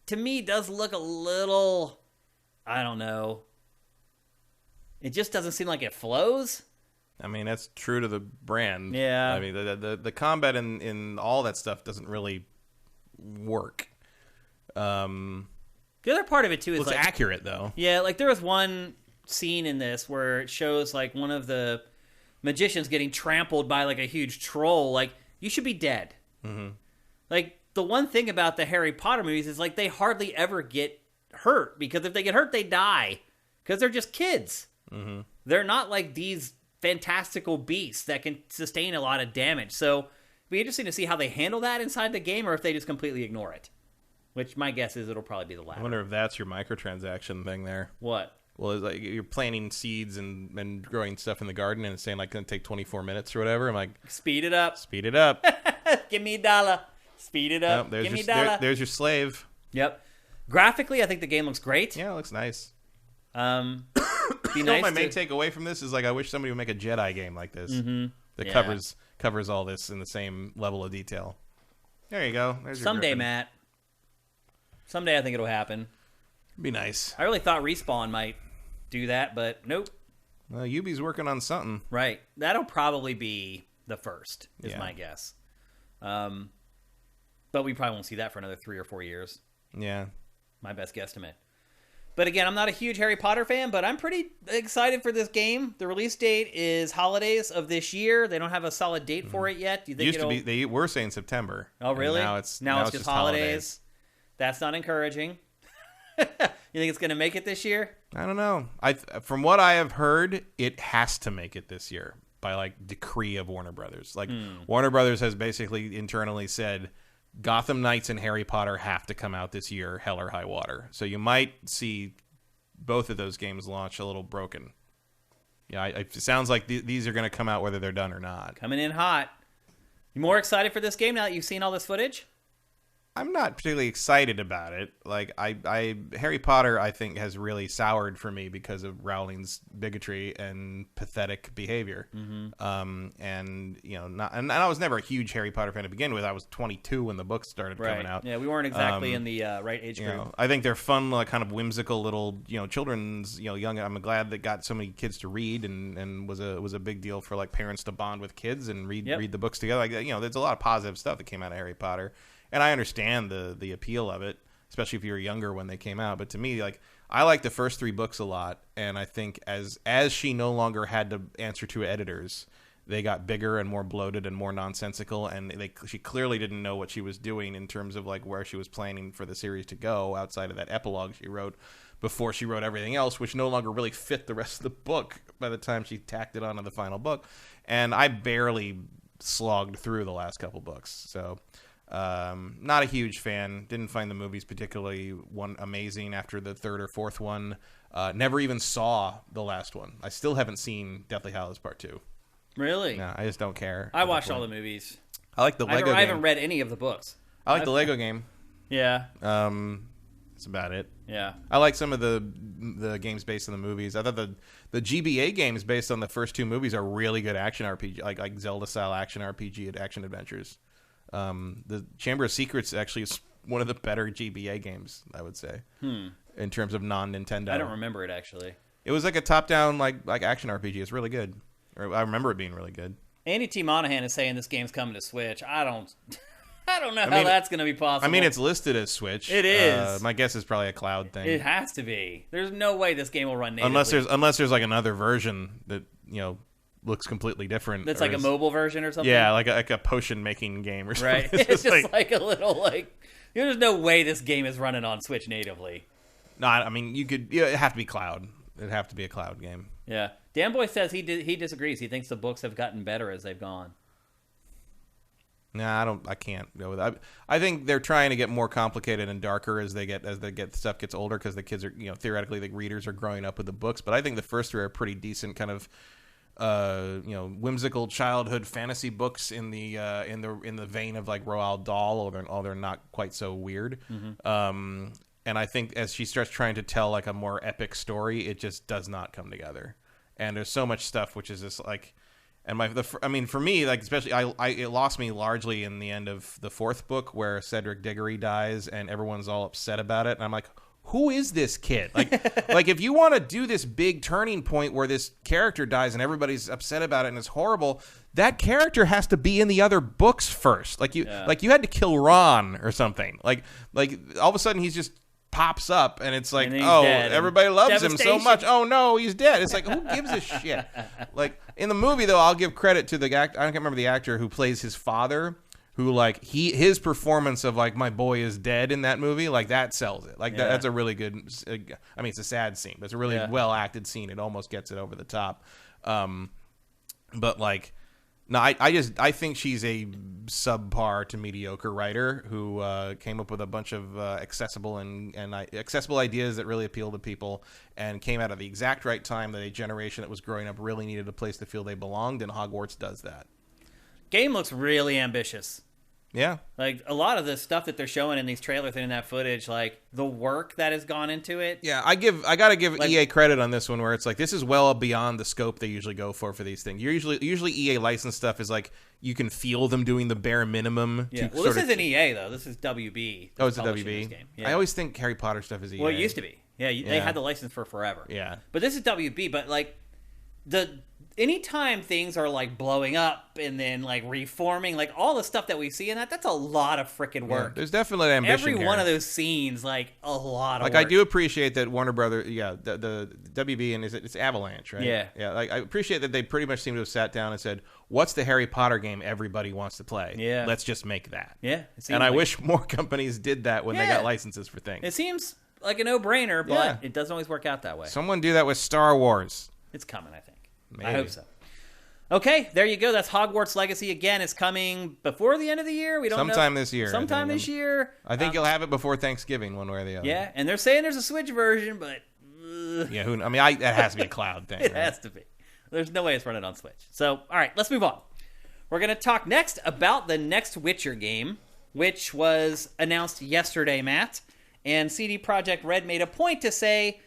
to me, does look a little... I don't know. It just doesn't seem like it flows. I mean, that's true to the brand. Yeah. I mean, the combat in all that stuff doesn't really work. The other part of it, too, is it's accurate, though. Yeah, like there was one scene in this where it shows like one of the magicians getting trampled by like a huge troll. Like, you should be dead. Mm-hmm. Like, the one thing about the Harry Potter movies is like they hardly ever get hurt, because if they get hurt they die, because they're just kids. Mm-hmm. They're not like these fantastical beasts that can sustain a lot of damage. So it'd be interesting to see how they handle that inside the game, or if they just completely ignore it, which my guess is it'll probably be the latter. I wonder if that's your microtransaction thing there. What? Well, it's like you're planting seeds and growing stuff in the garden, and it's saying like going to take 24 minutes or whatever. I'm like, speed it up. Speed it up. Give me $1. Speed it up. Give me $1. There's your slave. Yep. Graphically, I think the game looks great. Yeah, it looks nice. Be nice. What my main takeaway from this is like I wish somebody would make a Jedi game like this that covers all this in the same level of detail. There you go. There's someday, your Matt. Someday, I think it'll happen. It'd be nice. I really thought Respawn might do that, but nope. Well, Ubi's working on something. Right. That'll probably be the first, is my guess. But we probably won't see that for another 3 or 4 years. Yeah. My best guesstimate. But again, I'm not a huge Harry Potter fan, but I'm pretty excited for this game. The release date is holidays of this year. They don't have a solid date for it yet. Do you think They were saying September. Oh, really? Now it's just holidays. That's not encouraging. You think it's going to make it this year? I don't know. From what I have heard, it has to make it this year by like decree of Warner Brothers. Like Warner Brothers has basically internally said Gotham Knights and Harry Potter have to come out this year, hell or high water. So you might see both of those games launch a little broken. Yeah, it sounds like these are going to come out whether they're done or not. Coming in hot. You more excited for this game now that you've seen all this footage? I'm not particularly excited about it. Like Harry Potter, I think, has really soured for me because of Rowling's bigotry and pathetic behavior. And I was never a huge Harry Potter fan to begin with. I was 22 when the books started coming out. Yeah, we weren't exactly in the right age group. I think they're fun, like kind of whimsical little, children's, young. I'm glad that got so many kids to read, and was a big deal for like parents to bond with kids and read the books together. Like there's a lot of positive stuff that came out of Harry Potter. And I understand the appeal of it, especially if you were younger when they came out. But to me, like I like the first 3 books a lot, and I think as she no longer had to answer to editors, they got bigger and more bloated and more nonsensical, and she clearly didn't know what she was doing in terms of like where she was planning for the series to go outside of that epilogue she wrote before she wrote everything else, which no longer really fit the rest of the book by the time she tacked it onto the final book. And I barely slogged through the last couple books, so. Not a huge fan. Didn't find the movies particularly amazing after the 3rd or 4th one. Never even saw the last one. I still haven't seen Deathly Hallows Part 2. Really? No, I just don't care. I watched all the movies. I like the Lego game. I haven't read any of the books. I like the Lego game. Yeah. That's about it. Yeah. I like some of the games based on the movies. I thought the GBA games based on the first 2 movies are really good action RPG, like Zelda style action RPG and action adventures. The Chamber of Secrets actually is one of the better GBA games, I would say, in terms of non-Nintendo. I don't remember it, actually. It was like a top-down like action RPG. It's really good. I remember it being really good. Andy T. Monahan is saying this game's coming to Switch. I don't know how that's going to be possible. I mean, it's listed as Switch. It is. My guess is probably a cloud thing. It has to be. There's no way this game will run natively. Unless there's like another version that, looks completely different. That's like a mobile version or something? Yeah, like a potion making game or something. Right. It's just like a little there's no way this game is running on Switch natively. No, I mean it'd have to be cloud. It'd have to be a cloud game. Yeah. Dan Boy says he disagrees. He thinks the books have gotten better as they've gone. Nah, I can't go with that. I think they're trying to get more complicated and darker as stuff gets older, because the kids are, theoretically the readers are growing up with the books. But I think the first 3 are pretty decent kind of whimsical childhood fantasy books in the vein of like Roald Dahl, although they're not quite so weird. And I think as she starts trying to tell like a more epic story, it just does not come together. And there's so much stuff which is just like, and for me, like especially, it lost me largely in the end of the 4th book where Cedric Diggory dies and everyone's all upset about it, and I'm like, who is this kid? Like if you want to do this big turning point where this character dies and everybody's upset about it and it's horrible, that character has to be in the other books first. Like you had to kill Ron or something. Like all of a sudden he's just pops up and it's like, everybody loves him so much. Oh no, he's dead. It's like, who gives a shit? Like in the movie though, I'll give credit to the actor. I can't remember the actor who plays his father, who like his performance of like my boy is dead in that movie, like that sells it. Like that's a really good. I mean, it's a sad scene, but it's a really well acted scene. It almost gets it over the top. But like, no, I think she's a subpar to mediocre writer who came up with a bunch of accessible accessible ideas that really appeal to people, and came out at the exact right time that a generation that was growing up really needed a place to feel they belonged, and Hogwarts does that. Game looks really ambitious. Yeah. Like, a lot of the stuff that they're showing in these trailers and in that footage, like, the work that has gone into it. Yeah, I gotta give EA credit on this one, where it's like, this is well beyond the scope they usually go for these things. Usually EA licensed stuff is like, you can feel them doing the bare minimum. Yeah. Well, this isn't EA, though. This is WB. Oh, it's a WB? Yeah. I always think Harry Potter stuff is EA. Well, it used to be. Yeah, they had the license for forever. Yeah. But this is WB, but, like, anytime things are like blowing up and then like reforming, like all the stuff that we see in that's a lot of freaking work. There's definitely ambition. Every one of those scenes, like a lot of like work. I do appreciate that Warner Brothers, the WB, and it's Avalanche, right? Yeah. Like I appreciate that they pretty much seem to have sat down and said, "What's the Harry Potter game everybody wants to play? Yeah, let's just make that." Yeah, and I wish more companies did that when they got licenses for things. It seems like a no-brainer, but it doesn't always work out that way. Someone do that with Star Wars. It's coming, I think. Maybe. I hope so. Okay, there you go. That's Hogwarts Legacy. Again, it's coming before the end of the year. We don't know. Sometime this year. Sometime this year. I think you'll have it before Thanksgiving, one way or the other. Yeah, and they're saying there's a Switch version, but... Yeah, that has to be a cloud thing. It has to be. There's no way it's running on Switch. So, all right, let's move on. We're going to talk next about the next Witcher game, which was announced yesterday, Matt. And CD Projekt Red made a point to say,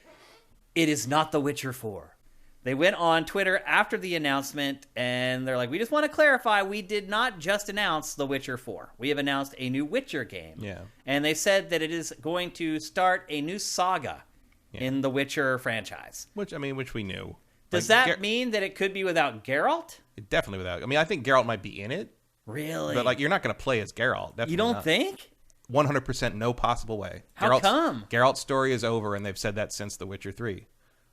it is not The Witcher 4. They went on Twitter after the announcement, and they're like, we just want to clarify, we did not just announce The Witcher 4. We have announced a new Witcher game. Yeah. And they said that it is going to start a new saga in the Witcher franchise. Which we knew. Does that mean that it could be without Geralt? Definitely without. I mean, I think Geralt might be in it. Really? But, like, you're not going to play as Geralt. Definitely you don't not. think? 100% no possible way. How come? Geralt's story is over, and they've said that since The Witcher 3.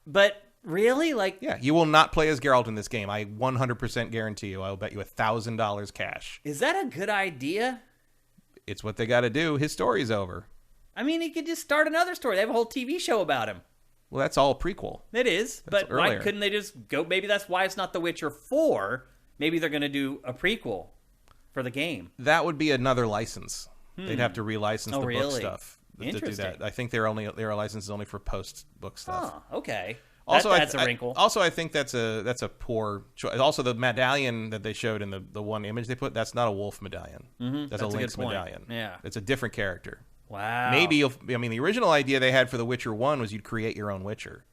But... Really? Yeah, you will not play as Geralt in this game. I 100% guarantee you. I will bet you $1,000 cash. Is that a good idea? It's what they got to do. His story's over. I mean, he could just start another story. They have a whole TV show about him. Well, that's all prequel. It is, but earlier. Why couldn't they just go? Maybe that's why it's not The Witcher 4. Maybe they're going to do a prequel for the game. That would be another license. They'd have to relicense the book stuff to do that. I think their license is only for post-book stuff. Oh, okay. Also, that's a wrinkle. I think that's a poor choice. Also, the medallion that they showed in the one image they put, that's not a wolf medallion. Mm-hmm. That's a Lynx medallion. Yeah. It's a different character. Wow. Maybe the original idea they had for The Witcher 1 was you'd create your own Witcher.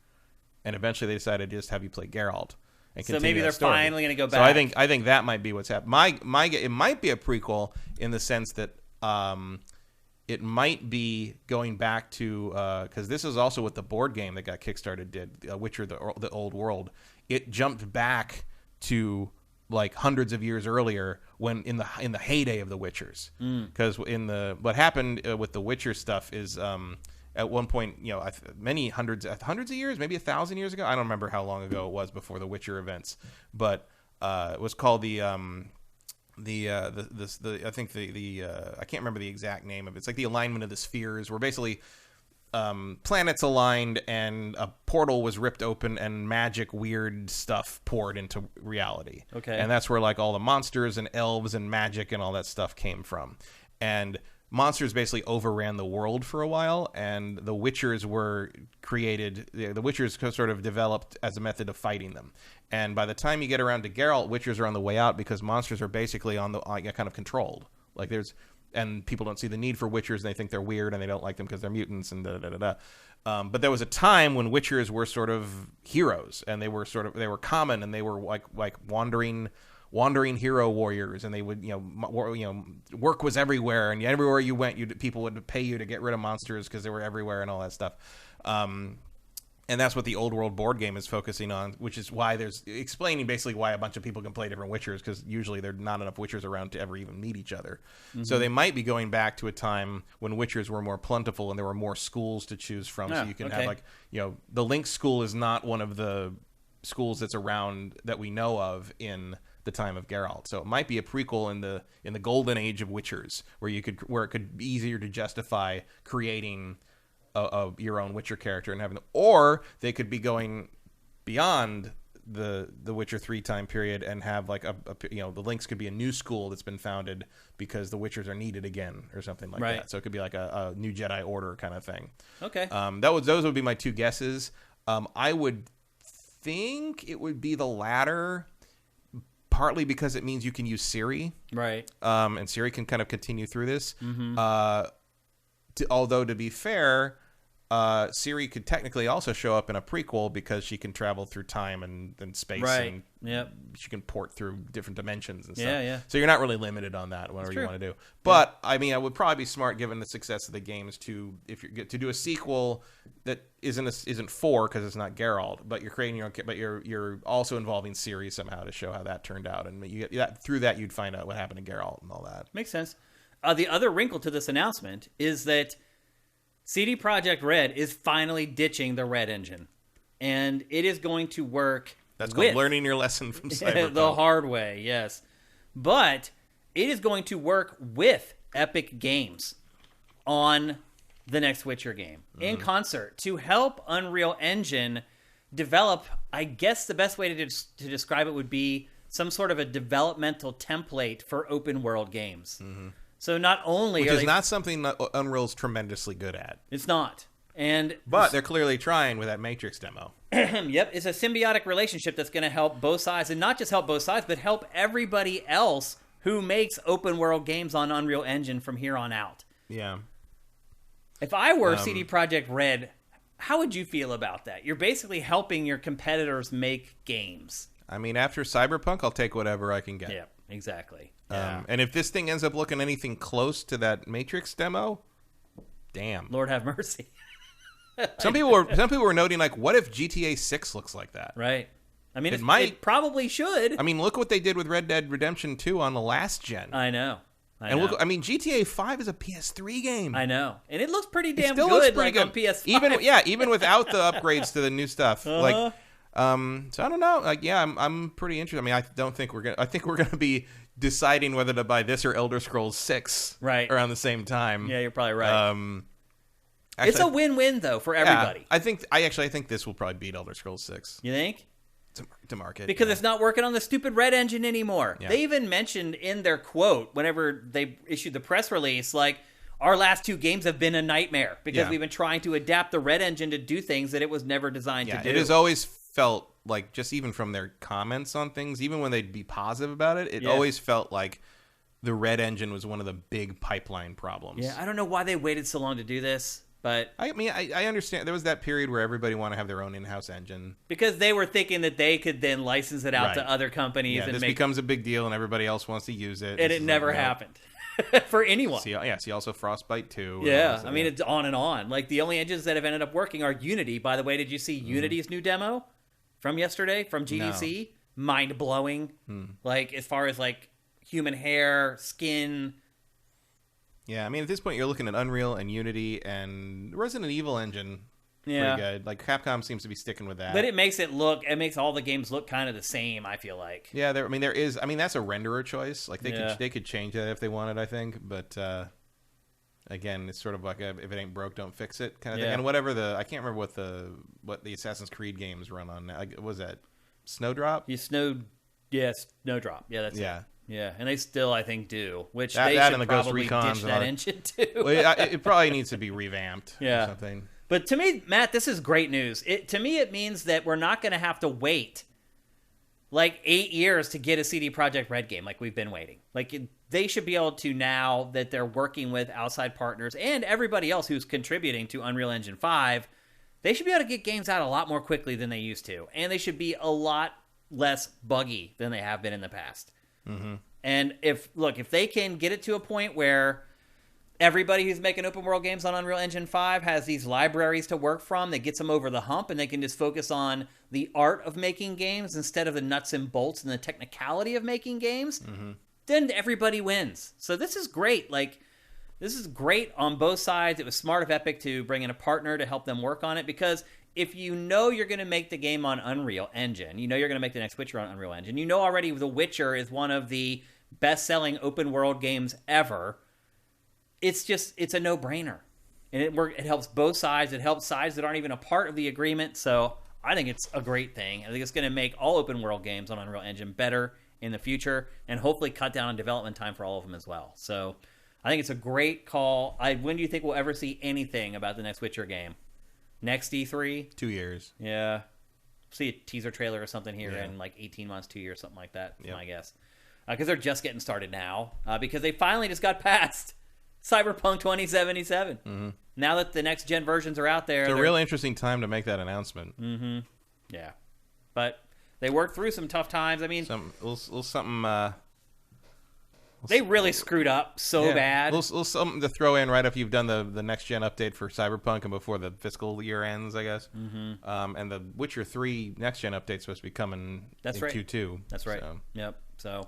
And eventually they decided to just have you play Geralt. And so maybe they're finally going to go back. So I think that might be what's happening. It might be a prequel in the sense that it might be going back to because this is also what the board game that got kickstarted did, Witcher: The Old World. It jumped back to like hundreds of years earlier when in the heyday of the Witchers. Because what happened with the Witcher stuff is at one point, many hundreds of years, maybe 1,000 years ago. I don't remember how long ago it was before the Witcher events, but it was called I think I can't remember the exact name of it. It's like the alignment of the spheres, where basically planets aligned and a portal was ripped open and magic weird stuff poured into reality. Okay. And that's where like all the monsters and elves and magic and all that stuff came from. And monsters basically overran the world for a while, and the Witchers were created. The Witchers sort of developed as a method of fighting them. And by the time you get around to Geralt, Witchers are on the way out because monsters are basically on the kind of controlled. Like and people don't see the need for Witchers, and they think they're weird, and they don't like them because they're mutants and da da da da. But there was a time when Witchers were sort of heroes, and they were common, and they were like wandering hero warriors, and they would work was everywhere, and everywhere you went, people would pay you to get rid of monsters because they were everywhere and all that stuff. And that's what the Old World board game is focusing on, which is why explaining basically why a bunch of people can play different Witchers, because usually there are not enough Witchers around to ever even meet each other. Mm-hmm. So they might be going back to a time when Witchers were more plentiful and there were more schools to choose from. So you can have the Lynx school is not one of the schools that's around that we know of in the time of Geralt. So it might be a prequel in the golden age of Witchers, where it could be easier to justify creating your own Witcher character and having, or they could be going beyond the Witcher 3 time period and have like the Lynx could be a new school that's been founded because the Witchers are needed again or something like that. So it could be like a new Jedi Order kind of thing. Okay. Those would be my two guesses. I would think it would be the latter, partly because it means you can use Ciri. Right. And Ciri can kind of continue through this. Mm-hmm. Although to be fair, Ciri could technically also show up in a prequel because she can travel through time and space, right? And yep. she can port through different dimensions and stuff. Yeah. So you're not really limited on that, whatever you want to do. But I mean, I would probably be smart, given the success of the games, to to do a sequel that isn't 4 because it's not Geralt, but you're creating your own, but you're also involving Ciri somehow to show how that turned out, and through that you'd find out what happened to Geralt and all that. Makes sense. The other wrinkle to this announcement is that CD Projekt Red is finally ditching the Red engine, and it is going to work. That's called learning your lesson from Cyberpunk. The hard way, yes. But it is going to work with Epic Games on the next Witcher game in concert to help Unreal Engine develop. I guess the best way to describe it would be some sort of a developmental template for open world games. So not only which is not something that Unreal's tremendously good at. It's not. But they're clearly trying with that Matrix demo. Yep, it's a symbiotic relationship that's going to help both sides, and not just help both sides, but help everybody else who makes open world games on Unreal Engine from here on out. Yeah. If I were CD Projekt Red, how would you feel about that? You're basically helping your competitors make games. I mean, after Cyberpunk, I'll take whatever I can get. Yeah, exactly. And if this thing ends up looking anything close to that Matrix demo, damn. Lord have mercy. Some people were noting, like, what if GTA 6 looks like that? Right. I mean, it probably should. I mean, look what they did with Red Dead Redemption 2 on the last gen. I know. Look, I mean, GTA 5 is a PS3 game. I know, and it looks pretty damn good. Looks pretty good on PS5. Even without the upgrades to the new stuff. Like, so I don't know. Like, yeah, I'm pretty interested. I mean, I think we're gonna be deciding whether to buy this or Elder Scrolls 6 around the same time. Yeah, you're probably right. Actually, it's a win-win though for everybody. Yeah, I think this will probably beat Elder Scrolls 6. You think? To market, because it's not working on the stupid Red engine anymore. Yeah. They even mentioned in their quote whenever they issued the press release, like, our last 2 games have been a nightmare because we've been trying to adapt the Red engine to do things that it was never designed to do. It has always felt like, just even from their comments on things, even when they'd be positive about it, it always felt like the Red engine was one of the big pipeline problems. Yeah, I don't know why they waited so long to do this. But I mean, I understand. There was that period where everybody wanted to have their own in-house engine. Because they were thinking that they could then license it out to other companies. Yeah, this becomes a big deal and everybody else wants to use it. And it never happened for anyone. See also Frostbite 2. Yeah, I mean, it's on and on. Like, the only engines that have ended up working are Unity. By the way, did you see Unity's new demo from yesterday from GDC? No. Mind-blowing. Like, as far as, like, human hair, skin... Yeah, I mean, at this point, you're looking at Unreal and Unity and Resident Evil engine. Pretty good. Like, Capcom seems to be sticking with that. But it makes all the games look kind of the same, I feel like. Yeah, there is, that's a renderer choice. Like, they could change that if they wanted, I think. But, again, it's sort of like if it ain't broke, don't fix it kind of thing. And whatever I can't remember what the Assassin's Creed games run on now. Like, what was that? Snowdrop? Snowdrop. Yeah, that's it. Yeah, and they still, I think, do. Which they should probably ditch that engine, too. Well, it probably needs to be revamped or something. But to me, Matt, this is great news. To me, it means that we're not going to have to wait, like, 8 years to get a CD Projekt Red game like we've been waiting. Like, they should be able to, now that they're working with outside partners and everybody else who's contributing to Unreal Engine 5, they should be able to get games out a lot more quickly than they used to. And they should be a lot less buggy than they have been in the past. And if they can get it to a point where everybody who's making open world games on Unreal Engine 5 has these libraries to work from, that gets them over the hump, and they can just focus on the art of making games instead of the nuts and bolts and the technicality of making games, then everybody wins. So this is great. Like, this is great on both sides. It was smart of Epic to bring in a partner to help them work on it, because if you know you're going to make the game on Unreal Engine, you know you're going to make the next Witcher on Unreal Engine, you know already The Witcher is one of the best-selling open-world games ever, it's a no-brainer. And it helps both sides. It helps sides that aren't even a part of the agreement. So I think it's a great thing. I think it's going to make all open-world games on Unreal Engine better in the future, and hopefully cut down on development time for all of them as well. So I think it's a great call. When do you think we'll ever see anything about the next Witcher game? Next E3? 2 years. Yeah. See a teaser trailer or something here in like 18 months, 2 years, something like that, I guess. Because they're just getting started now. Because they finally just got past Cyberpunk 2077. Mm-hmm. Now that the next gen versions are out there, it's a real interesting time to make that announcement. Mm-hmm. Yeah, but they worked through some tough times. I mean, little something. They really screwed up so bad. Little something to throw in right after you've done the next gen update for Cyberpunk and before the fiscal year ends, I guess. Mm-hmm. And the Witcher 3 next gen update's supposed to be coming in Q2. That's right. So. Yep. So,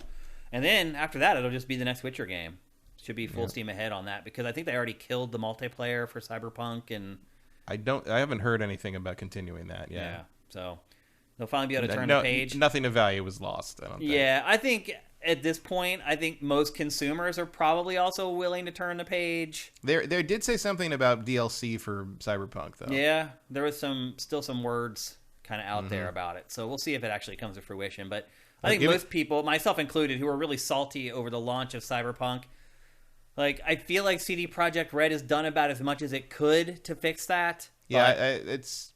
and then after that, it'll just be the next Witcher game. Should be full steam ahead on that because I think they already killed the multiplayer for Cyberpunk, and I haven't heard anything about continuing that yet. Yeah. So they'll finally be able to turn the page. Nothing of value was lost, I don't think. Yeah, I think at this point, I think most consumers are probably also willing to turn the page. They did say something about DLC for Cyberpunk, though. Yeah, there was still some words kind of out there about it. So we'll see if it actually comes to fruition. But I think most people, myself included, who are really salty over the launch of Cyberpunk, like I feel like CD Projekt Red has done about as much as it could to fix that. Yeah, it's...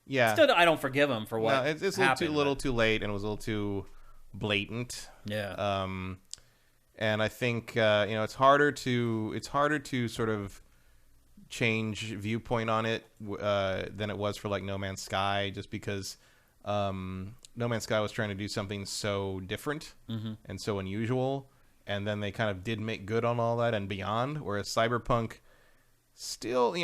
Yeah. Still, I don't forgive them for what it's a little too late, and it was a little too blatant. Yeah. And I think it's harder to sort of change viewpoint on it than it was for like No Man's Sky, just because No Man's Sky was trying to do something so different and so unusual, and then they kind of did make good on all that and beyond. Whereas Cyberpunk, still,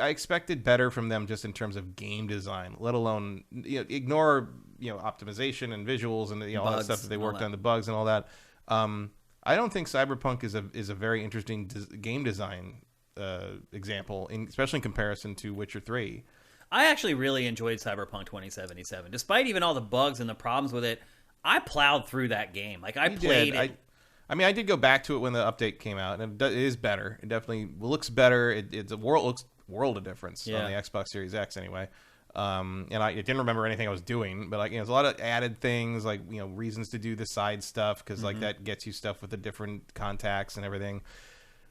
I expected better from them just in terms of game design, let alone ignore optimization and visuals and all that stuff that they worked on, the bugs and all that. I don't think Cyberpunk is a very interesting game design example, especially in comparison to Witcher 3. I actually really enjoyed Cyberpunk 2077, despite even all the bugs and the problems with it. I plowed through that game. Like I played it. I did go back to it when the update came out, and it is better. It definitely looks better. It's a world of difference on the Xbox Series X anyway. And I didn't remember anything I was doing, but there's a lot of added things, like reasons to do the side stuff because like that gets you stuff with the different contacts and everything.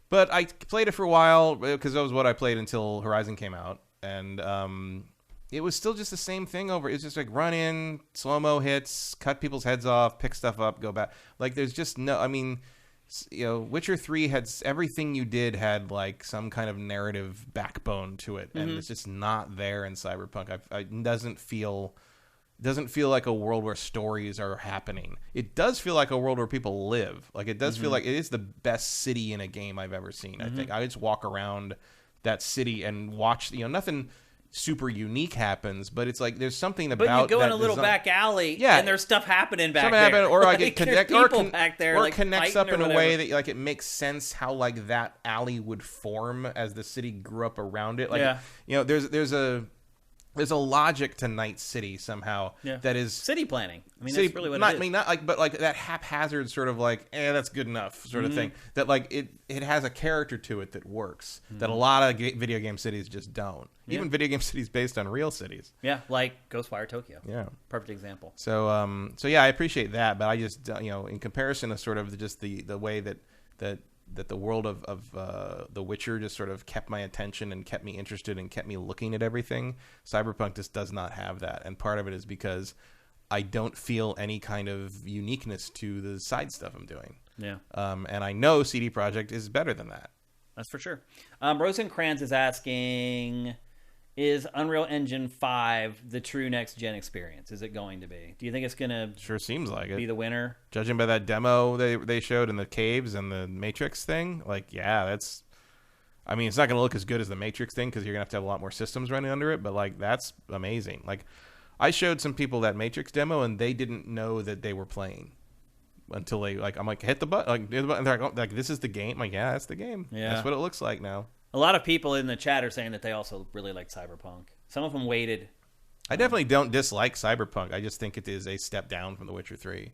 But I played it for a while because that was what I played until Horizon came out, and it was still just the same thing over. It's just like run in, slow-mo hits, cut people's heads off, pick stuff up, go back. Like there's just no. I mean, Witcher 3 had everything you did had like some kind of narrative backbone to it, and it's just not there in Cyberpunk. It doesn't feel like a world where stories are happening. It does feel like a world where people live. Like it does feel like it is the best city in a game I've ever seen. I think I just walk around that city and watch. Nothing super unique happens, but it's like there's something about. But you go in a little back alley, and there's stuff happening back there. Or like it connects, back there, or like connects up in a way that like it makes sense how like that alley would form as the city grew up around it. Like there's a logic to Night City somehow that is city planning. I mean, that's really what it is. I mean, not like, but like that haphazard sort of like, that's good enough sort of thing. That like it has a character to it that works. That a lot of video game cities just don't. Even video game cities based on real cities. Yeah, like Ghostwire Tokyo. Yeah, perfect example. So yeah, I appreciate that, but I just in comparison to sort of just the way that the world of The Witcher just sort of kept my attention and kept me interested and kept me looking at everything. Cyberpunk just does not have that, and part of it is because I don't feel any kind of uniqueness to the side stuff I'm doing. Yeah. And I know CD Projekt is better than that. That's for sure. Rosencrantz is asking, is Unreal Engine 5 the true next-gen experience? Is it going to be? Do you think it's going to sure seems like be the winner? Judging by that demo they showed in the caves and the Matrix thing, like, yeah, that's... I mean, it's not going to look as good as the Matrix thing because you're going to have a lot more systems running under it, but, like, that's amazing. Like, I showed some people that Matrix demo, and they didn't know that they were playing until they, like, I'm like, hit the button. Like, they're like, this is the game? I'm like, yeah, that's the game. Yeah. That's what it looks like now. A lot of people in the chat are saying that they also really like Cyberpunk. Some of them waited. I definitely don't dislike Cyberpunk. I just think it is a step down from The Witcher 3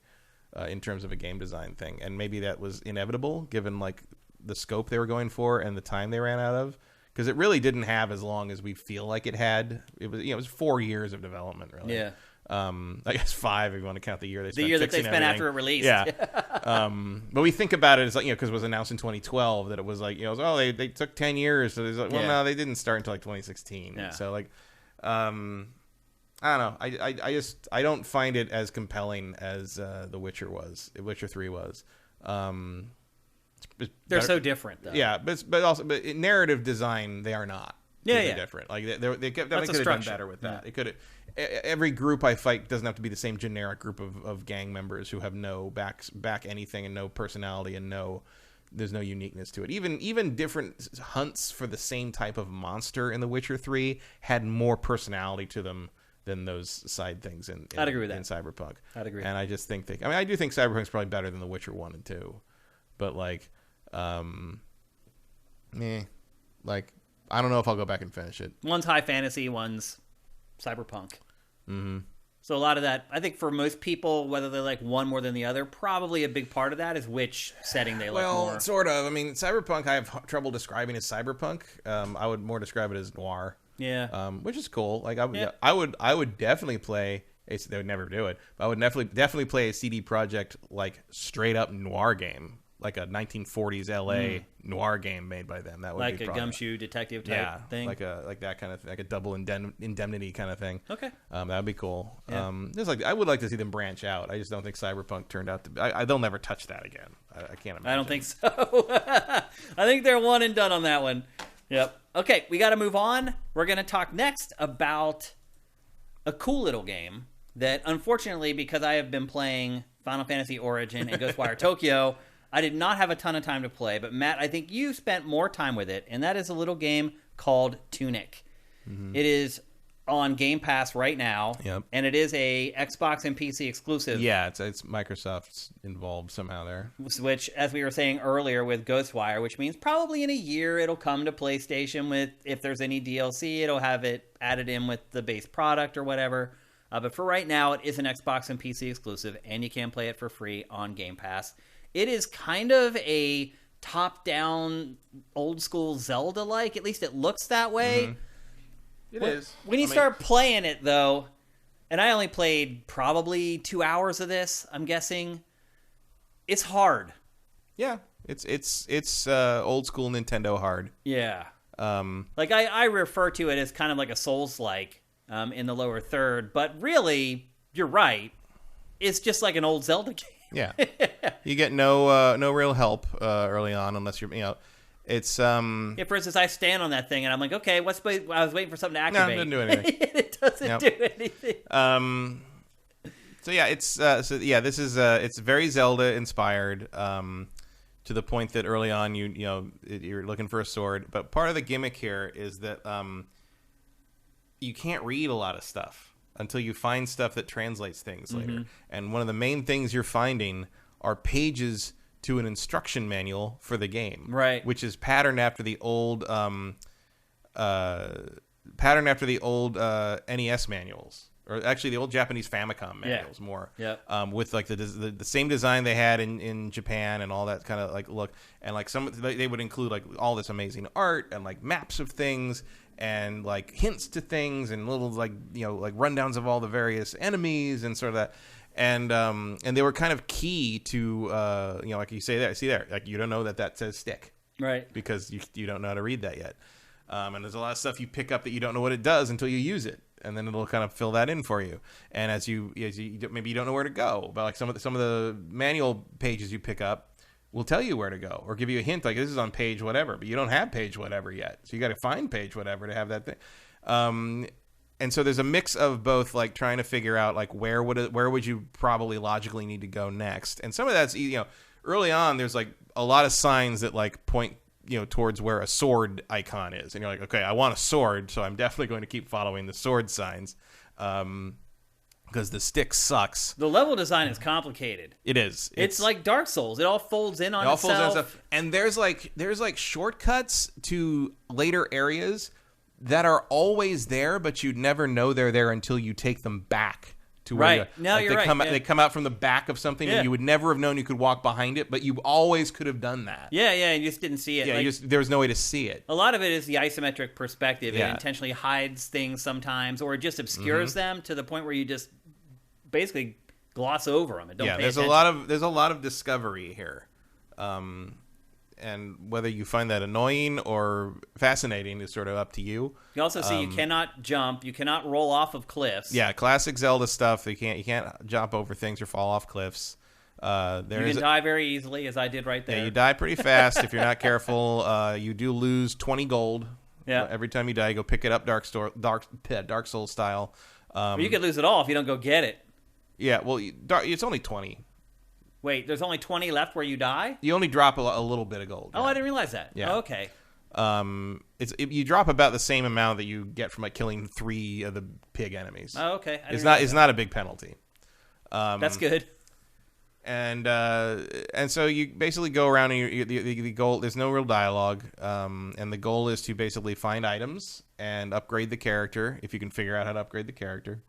in terms of a game design thing. And maybe that was inevitable given like the scope they were going for and the time they ran out of. Because it really didn't have as long as we feel like it had. It was, it was 4 years of development, really. Yeah. I guess 5 if you want to count the year they spent. The year that they spent after it released. Yeah. But we think about it as like, because it was announced in 2012 that it was like, they took 10 years. So like, well, no, they didn't start until like 2016. Yeah. So like, I don't know. I don't find it as compelling as The Witcher 3 was. They're so different, though. Yeah, but in narrative design, they are not. Yeah. Different. Like they could have done better with that. Yeah. It could. Every group I fight doesn't have to be the same generic group of gang members who have no back anything and no personality and there's no uniqueness to it. Even different hunts for the same type of monster in The Witcher 3 had more personality to them than those side things I'd agree with that. in Cyberpunk. I'd agree. And I just think I do think Cyberpunk's probably better than The Witcher 1 and 2. But like I don't know if I'll go back and finish it. One's high fantasy, one's cyberpunk. Mm-hmm. So a lot of that, I think for most people, whether they like one more than the other, probably a big part of that is which setting they like more. Well, sort of. I mean, cyberpunk I have trouble describing as cyberpunk. I would more describe it as noir. Yeah. Which is cool. Like I would definitely play. They would never do it. But I would definitely play a CD Projekt like straight up noir game, like a 1940s LA noir game made by them. That would like be a gumshoe detective type thing. like that kind of thing, like a double indemnity kind of thing. Okay. That would be cool. Yeah. I would like to see them branch out. I just don't think Cyberpunk turned out to. They'll never touch that again. I can't imagine. I don't think so. I think they're one and done on that one. Yep. Okay, we got to move on. We're going to talk next about a cool little game that, unfortunately, because I have been playing Final Fantasy Origin and Ghostwire Tokyo, I did not have a ton of time to play. But Matt, I think you spent more time with it, and that is a little game called Tunic. Mm-hmm. It is on Game Pass right now, and it is a Xbox and PC exclusive. Yeah, it's Microsoft's involved somehow there. Which, as we were saying earlier with Ghostwire, which means probably in a year it'll come to PlayStation with, if there's any DLC, it'll have it added in with the base product or whatever. But for right now, it is an Xbox and PC exclusive, and you can play it for free on Game Pass. It is kind of a top-down, old-school Zelda-like. At least it looks that way. Mm-hmm. It is. When you start playing it, though, and I only played probably 2 hours of this, I'm guessing, it's hard. Yeah, it's old school Nintendo hard. Yeah. Like I refer to it as kind of like a Souls-like in the lower third, but really, you're right. It's just like an old Zelda game. Yeah. You get no real help early on unless you're It's for instance, I stand on that thing and I'm like, okay, I was waiting for something to activate. No, it doesn't do anything. It doesn't do anything. So yeah, this is it's very Zelda inspired. To the point that early on you're looking for a sword, but part of the gimmick here is that you can't read a lot of stuff until you find stuff that translates things later. And one of the main things you're finding are pages to an instruction manual for the game, right? Which is patterned after the old NES manuals, or actually the old Japanese Famicom manuals, more. Yeah. With like the same design they had in Japan and all that kind of like look, and like they would include like all this amazing art and like maps of things and like hints to things and little like rundowns of all the various enemies and sort of that. And they were kind of key to like you see there, like you don't know that says stick, right? Because you don't know how to read that yet. And there's a lot of stuff you pick up that you don't know what it does until you use it, and then it'll kind of fill that in for you. And as you maybe you don't know where to go, but like some of the manual pages you pick up will tell you where to go or give you a hint, like this is on page whatever, but you don't have page whatever yet, so you got to find page whatever to have that thing. And so there's a mix of both, like trying to figure out like where would you probably logically need to go next, and some of that's early on there's like a lot of signs that like point towards where a sword icon is, and you're like, okay, I want a sword, so I'm definitely going to keep following the sword signs, because the stick sucks. The level design is complicated. It is. It's like Dark Souls. It all folds in on itself. And there's like shortcuts to later areas that are always there, but you'd never know they're there until you take them back to where right. No, you're right. They come out from the back of something, and you would never have known you could walk behind it, but you always could have done that. Yeah, you just didn't see it. Yeah, there was no way to see it. A lot of it is the isometric perspective. Yeah. It intentionally hides things sometimes, or it just obscures them to the point where you just basically gloss over them and don't pay attention. There's a lot of discovery here. And whether you find that annoying or fascinating is sort of up to you. You also see you cannot jump, you cannot roll off of cliffs. Yeah, classic Zelda stuff. You can't jump over things or fall off cliffs. You can die very easily, as I did right there. Yeah, you die pretty fast if you're not careful. You do lose 20 gold. Yeah. Every time you die, you go pick it up Dark Souls style. But you could lose it all if you don't go get it. Yeah, well, it's only 20. Wait, there's only 20 left where you die? You only drop a little bit of gold. Oh, yeah. I didn't realize that. Yeah. Oh, okay. You drop about the same amount that you get from like killing 3 of the pig enemies. Oh, okay. It's not a big penalty. That's good. And so you basically go around and the goal. There's no real dialogue, and the goal is to basically find items and upgrade the character if you can figure out how to upgrade the character.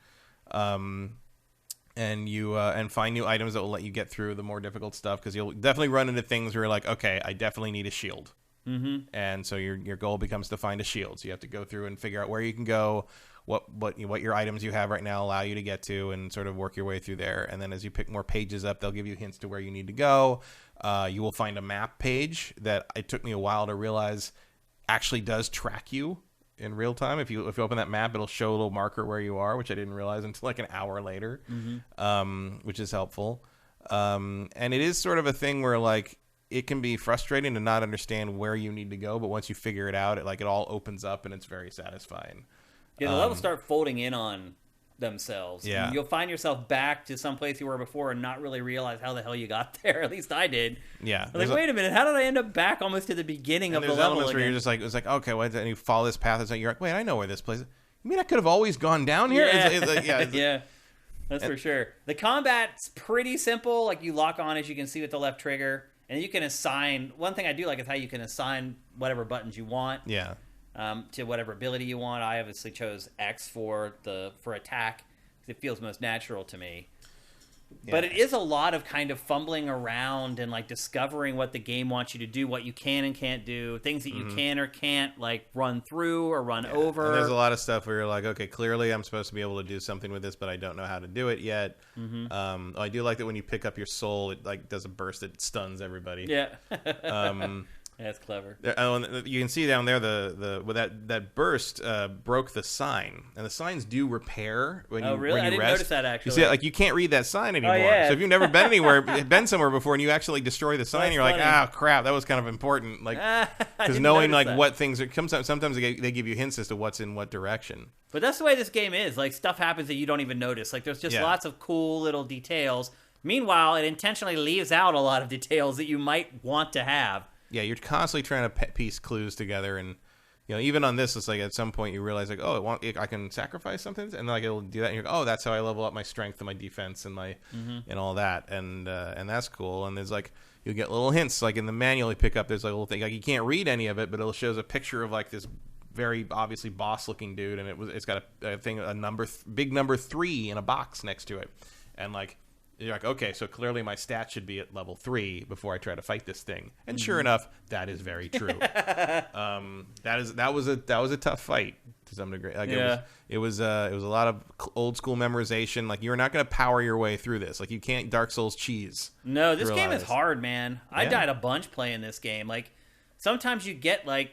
And find new items that will let you get through the more difficult stuff, because you'll definitely run into things where you're like, okay, I definitely need a shield. Mm-hmm. And so your goal becomes to find a shield. So you have to go through and figure out where you can go, what your items you have right now allow you to get to, and sort of work your way through there. And then as you pick more pages up, they'll give you hints to where you need to go. You will find a map page that it took me a while to realize actually does track you in real time. If you open that map, it'll show a little marker where you are, which I didn't realize until like an hour later, which is helpful. And it is sort of a thing where like it can be frustrating to not understand where you need to go, but once you figure it out, it all opens up and it's very satisfying. Yeah, the levels start folding in on themselves. Yeah. You'll find yourself back to some place you were before and not really realize how the hell you got there. At least I did. Yeah. I was like, wait a minute, how did I end up back almost to the beginning of the level again? Where you're just like, it's like, okay, well, and you follow this path, and you're like, wait, I know where this place is. You mean I could have always gone down here? Yeah, yeah, that's for sure. The combat's pretty simple. Like, you lock on, as you can see, with the left trigger, and you can assign. One thing I do like is how you can assign whatever buttons you want. Yeah. To whatever ability you want. I obviously chose X for attack because it feels most natural to me. Yeah. But it is a lot of kind of fumbling around and like discovering what the game wants you to do, what you can and can't do, things that you can or can't like run through or run over. And there's a lot of stuff where you're like, okay, clearly I'm supposed to be able to do something with this, but I don't know how to do it yet. I do like that when you pick up your soul, it like does a burst that stuns everybody. Yeah. That's clever. You can see down there that burst broke the sign, and the signs do repair when you really? when you I didn't rest. Notice that actually. You see, like you can't read that sign anymore. Oh, yeah. So if you've never been somewhere before and you actually destroy the sign, you're funny. Like, crap, that was kind of important. Like, because knowing like what things are sometimes they give you hints as to what's in what direction. But that's the way this game is. Like, stuff happens that you don't even notice. Like, there's just lots of cool little details. Meanwhile, it intentionally leaves out a lot of details that you might want to have. Yeah, you're constantly trying to piece clues together, and even on this, it's like at some point you realize like, oh, I can sacrifice something, and like it'll do that, and you're like, oh, that's how I level up my strength and my defense and my and all that, and that's cool. And there's like you'll get little hints like in the manual you pick up. There's like a little thing like you can't read any of it, but it shows a picture of like this very obviously boss looking dude, and it's got a thing big number 3 in a box next to it, and like. You're like, okay, so clearly my stat should be at level 3 before I try to fight this thing. And sure enough, that is very true. That was a tough fight to some degree. Like it was a lot of old school memorization. Like you're not going to power your way through this. Like you can't Dark Souls cheese. No, this game is hard, man. I died a bunch playing this game. Like sometimes you get like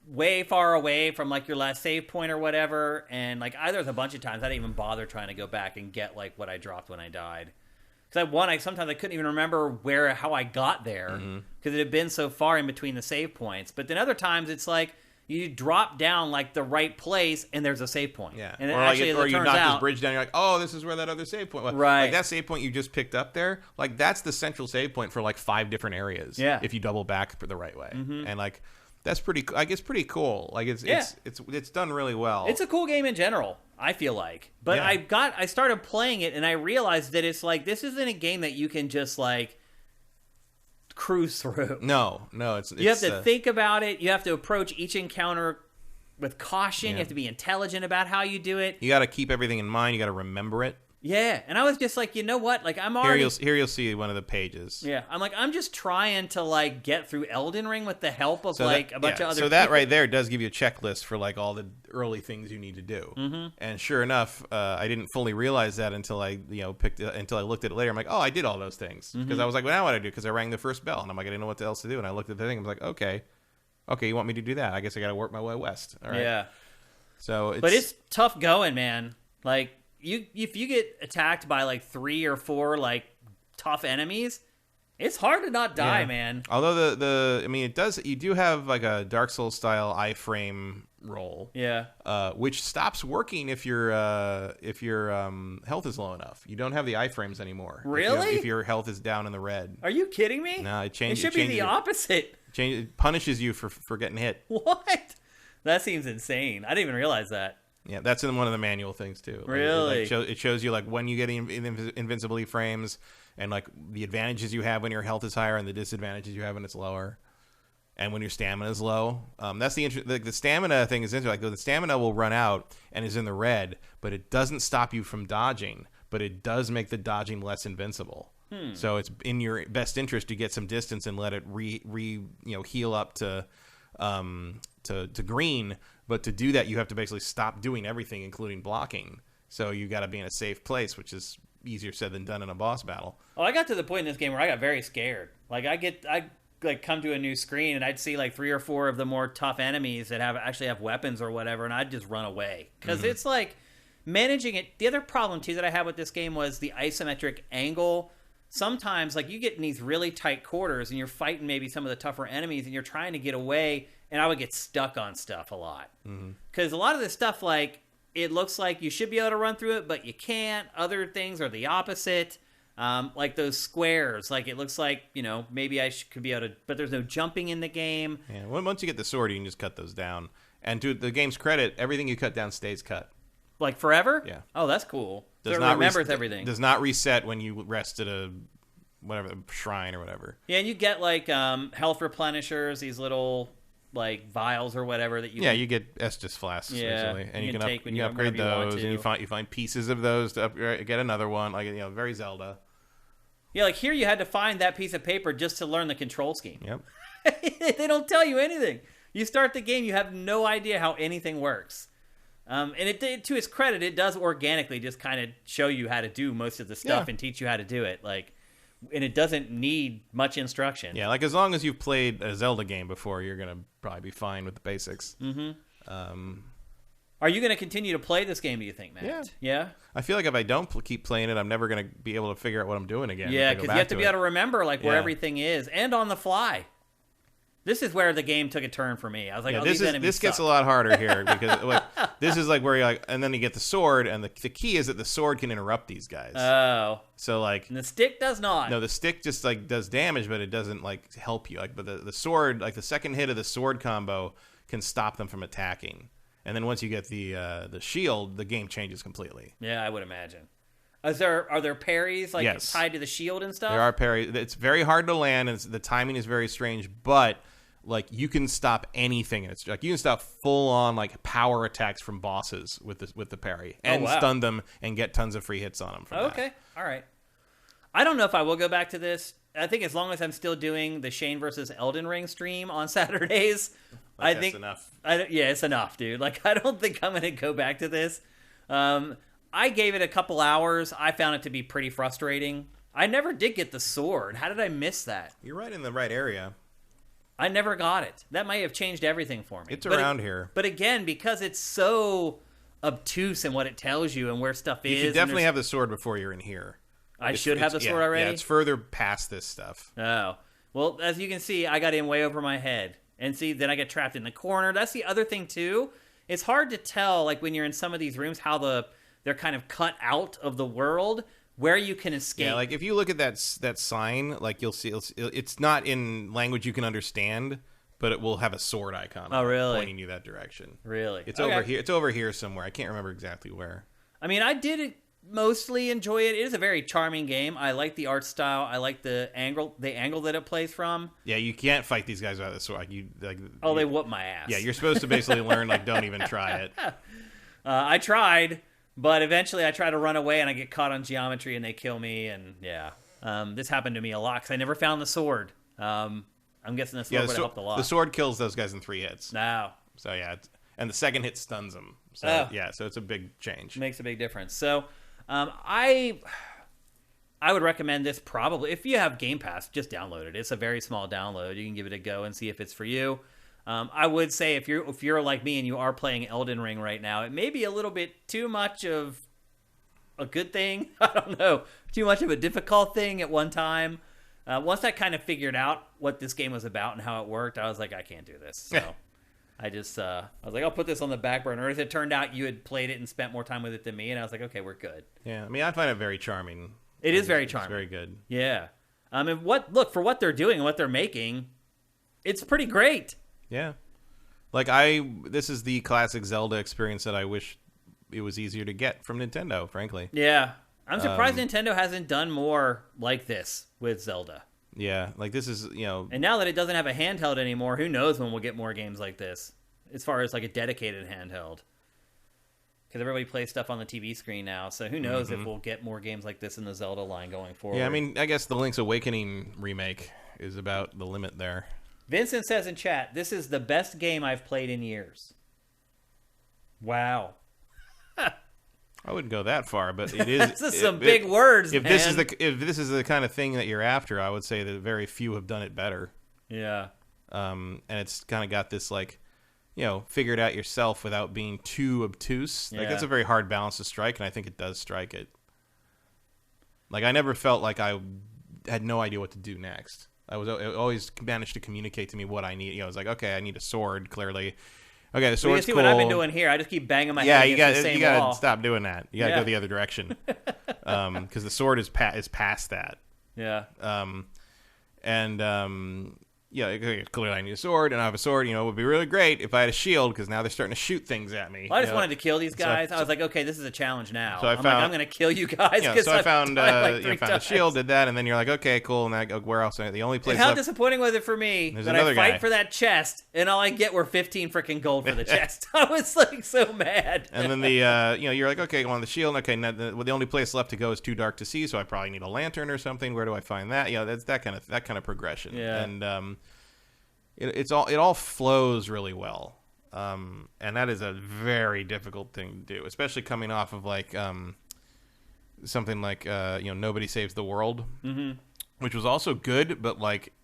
way far away from like your last save point or whatever, and like there's a bunch of times I didn't even bother trying to go back and get like what I dropped when I died. Because sometimes I couldn't even remember how I got there because it had been so far in between the save points. But then other times it's like you drop down like the right place and there's a save point. Yeah, and or you knock this bridge down. You're like, oh, this is where that other save point was. Right, like that save point you just picked up there. Like that's the central save point for like 5 different areas. Yeah, if you double back the right way, and like. That's pretty. I guess pretty cool. Like it's done really well. It's a cool game in general. I feel like, but I started playing it and I realized that it's like this isn't a game that you can just like cruise through. No, you have to think about it. You have to approach each encounter with caution. Yeah. You have to be intelligent about how you do it. You got to keep everything in mind. You got to remember it. Yeah, and I was just like, you know what? Like, I'm already... Here you'll see one of the pages. Yeah, I'm just trying to, like, get through Elden Ring with the help of, a bunch of other So that right there does give you a checklist for, like, all the early things you need to do. And sure enough, I didn't fully realize that until I, until I looked at it later. I'm like, oh, I did all those things. Because I was like, well, now what do I do? Because I rang the first bell, and I'm like, I didn't know what else to do. And I looked at the thing, and I was like, okay, you want me to do that? I guess I got to work my way west. All right. Yeah. So But it's tough going, man. Like... If you get attacked by like 3 or 4 like tough enemies, it's hard to not die, man. Although I mean, it does. You do have like a Dark Souls style iframe roll, which stops working if your health is low enough. You don't have the iframes anymore. Really? If your health is down in the red. Are you kidding me? No, it changes. It should be the opposite. It punishes you for getting hit. What? That seems insane. I didn't even realize that. Yeah, that's in one of the manual things too. Really? It shows you like when you get invincible frames and like the advantages you have when your health is higher and the disadvantages you have when it's lower, and when your stamina is low. That's the stamina thing is interesting. Like the stamina will run out and is in the red, but it doesn't stop you from dodging. But it does make the dodging less invincible. So it's in your best interest to get some distance and let it heal up to green. But to do that, you have to basically stop doing everything, including blocking. So you got to be in a safe place, which is easier said than done in a boss battle. Oh, I got to the point in this game where I got very scared. Like I come to a new screen and I'd see like 3 or 4 of the more tough enemies that actually have weapons or whatever, and I'd just run away because it's like managing it. The other problem too that I had with this game was the isometric angle. Sometimes like you get in these really tight quarters and you're fighting maybe some of the tougher enemies and you're trying to get away, and I would get stuck on stuff a lot because a lot of this stuff, like, it looks like you should be able to run through it, but you can't. Other things are the opposite. Like those squares, like it looks like, maybe I could be able to, but there's no jumping in the game. Yeah, once you get the sword, you can just cut those down. And to the game's credit, everything you cut down stays cut. Like forever? Yeah. Oh, that's cool. So it remembers everything. Does not reset when you rest at a shrine or whatever. Yeah, and you get like health replenishers, these little like vials or whatever that you you get Estus flasks basically, and you can upgrade those, and you find pieces of those to get another one, like very Zelda. Yeah, like here you had to find that piece of paper just to learn the control scheme. Yep. They don't tell you anything. You start the game, you have no idea how anything works. And to its credit, it does organically just kind of show you how to do most of the stuff and teach you how to do it. Like, and it doesn't need much instruction. Yeah, like as long as you've played a Zelda game before, you're gonna probably be fine with the basics. Are you going to continue to play this game, do you think, Matt? Yeah? I feel like if I don't keep playing it, I'm never going to be able to figure out what I'm doing again. Yeah, because you have to be able to remember like where everything is, and on the fly. This is where the game took a turn for me. I was like, this gets a lot harder here because like, this is like where you're like, and then you get the sword, and the key is that the sword can interrupt these guys. Oh. So like, and the stick does not. No, the stick just like does damage, but it doesn't like help you. Like, but the sword, like the second hit of the sword combo can stop them from attacking. And then once you get the shield, the game changes completely. Yeah, I would imagine. Are there parries like tied to the shield and stuff? There are parries. It's very hard to land, and the timing is very strange. But like you can stop anything. It's like you can stop full on like power attacks from bosses with the parry, and stun them and get tons of free hits on them. Okay, all right. I don't know if I will go back to this. I think as long as I'm still doing the Shane versus Elden Ring stream on Saturdays. I think enough. It's enough, dude. Like, I don't think I'm going to go back to this. I gave it a couple hours. I found it to be pretty frustrating. I never did get the sword. How did I miss that? You're right in the right area. I never got it. That might have changed everything for me. It's around here. But again, because it's so obtuse in what it tells you and where stuff is. You should definitely have the sword before you're in here. I should have the sword already? Yeah, it's further past this stuff. Oh. Well, as you can see, I got in way over my head. And see, then I get trapped in the corner. That's the other thing, too. It's hard to tell, like, when you're in some of these rooms, how they're kind of cut out of the world, where you can escape. Yeah, like, if you look at that sign, like, you'll see, it's not in language you can understand, but it will have a sword icon pointing you that direction. Really? It's over here. It's over here somewhere. I can't remember exactly where. I mean, I did mostly enjoy it. It is a very charming game. I like the art style. I like the angle that it plays from. Yeah, you can't fight these guys without the sword. They whoop my ass. Yeah, you're supposed to basically learn like don't even try it. I tried, but eventually I try to run away and I get caught on geometry and they kill me. And this happened to me a lot because I never found the sword. I'm guessing the sword would have helped a lot. The sword kills those guys in 3 hits. No. So yeah, and the second hit stuns them. So so it's a big change. Makes a big difference. So. I would recommend this probably. If you have Game Pass, just download it. It's a very small download. You can give it a go and see if it's for you. I would say if you're like me and you are playing Elden Ring right now, it may be a little bit too much of a good thing. I don't know. Too much of a difficult thing at one time. Once I kind of figured out what this game was about and how it worked, I was like, I can't do this. So I was like, I'll put this on the back burner. As it turned out, you had played it and spent more time with it than me, and I was like, okay, we're good. Yeah, I mean, I find it very charming. It is very charming. It's very good. Yeah. And for what they're doing and what they're making, it's pretty great. Yeah. Like, this is the classic Zelda experience that I wish it was easier to get from Nintendo, frankly. Yeah. I'm surprised Nintendo hasn't done more like this with Zelda. Yeah, like this is, And now that it doesn't have a handheld anymore, who knows when we'll get more games like this, as far as like a dedicated handheld. Because everybody plays stuff on the TV screen now, so who knows if we'll get more games like this in the Zelda line going forward. Yeah, I mean, I guess the Link's Awakening remake is about the limit there. Vincent says in chat, this is the best game I've played in years. Wow. I wouldn't go that far, but it is. This is some big words, if man. If this is the kind of thing that you're after, I would say that very few have done it better. Yeah. And it's kind of got this like, figure it out yourself without being too obtuse. Like that's a very hard balance to strike, and I think it does strike it. Like I never felt like I had no idea what to do next. I always managed to communicate to me what I need. I was like, okay, I need a sword. Clearly. Okay, the sword's cool. You see what I've been doing here? I just keep banging my head against the same wall. You got to stop doing that. You got to go the other direction. Because the sword is past that. Yeah. Clearly I need a sword, and I have a sword. It would be really great if I had a shield, because now they're starting to shoot things at me. Well, I just wanted to kill these guys. I was like, okay, this is a challenge now. So I'm going to kill you guys. So I found a shield, did that, and then you're like, okay, cool. And I go, where else? The only place. And how disappointing was it for me that I fight for that chest, and all I get were 15 freaking gold for the chest. I was like so mad. And then you're like, okay, go on the shield. Okay, now the only place left to go is too dark to see, so I probably need a lantern or something. Where do I find that? That's that kind of progression. Yeah. And it all flows really well, and that is a very difficult thing to do, especially coming off of like something like Nobody Saves the World, which was also good, but like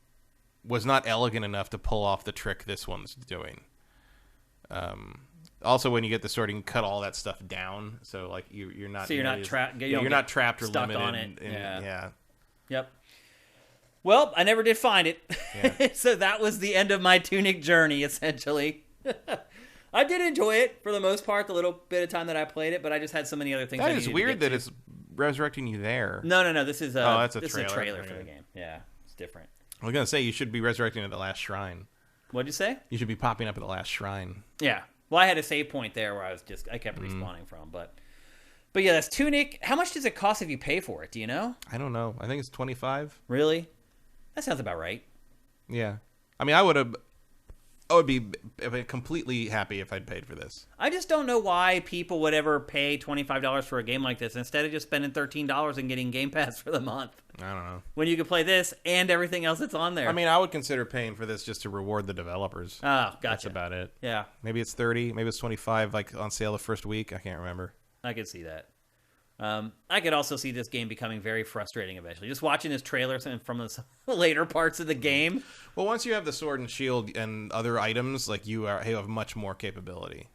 was not elegant enough to pull off the trick this one's doing. Also, when you get the sword, you can cut all that stuff down, so like you're not trapped. You're not trapped or limited on it. Yeah. Yep. Well, I never did find it. Yeah. So that was the end of my Tunic journey, essentially. I did enjoy it for the most part, the little bit of time that I played it, but I just had so many other things. That is weird that it's resurrecting you there. No. This is a trailer for the game. Yeah, it's different. I was going to say, you should be resurrecting at the last shrine. What'd you say? You should be popping up at the last shrine. Yeah. Well, I had a save point there where I kept respawning from, but yeah, that's Tunic. How much does it cost if you pay for it? Do you know? I don't know. I think it's $25. Really? That sounds about right. Yeah. I mean, I would be completely happy if I'd paid for this. I just don't know why people would ever pay $25 for a game like this instead of just spending $13 and getting Game Pass for the month. I don't know. When you could play this and everything else that's on there. I mean, I would consider paying for this just to reward the developers. Oh, gotcha. That's about it. Yeah. Maybe it's $30, maybe it's $25, like on sale the first week. I can't remember. I could see that. I could also see this game becoming very frustrating eventually. Just watching this trailer from the later parts of the game. Well, once you have the sword and shield and other items, like you have much more capability.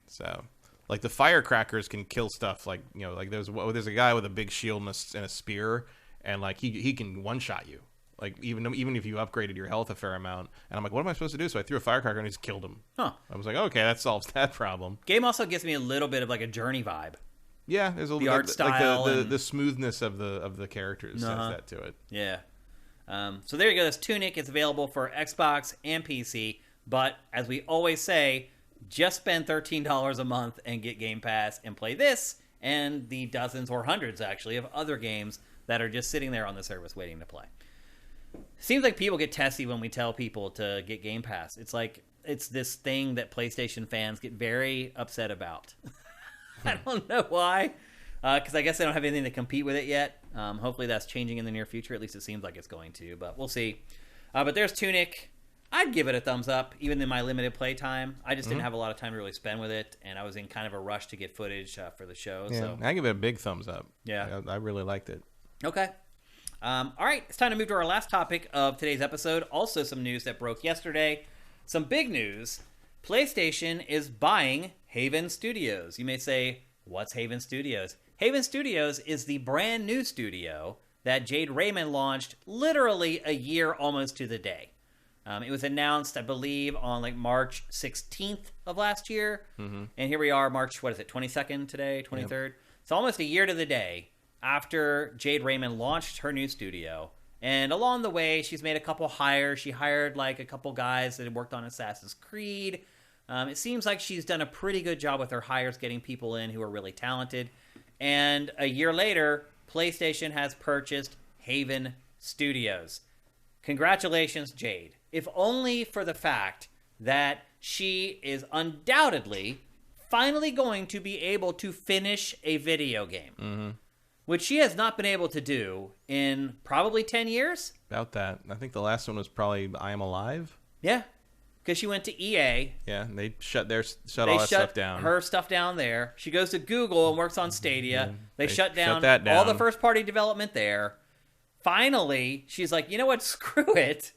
So, like the firecrackers can kill stuff. Like like there's a guy with a big shield and a spear, and like he can one shot you. Like even if you upgraded your health a fair amount, and I'm like, what am I supposed to do? So I threw a firecracker and he just killed him. Huh. I was like, okay, that solves that problem. Game also gives me a little bit of like a Journey vibe. Yeah, there's a little art style, like the smoothness of the characters uh-huh. says that to it. Yeah. So there you go. That's Tunic. It's available for Xbox and PC. But as we always say, just spend $13 a month and get Game Pass and play this and the dozens or hundreds actually of other games that are just sitting there on the service waiting to play. Seems like people get testy when we tell people to get Game Pass. It's like it's this thing that PlayStation fans get very upset about. I don't know why, because I guess they don't have anything to compete with it yet. Hopefully that's changing in the near future. At least it seems like it's going to, but we'll see. But there's Tunic. I'd give it a thumbs up, even in my limited play time. I just didn't have a lot of time to really spend with it, and I was in kind of a rush to get footage for the show. Yeah, so I give it a big thumbs up. Yeah. I really liked it. Okay. All right, it's time to move to our last topic of today's episode. Also some news that broke yesterday. Some big news. PlayStation is buying Haven Studios. You may say, what's Haven Studios? Haven Studios is the brand new studio that Jade Raymond launched literally a year almost to the day. It was announced, I believe, on like March 16th of last year. Mm-hmm. And here we are, March, 22nd today, 23rd? Yep. It's almost a year to the day after Jade Raymond launched her new studio. And along the way, she's made a couple hires. She hired like a couple guys that had worked on Assassin's Creed. It seems like she's done a pretty good job with her hires, getting people in who are really talented. And a year later, PlayStation has purchased Haven Studios. Congratulations, Jade. If only for the fact that she is undoubtedly finally going to be able to finish a video game. Mm-hmm. Which she has not been able to do in probably 10 years. About that. I think the last one was probably I Am Alive. Yeah, because she went to EA. Yeah, and they shut all that stuff down. Her stuff down there. She goes to Google and works on Stadia. Yeah, they shut down that down. All the first-party development there. Finally, she's like, you know what? Screw it.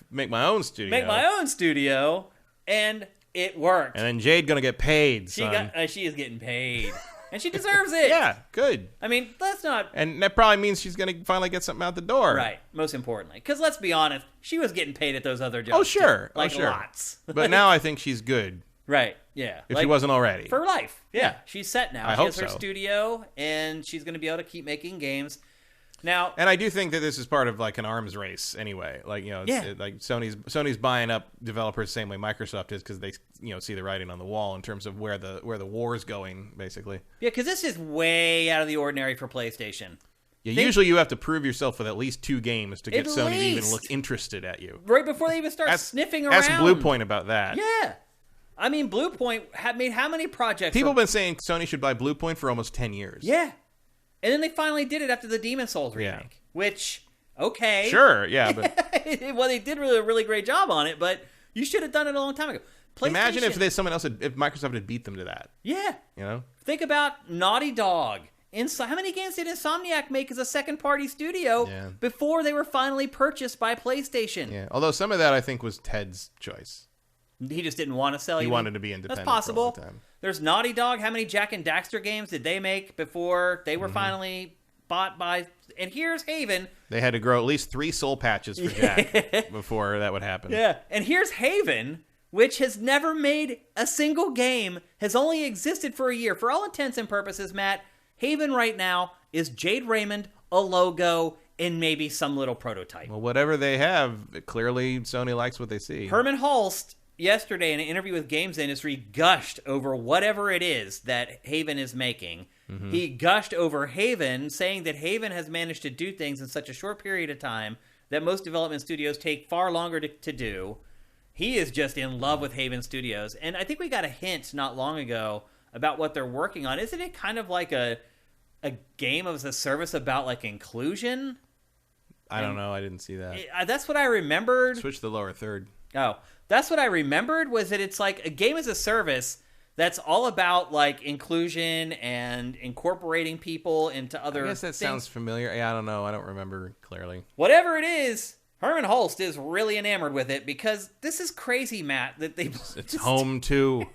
Make my own studio. And it worked. And then Jade gonna get paid, son. She is getting paid. And she deserves it. Yeah, good. I mean, that's not... And that probably means she's going to finally get something out the door. Right, most importantly. Because let's be honest, she was getting paid at those other jobs. Oh, sure. Too. Lots. But now I think she's good. Right, yeah. If she wasn't already. For life. Yeah. She's set now. I she hope has her studio, and she's going to be able to keep making games. Now, and I do think that this is part of like an arms race anyway. Like, like Sony's buying up developers the same way Microsoft is, because they see the writing on the wall in terms of where the war's going, basically. Yeah, because this is way out of the ordinary for PlayStation. Yeah, usually you have to prove yourself with at least 2 games to get Sony to even look interested at you. Right before they even start sniffing around. Ask Bluepoint about that. Yeah. I mean, Bluepoint made how many projects? People have been saying Sony should buy Bluepoint for almost 10 years. Yeah. And then they finally did it after the Demon's Souls remake, which, okay. Sure, yeah. But well, they did a really great job on it, but you should have done it a long time ago. Imagine if if Microsoft had beat them to that. Yeah. Think about Naughty Dog. How many games did Insomniac make as a second-party studio before they were finally purchased by PlayStation? Yeah, although some of that I think was Ted's choice. He just didn't want to sell. He wanted to be independent. That's possible. For a long time. There's Naughty Dog. How many Jak and Daxter games did they make before they were finally bought by... And here's Haven. They had to grow at least 3 soul patches for Jak before that would happen. Yeah, and here's Haven, which has never made a single game, has only existed for a year. For all intents and purposes, Matt, Haven right now is Jade Raymond, a logo, and maybe some little prototype. Well, whatever they have, clearly Sony likes what they see. Herman Hulst, yesterday in an interview with Games Industry, gushed over whatever it is that Haven is making. Mm-hmm. He gushed over Haven, saying that Haven has managed to do things in such a short period of time that most development studios take far longer to do. He is just in love with Haven Studios. And I think we got a hint not long ago about what they're working on. Isn't it kind of like a game as a service about like inclusion? I don't know. I didn't see that. That's what I remembered. Switch the lower third. Oh, that's what I remembered, was that it's like a game as a service that's all about like inclusion and incorporating people into other I guess that things. Sounds familiar. Yeah, I don't know. I don't remember clearly. Whatever it is, Herman Hulst is really enamored with it, because this is crazy, Matt, that they... It's home too.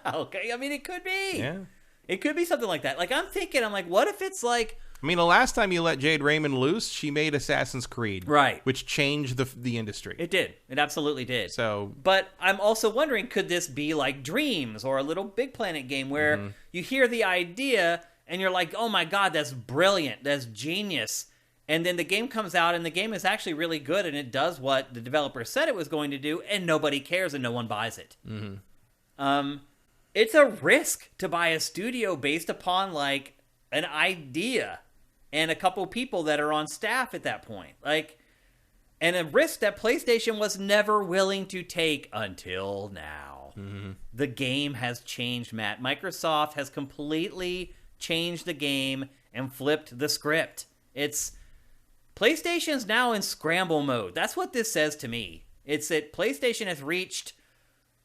Okay, I mean, it could be. Yeah. It could be something like that. Like, I'm like, what if it's like... I mean, the last time you let Jade Raymond loose, she made Assassin's Creed. Right. Which changed the industry. It did. It absolutely did. So, but I'm also wondering, could this be like Dreams or a Little Big Planet game where you hear the idea and you're like, oh my God, that's brilliant. That's genius. And then the game comes out and the game is actually really good and it does what the developer said it was going to do, and nobody cares and no one buys it. Mm-hmm. It's a risk to buy a studio based upon like an idea and a couple people that are on staff at that point. Like, and a risk that PlayStation was never willing to take until now. Mm-hmm. The game has changed, Matt. Microsoft has completely changed the game and flipped the script. PlayStation's now in scramble mode. That's what this says to me. It's that PlayStation has reached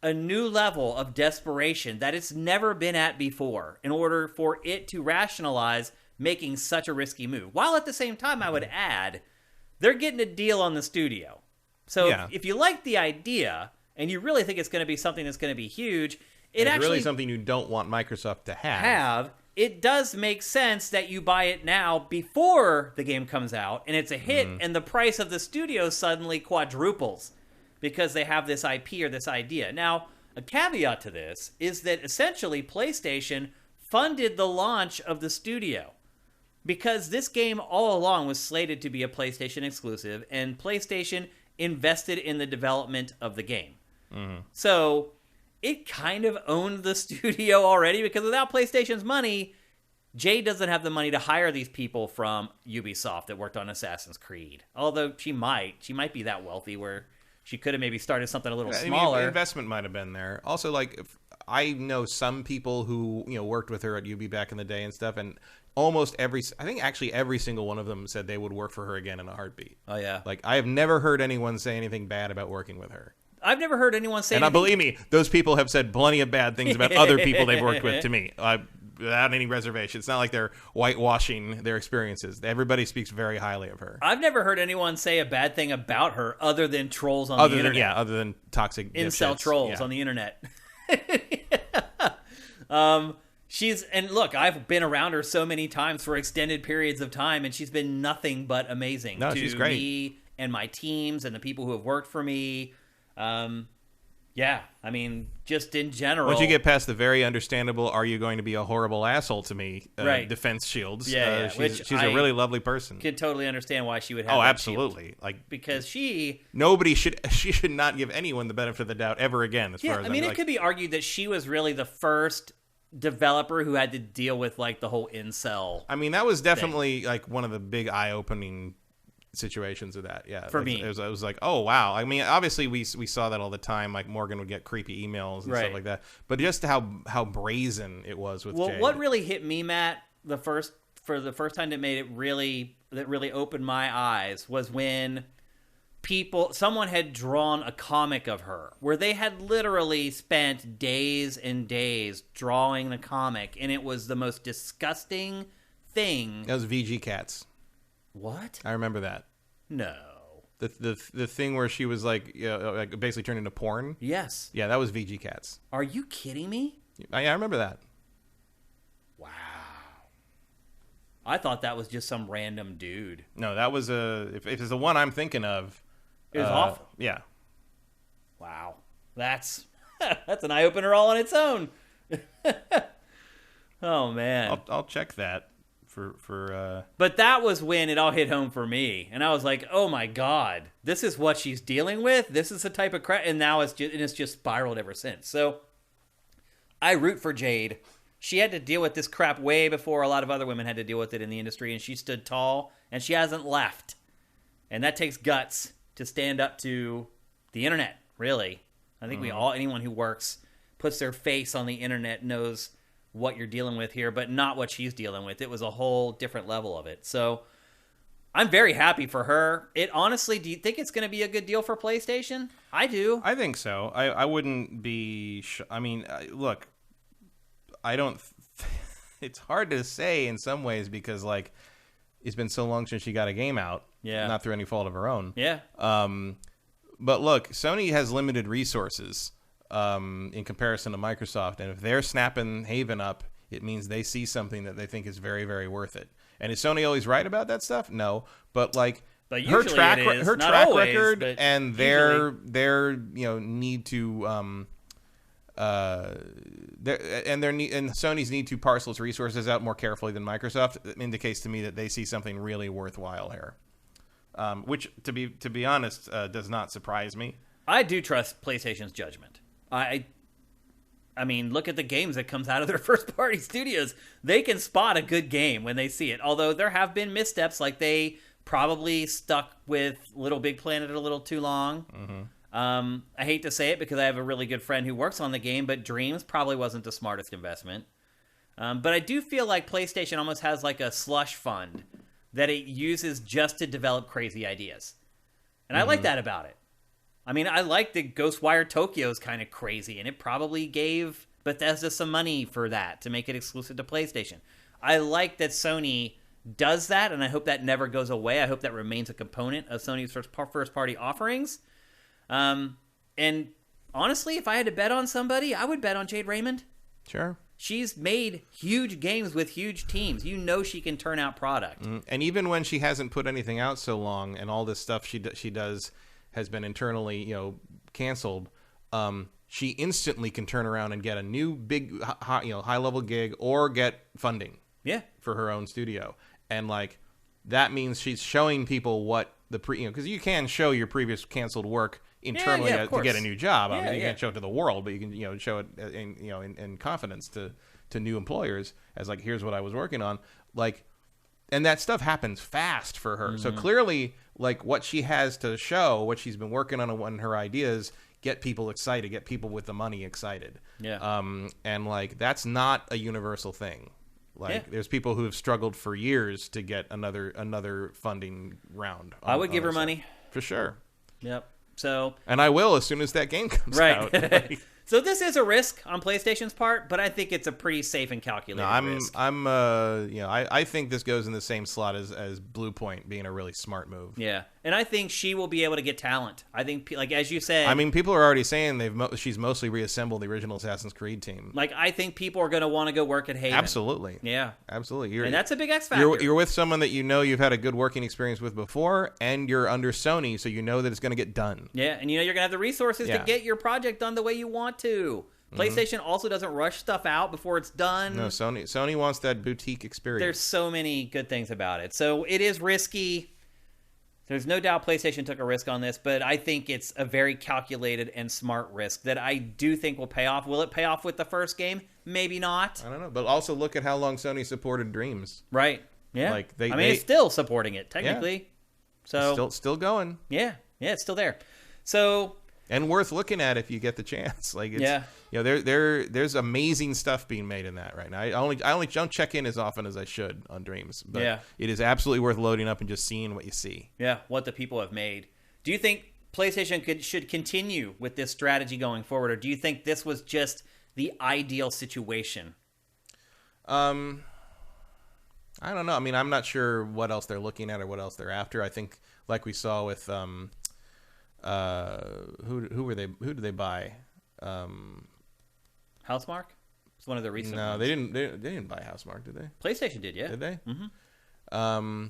a new level of desperation that it's never been at before in order for it to rationalize making such a risky move. While at the same time, I would add, they're getting a deal on the studio. So if you like the idea and you really think it's going to be something that's going to be huge, it's really something you don't want Microsoft to have. it does make sense that you buy it now before the game comes out, and it's a hit, and the price of the studio suddenly quadruples because they have this IP or this idea. Now, a caveat to this is that essentially PlayStation funded the launch of the studio because this game all along was slated to be a PlayStation exclusive, and PlayStation invested in the development of the game. So it kind of owned the studio already, because without PlayStation's money, Jade doesn't have the money to hire these people from Ubisoft that worked on Assassin's Creed. Although she might be that wealthy where she could have maybe started something a little smaller. I mean, investment might have been there. Also, like, I know some people who worked with her at Ubi back in the day and stuff, and almost every single one of them said they would work for her again in a heartbeat. Oh yeah, like I have never heard anyone say anything bad about working with her. I've never heard anyone say. And believe me, those people have said plenty of bad things about other people they've worked with to me, without any reservation. It's not like they're whitewashing their experiences. Everybody speaks very highly of her. I've never heard anyone say a bad thing about her other than trolls on the internet. Yeah, other than toxic incel trolls on the internet. And look, I've been around her so many times for extended periods of time, and she's been nothing but amazing she's great. Me and my teams and the people who have worked for me. Yeah, I mean, just in general. Once you get past the very understandable, are you going to be a horrible asshole to me, defense shields, she's a really lovely person. Can totally understand why she would have that absolutely. Shield. Like, because she should not give anyone the benefit of the doubt ever again, as far as it could be argued that she was really the first developer who had to deal with like the whole incel. I mean, that was definitely like one of the big eye-opening situations of that. Yeah, for me, it was like, oh wow. I mean, obviously we saw that all the time. Like Morgan would get creepy emails and stuff like that. But just how brazen it was with Jade. What really hit me, Matt, the first time that really opened my eyes was when someone had drawn a comic of her where they had literally spent days and days drawing the comic, and it was the most disgusting thing. That was VG Cats. What? I remember that. No. The thing where she was like, like basically turned into porn. Yes. Yeah, that was VG Cats. Are you kidding me? Yeah, I remember that. Wow. I thought that was just some random dude. No, that was if it's the one I'm thinking of. It was awful. Yeah. Wow. That's an eye opener all on its own. Oh man. I'll check that. For But that was when it all hit home for me, and I was like, "Oh my god, this is what she's dealing with. This is the type of crap." And now it's just spiraled ever since. So I root for Jade. She had to deal with this crap way before a lot of other women had to deal with it in the industry, and she stood tall, and she hasn't left. And that takes guts to stand up to the internet. Really, I think anyone who puts their face on the internet knows what you're dealing with here, but not what she's dealing with. It was a whole different level of it. So I'm very happy for her. Honestly, do you think it's going to be a good deal for PlayStation? I do. I think so. I wouldn't be... I mean, look, I don't... It's hard to say in some ways because, like, it's been so long since she got a game out. Yeah. Not through any fault of her own. Yeah. But look, Sony has limited resources. In comparison to Microsoft, and if they're snapping Haven up, it means they see something that they think is very, very worth it. And is Sony always right about that stuff? No, but like her track record and their need to and Sony's need to parcel its resources out more carefully than Microsoft indicates to me that they see something really worthwhile here. Which, to be honest, does not surprise me. I do trust PlayStation's judgment. I mean, look at the games that comes out of their first-party studios. They can spot a good game when they see it. Although there have been missteps, like they probably stuck with Little Big Planet a little too long. Mm-hmm. I hate to say it because I have a really good friend who works on the game, but Dreams probably wasn't the smartest investment. But I do feel like PlayStation almost has like a slush fund that it uses just to develop crazy ideas. And I like that about it. I mean, I like that Ghostwire Tokyo is kind of crazy, and it probably gave Bethesda some money for that to make it exclusive to PlayStation. I like that Sony does that, and I hope that never goes away. I hope that remains a component of Sony's first-party offerings. And honestly, if I had to bet on somebody, I would bet on Jade Raymond. Sure. she's made huge games with huge teams. You know she can turn out product. And even when she hasn't put anything out so long, and all this stuff she does has been internally, canceled, she instantly can turn around and get a new big, high level gig or get funding. Yeah. For her own studio, and like that means she's showing people what the because you can show your previous canceled work internally to get a new job. I mean, you can't show it to the world, but you can show it in confidence to new employers as like, here's what I was working on, like, and that stuff happens fast for her. So clearly, like, what she has to show, what she's been working on her ideas, get people excited, get people with the money excited. Yeah. And like that's not a universal thing. Like there's people who have struggled for years to get another funding round. I would give her money for sure. Yep. So, and I will as soon as that game comes out. Right. So this is a risk on PlayStation's part, but I think it's a pretty safe and calculated risk. I think this goes in the same slot as Blue Point being a really smart move. Yeah, and I think she will be able to get talent. I think, like as you said, I mean, people are already saying she's mostly reassembled the original Assassin's Creed team. Like, I think people are going to want to go work at Haven. Absolutely. Yeah, absolutely. And that's a big X factor. You're with someone that you've had a good working experience with before, and you're under Sony, so you know that it's going to get done. Yeah, and you're going to have the resources to get your project done the way you want to. PlayStation also doesn't rush stuff out before it's done. No, Sony wants that boutique experience. There's so many good things about it. So it is risky. There's no doubt PlayStation took a risk on this, but I think it's a very calculated and smart risk that I do think will pay off. Will it pay off with the first game? Maybe not. I don't know. But also look at how long Sony supported Dreams. Right. Yeah. Like it's still supporting it, technically. Yeah. So still going. Yeah. Yeah, it's still there. So... And worth looking at if you get the chance. Like, it's, there's amazing stuff being made in that right now. I only don't check in as often as I should on Dreams, but it is absolutely worth loading up and just seeing what you see. Yeah, what the people have made. Do you think PlayStation should continue with this strategy going forward, or do you think this was just the ideal situation? I don't know. I mean, I'm not sure what else they're looking at or what else they're after. I think, like we saw with who did they buy? Housemarque? It's one of the recent ones. They didn't buy Housemarque, did they? PlayStation did, yeah. Did they? Mm-hmm.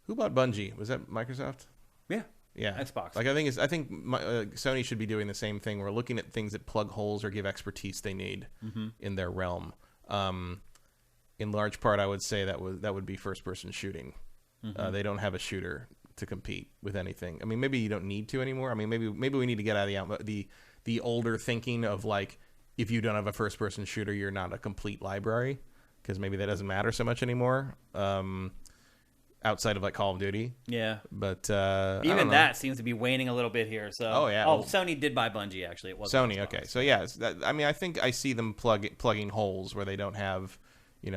Who bought Bungie? Was that Microsoft? Yeah. Yeah. Xbox. Like, I think Sony should be doing the same thing. We're looking at things that plug holes or give expertise they need in their realm. In large part, I would say that would be first-person shooting. They don't have a shooter to compete with anything. I mean, maybe you don't need to anymore. I mean, maybe we need to get out of the older thinking of like, if you don't have a first person shooter, you're not a complete library, because maybe that doesn't matter so much anymore. Outside of like Call of Duty. Yeah. But even that seems to be waning a little bit here. So Sony did buy Bungie, actually. It wasn't Sony. Okay. So yeah, I mean, I think I see them plugging holes where they don't have, they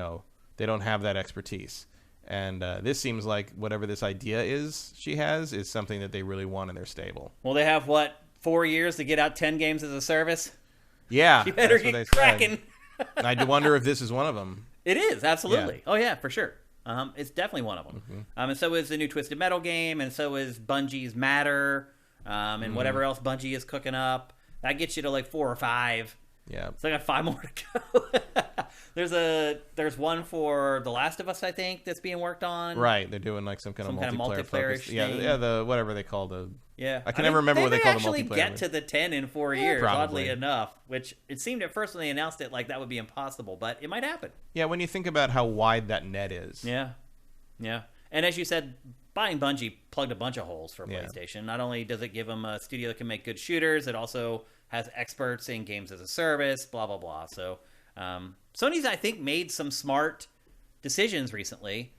don't have that expertise. And this seems like whatever this idea she has is something that they really want in their stable. Well, they have, 4 years to get out 10 games as a service? Yeah. You better get cracking. And I do wonder if this is one of them. It is, absolutely. Yeah. Oh, yeah, for sure. It's definitely one of them. And so is the new Twisted Metal game, and so is Bungie's Matter, and whatever else Bungie is cooking up. That gets you to 4 or 5. Yeah. So I got 5 more to go. There's one for The Last of Us, I think, that's being worked on. Right, they're doing some kind of multiplayer focus. Yeah, the whatever they call the. Yeah, I never remember what they call the multiplayer. They actually get to the 10 in 4 years, oddly enough. Which it seemed at first when they announced it like that would be impossible, but it might happen. Yeah, when you think about how wide that net is. Yeah, and as you said, buying Bungie plugged a bunch of holes for PlayStation. Not only does it give them a studio that can make good shooters, it also has experts in games as a service, blah, blah, blah. So Sony's, I think, made some smart decisions recently,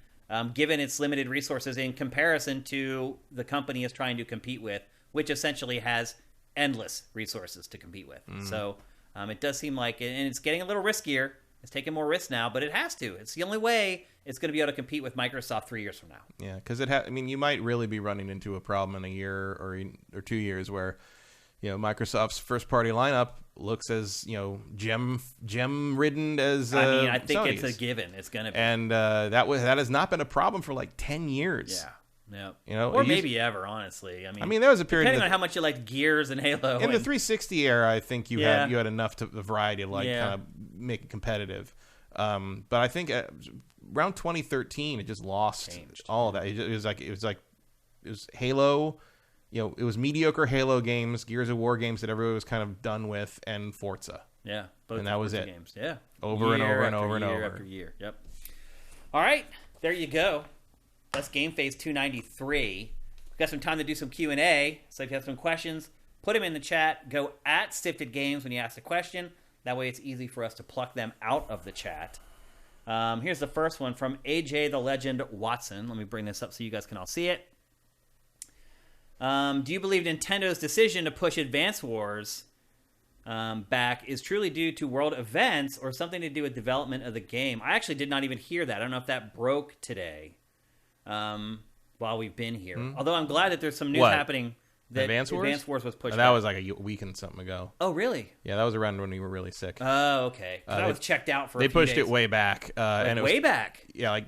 given its limited resources in comparison to the company is trying to compete with, which essentially has endless resources to compete with. So it does seem like, and it's getting a little riskier. It's taking more risks now, but it has to. It's the only way it's going to be able to compete with Microsoft 3 years from now. Yeah, because you might really be running into a problem in a year or 2 years where Microsoft's first party lineup looks as gem ridden as I think Sony's. it's a given. It's gonna be, and that has not been a problem for 10 years. Yeah, or maybe ever. Honestly, I mean, there was a period depending on how much you liked Gears and Halo. In the 360 era, I think you had enough variety to kind of make it competitive. But I think around 2013, it just lost all of that. It was Halo. It was mediocre Halo games, Gears of War games that everybody was kind of done with, and Forza. Yeah, both and that was it. Games. Yeah, over and over and over and over. Year after year. Yep. All right, there you go. That's GameFace 293. We've got some time to do some Q&A. So if you have some questions, put them in the chat. Go at Sifted Games when you ask a question. That way, it's easy for us to pluck them out of the chat. Here's the first one from AJ the Legend Watson. Let me bring this up so you guys can all see it. Do you believe Nintendo's decision to push Advance Wars back is truly due to world events or something to do with development of the game? I actually did not even hear that. I don't know if that broke today while we've been here. Although I'm glad that there's some news happening. That Advance Wars was pushed that back. was like a week and something ago. Oh, really? Yeah, that was around when we were really sick. Oh, okay. I was checked out for a few days. They pushed it way back. And it was, way back? Yeah, like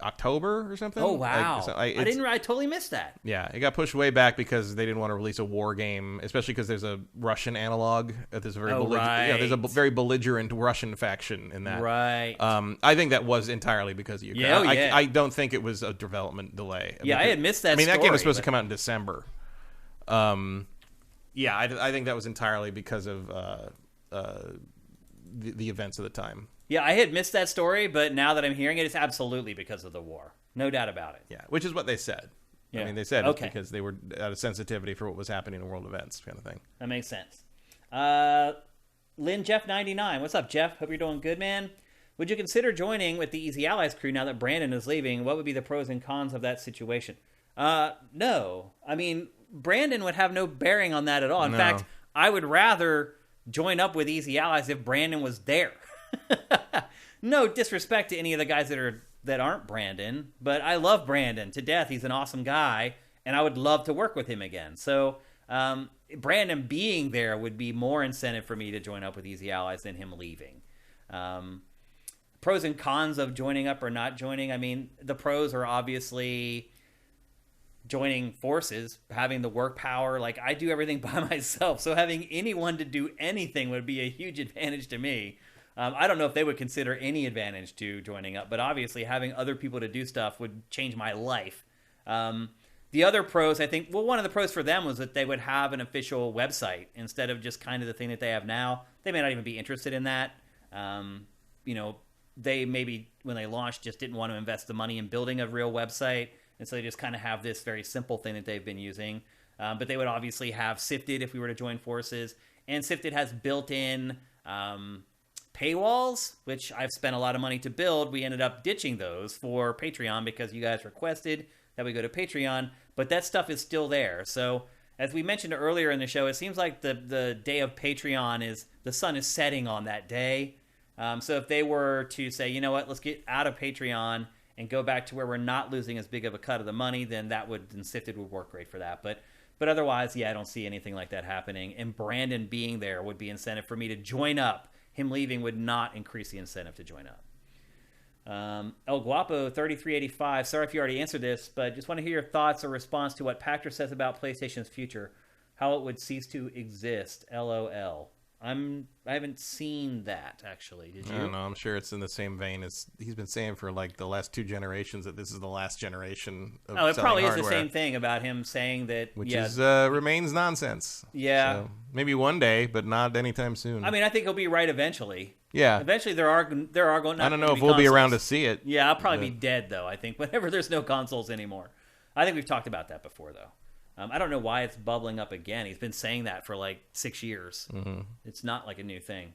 October or something. Oh, wow. I totally missed that. Yeah, it got pushed way back because they didn't want to release a war game, especially because there's a Russian analog. There's a very belligerent Russian faction in that. Right. I think that was entirely because of Ukraine. Yeah, I don't think it was a development delay. Yeah, I had missed that. That game was supposed to come out in December. Yeah, I think that was entirely because of the events of the time. Yeah, I had missed that story, but now that I'm hearing it, it's absolutely because of the war. No doubt about it. Yeah, which is what they said. Yeah. I mean, they said it's because they were out of sensitivity for what was happening in world events, kind of thing. That makes sense. Lynn Jeff 99, what's up, Jeff? Hope you're doing good, man. Would you consider joining with the Easy Allies crew now that Brandon is leaving? What would be the pros and cons of that situation? No. I mean, Brandon would have no bearing on that at all. In fact, I would rather join up with Easy Allies if Brandon was there. No disrespect to any of the guys that aren't Brandon, but I love Brandon to death. He's an awesome guy, and I would love to work with him again. So Brandon being there would be more incentive for me to join up with Easy Allies than him leaving. Pros and cons of joining up or not joining. I mean, the pros are obviously joining forces, having the work power. Like, I do everything by myself, so having anyone to do anything would be a huge advantage to me. I don't know if they would consider any advantage to joining up, but obviously having other people to do stuff would change my life. The other pros, I think, one of the pros for them was that they would have an official website instead of just kind of the thing that they have now. They may not even be interested in that. They maybe, when they launched, just didn't want to invest the money in building a real website, and so they just kind of have this very simple thing that they've been using. But they would obviously have Sifted if we were to join forces, and Sifted has built-in paywalls, which I've spent a lot of money to build. We ended up ditching those for Patreon because you guys requested that we go to Patreon, but that stuff is still there. So as we mentioned earlier in the show, it seems like the day of Patreon is the sun is setting on that day. So if they were to say, you know what, let's get out of Patreon and go back to where we're not losing as big of a cut of the money, then Sifted would work great for that. But otherwise, yeah, I don't see anything like that happening. And Brandon being there would be incentive for me to join up. Him leaving would not increase the incentive to join up. El Guapo 3385. Sorry if you already answered this, but just want to hear your thoughts or response to what Pactor says about PlayStation's future, how it would cease to exist. LOL. I haven't seen that, actually. Did you? I don't know. I'm sure it's in the same vein as he's been saying for like the last 2 generations that this is the last generation of it probably hardware. Is the same thing about him saying that. Which remains nonsense. Yeah. So, maybe one day, but not anytime soon. I mean, I think he'll be right eventually. Yeah. Eventually there are going to I don't know if be we'll consoles. Be around to see it. Yeah, I'll probably be dead, though, I think, whenever there's no consoles anymore. I think we've talked about that before, though. I don't know why it's bubbling up again. He's been saying that for like 6 years. Mm-hmm. It's not like a new thing.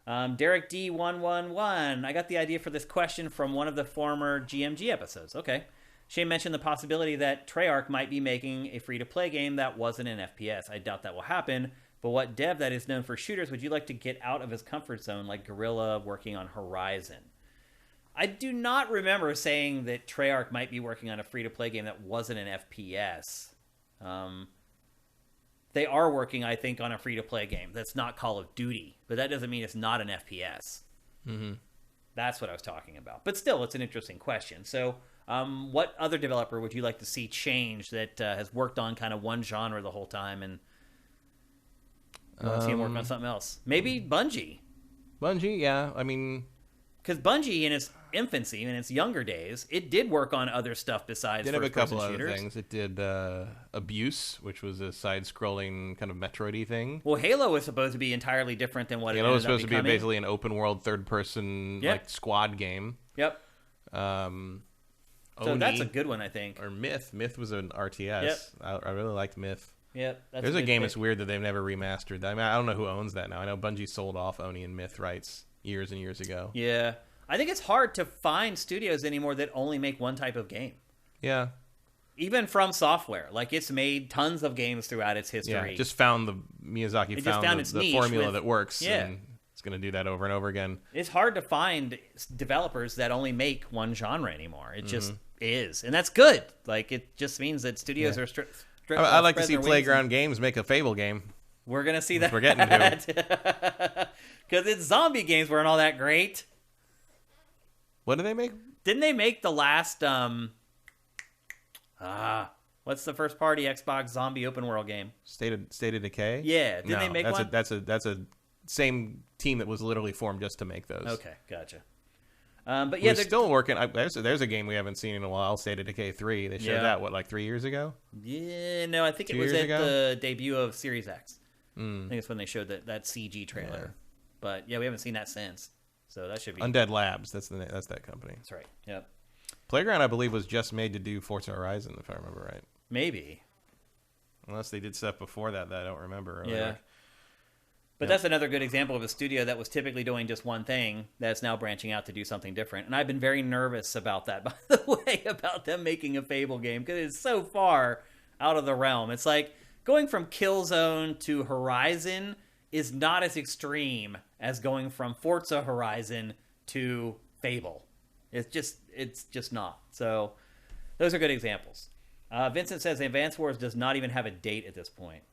Derek D111. I got the idea for this question from one of the former GMG episodes. Okay. Shane mentioned the possibility that Treyarch might be making a free-to-play game that wasn't an FPS. I doubt that will happen. But what dev that is known for shooters would you like to get out of his comfort zone, like Guerrilla working on Horizon? I do not remember saying that Treyarch might be working on a free-to-play game that wasn't an FPS. They are working, I think, on a free-to-play game that's not Call of Duty, but that doesn't mean it's not an FPS. Mm-hmm. That's what I was talking about. But still, it's an interesting question. So, what other developer would you like to see change that has worked on kind of one genre the whole time and you want to see him work on something else? Maybe Bungie. Bungie, yeah. I mean, because Bungie in its infancy, in its younger days, it did work on other stuff besides did have a couple first-person other shooters. things. It did Abuse, which was a side-scrolling kind of Metroid-y thing. Well, Halo was supposed to be entirely different than what it Halo was ended up supposed to be becoming. basically an open-world, third-person like squad game. Yep. So that's a good one, I think. Or Myth. Myth was an RTS. Yep. I really liked Myth. Yep. There's a game that's weird that they've never remastered. I mean, I don't know who owns that now. I know Bungie sold off Oni and Myth rights years and years ago. Yeah. I think it's hard to find studios anymore that only make one type of game. Yeah. Even From Software. Like, it's made tons of games throughout its history. Yeah, just found Miyazaki found the formula that works. Yeah. And it's going to do that over and over again. It's hard to find developers that only make one genre anymore. It just is. And that's good. Like, it just means that studios are I'd like to see Playground Games make a Fable game. We're going to see that. We're getting to. Because its zombie games weren't all that great. What did they make? Didn't they make the last what's the first party Xbox zombie open world game? State of Decay? Yeah, didn't they make that's one? That's a same team that was literally formed just to make those. Okay, gotcha. But yeah, they're still working. There's a game we haven't seen in a while, State of Decay 3. They showed that like 3 years ago? Yeah, no, I think it was at the debut of Series X. I think it's when they showed that CG trailer. Yeah. But yeah, we haven't seen that since. So that should be Undead Labs. That's that company. That's right. Yep. Playground, I believe, was just made to do Forza Horizon, if I remember right. Maybe. Unless they did stuff before that I don't remember. Yeah. But that's another good example of a studio that was typically doing just one thing that's now branching out to do something different. And I've been very nervous about that, by the way, about them making a Fable game, because it's so far out of the realm. It's like going from Killzone to Horizon is not as extreme as going from Forza Horizon to Fable. It's just not. So those are good examples. Vincent says Advance Wars does not even have a date at this point.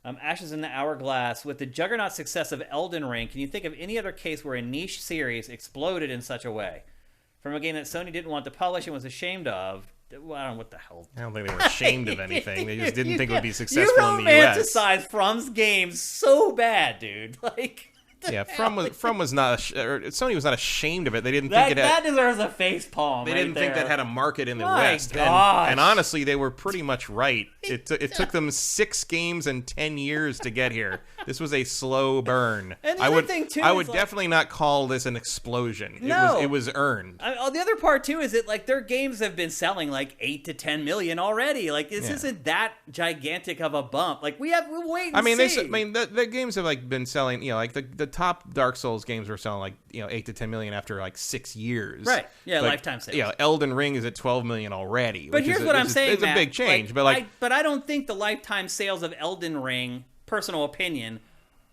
Ashes in the Hourglass. With the juggernaut success of Elden Ring, can you think of any other case where a niche series exploded in such a way? From a game that Sony didn't want to publish and was ashamed of. Well, I don't know what the hell. I don't think they were ashamed of anything. They just didn't think it would be successful in the US. You romanticize From's games so bad, dude. Like, yeah, From was not. Sony was not ashamed of it. They didn't think it that deserves a face palm. They didn't think that had a market in the My West. gosh. And honestly, they were pretty much right. It took them 6 games and 10 years to get here. This was a slow burn. And the other thing too, I would definitely not call this an explosion. No, it was earned. The other part too is that like their games have been selling like 8 to 10 million already. Like this isn't that gigantic of a bump. Like we'll wait. And see. The games have like been selling. Like the top Dark Souls games were selling like 8 to 10 million after like 6 years. Right. Yeah. Lifetime sales. Yeah. Elden Ring is at 12 million already. But here's what I'm saying. It's a big change. But I don't think the lifetime sales of Elden Ring, personal opinion,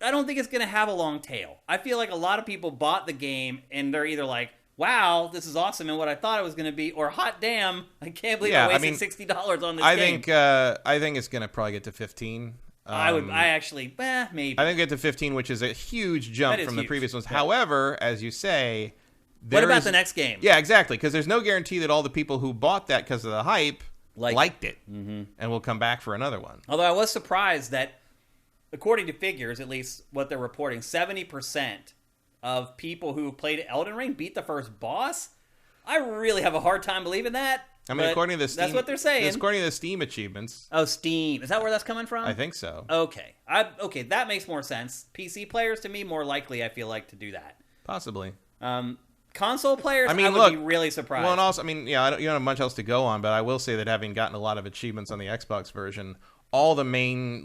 I don't think it's going to have a long tail. I feel like a lot of people bought the game and they're either like, wow, this is awesome and what I thought it was going to be, or hot damn, I can't believe I wasted $60 on this game. I think it's going to probably get to 15. Maybe. I think get to 15, which is a huge jump from the previous ones. Yeah. However, as you say, what about the next game? Yeah, exactly, because there's no guarantee that all the people who bought that because of the hype liked it and will come back for another one. Although I was surprised that, according to figures, at least what they're reporting, 70% of people who played Elden Ring beat the first boss. I really have a hard time believing that. I mean, according to the Steam, that's what they're saying. According to the Steam achievements. Oh, Steam. Is that where that's coming from? I think so. Okay. Okay, that makes more sense. PC players, to me, more likely, I feel like, to do that. Possibly. Console players, I would be really surprised. Well, and also, you don't have much else to go on, but I will say that having gotten a lot of achievements on the Xbox version, all the main,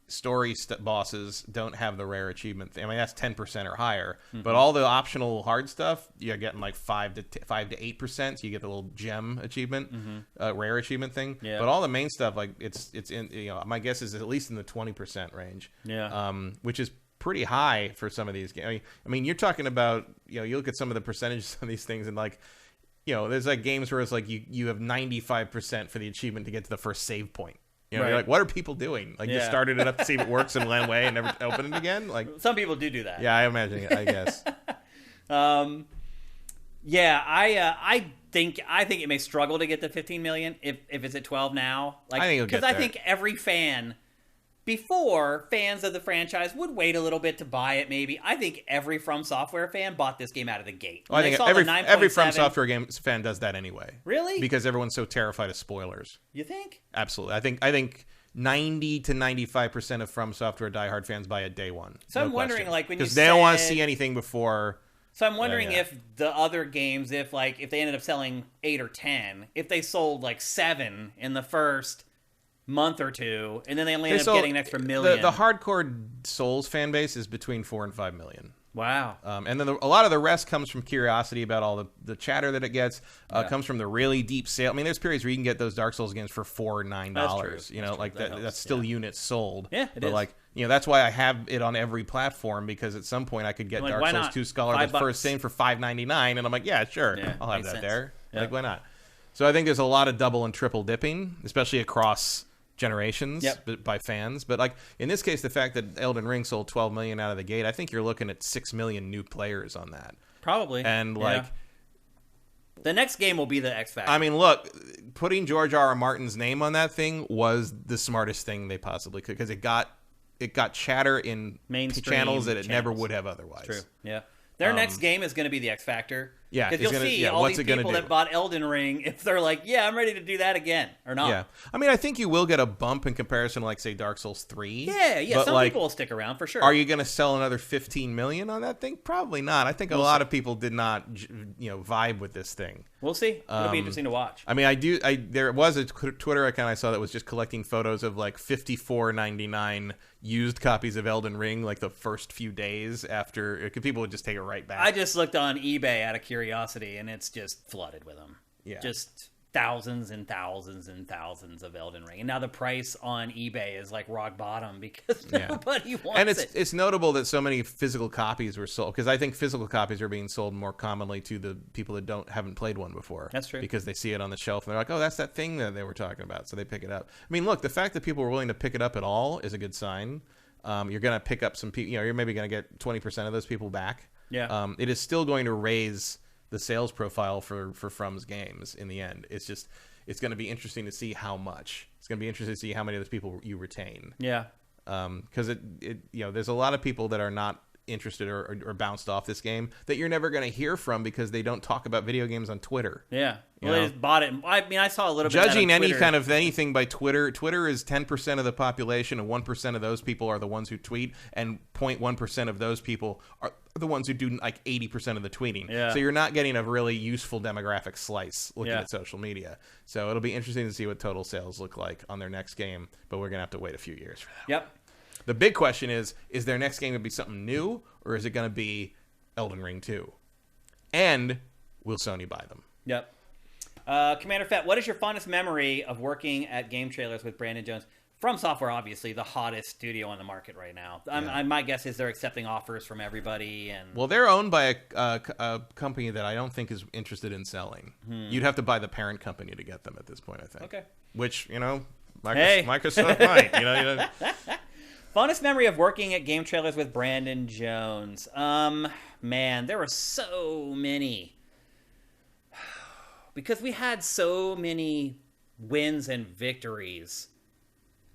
story bosses don't have the rare achievement. I mean, that's 10% or higher. But all the optional hard stuff, you're getting 5 to 8%. So you get the little gem achievement, rare achievement thing. Yeah. But all the main stuff, it's in. My guess is at least in the 20% range. Yeah. Which is pretty high for some of these games. I mean, you're talking about you look at some of the percentages of these things and there's games where it's you have 95% for the achievement to get to the first save point. You're like, what are people doing? You started it up to see if it works and went away and never open it again? Some people do that. Yeah, I imagine it, I guess. I think it may struggle to get to 15 million if it's at 12 now. I think because I think every fan before, fans of the franchise would wait a little bit to buy it, maybe. I think every From Software fan bought this game out of the gate. Well, I think every From Software game fan does that anyway. Really? Because everyone's so terrified of spoilers. You think? Absolutely. I think 90 to 95% of From Software diehard fans buy it day one. So I'm wondering, like, when you because they don't want to see anything before. So I'm wondering if the other games, if they ended up selling 8 or 10, if they sold like 7 in the first month or two, and then they only ended up getting an extra million. The hardcore Souls fan base is between 4 and 5 million. Wow. And then a lot of the rest comes from curiosity about all the chatter that it gets. Comes from the really deep sale. I mean, there's periods where you can get those Dark Souls games for $4 or $9. You know, like that's still units sold. Yeah, it is. Like, you know, that's why I have it on every platform, because at some point I could get Dark Souls 2 Scholar the first thing for $5.99, and I'm like, yeah, sure, I'll have that there. Yeah. Like, why not? So I think there's a lot of double and triple dipping, especially across generations by fans. But like in this case, the fact that Elden Ring sold 12 million out of the gate, I think you're looking at 6 million new players on that. Probably. And like the next game will be the X Factor. I mean, look, putting George R. R. Martin's name on that thing was the smartest thing they possibly could, because it got chatter in mainstream channels that it never would have otherwise. True. Yeah. Their next game is going to be the X Factor. Yeah, because you'll see all these people that bought Elden Ring, if they're like, yeah, I'm ready to do that again, or not. Yeah. I mean, I think you will get a bump in comparison to, like, say, Dark Souls 3. Yeah, some people will stick around, for sure. Are you going to sell another 15 million on that thing? Probably not. I think a lot of people did not, vibe with this thing. We'll see. It'll be interesting to watch. I mean, there was a Twitter account I saw that was just collecting photos of, like, $54.99 used copies of Elden Ring, like, the first few days after, because people would just take it right back. I just looked on eBay out of curiosity, and it's just flooded with them. Yeah. Just thousands and thousands and thousands of Elden Ring. And now the price on eBay is like rock bottom because nobody wants it. And it's notable that so many physical copies were sold, because I think physical copies are being sold more commonly to the people that haven't played one before. That's true. Because they see it on the shelf and they're like, oh, that's that thing that they were talking about. So they pick it up. I mean, look, the fact that people were willing to pick it up at all is a good sign. You're going to pick up some people, you're maybe going to get 20% of those people back. Yeah. It is still going to raise the sales profile for From's games in the end. It's going to be interesting to see how much. It's going to be interesting to see how many of those people you retain. Yeah. Because there's a lot of people that are not interested or bounced off this game that you're never going to hear from because they don't talk about video games on Twitter. Yeah. Well, they just bought it. I mean, I saw a little bit judging any kind of anything by Twitter. Twitter is 10% of the population, and 1% of those people are the ones who tweet, and 0.1% of those people are the ones who do like 80% of the tweeting. Yeah. So you're not getting a really useful demographic slice looking at social media. So it'll be interesting to see what total sales look like on their next game, but we're going to have to wait a few years for that. Yep. The big question is their next game going to be something new, or is it going to be Elden Ring 2? And will Sony buy them? Yep. Commander Fett, what is your fondest memory of working at Game Trailers with Brandon Jones? From Software, obviously, the hottest studio on the market right now. My guess is they're accepting offers from everybody. Well, they're owned by a company that I don't think is interested in selling. You'd have to buy the parent company to get them at this point, I think. Okay. Which, Microsoft might. Fondest memory of working at Game Trailers with Brandon Jones. Man, there were so many. Because we had so many wins and victories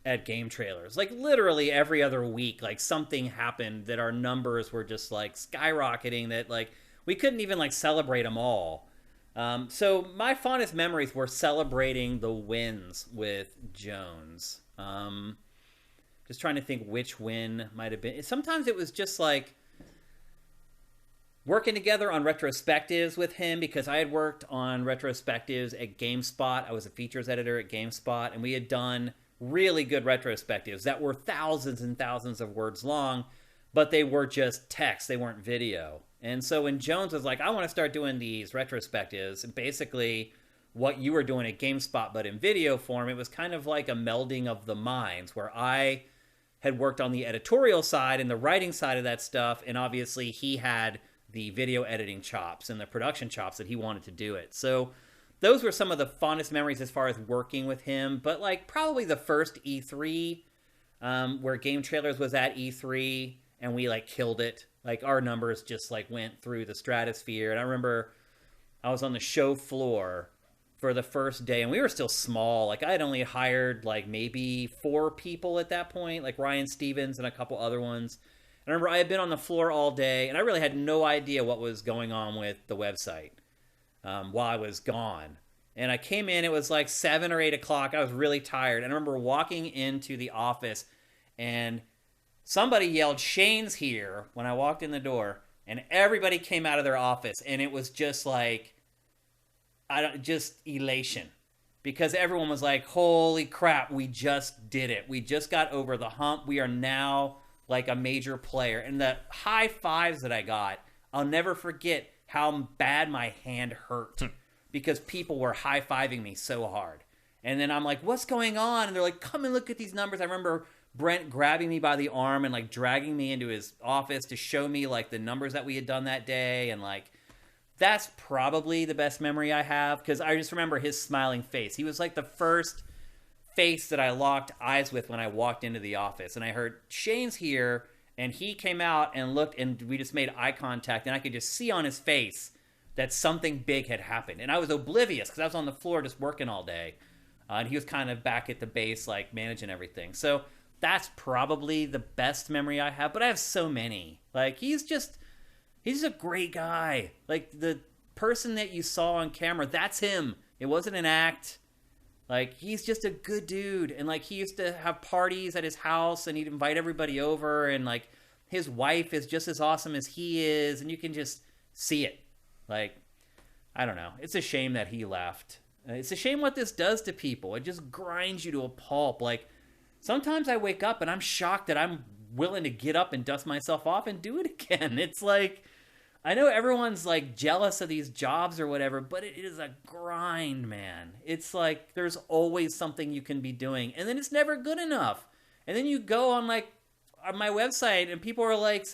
at Game Trailers. Like, literally every other week, like, something happened that our numbers were just, like, skyrocketing, that, like, we couldn't even, like, celebrate them all. So my fondest memories were celebrating the wins with Jones. Just trying to think which win might have been. Sometimes it was just, like, working together on retrospectives with him, because I had worked on retrospectives at GameSpot. I was a features editor at GameSpot, and we had done really good retrospectives that were thousands and thousands of words long, but they were just text. They weren't video. And so when Jones was like, I want to start doing these retrospectives, basically what you were doing at GameSpot, but in video form, it was kind of like a melding of the minds, where I had worked on the editorial side and the writing side of that stuff, and obviously he had the video editing chops and the production chops that he wanted to do it. So those were some of the fondest memories as far as working with him. But like probably the first E3, where Game Trailers was at E3 and we like killed it. Like our numbers just like went through the stratosphere. And I remember I was on the show floor for the first day, and we were still small. Like, I had only hired like maybe 4 people at that point, like Ryan Stevens and a couple other ones. And I remember I had been on the floor all day, and I really had no idea what was going on with the website while I was gone. And I came in, it was like 7 or 8 o'clock. I was really tired. And I remember walking into the office, and somebody yelled, "Shane's here," when I walked in the door. And everybody came out of their office, and it was just like, just elation. Because everyone was like, holy crap, we just did it. We just got over the hump. We are now like a major player. And the high fives that I got, I'll never forget how bad my hand hurt. Because people were high-fiving me so hard. And then I'm like, what's going on? And they're like, come and look at these numbers. I remember Brent grabbing me by the arm and like dragging me into his office to show me like the numbers that we had done that day. And like, that's probably the best memory I have, because I just remember his smiling face. He was like the first face that I locked eyes with when I walked into the office. And I heard, "Shane's here," and he came out and looked, and we just made eye contact, and I could just see on his face that something big had happened. And I was oblivious because I was on the floor just working all day. And he was kind of back at the base, like managing everything. So that's probably the best memory I have, but I have so many. Like, he's a great guy. Like, the person that you saw on camera, that's him. It wasn't an act. Like, he's just a good dude. And like, he used to have parties at his house, and he'd invite everybody over, and like, his wife is just as awesome as he is, and you can just see it. Like, I don't know. It's a shame that he left. It's a shame what this does to people. It just grinds you to a pulp. Like, sometimes I wake up and I'm shocked that I'm willing to get up and dust myself off and do it again. It's like, I know everyone's like jealous of these jobs or whatever, but it is a grind, man. It's like there's always something you can be doing, and then it's never good enough. And then you go on like on my website and people are like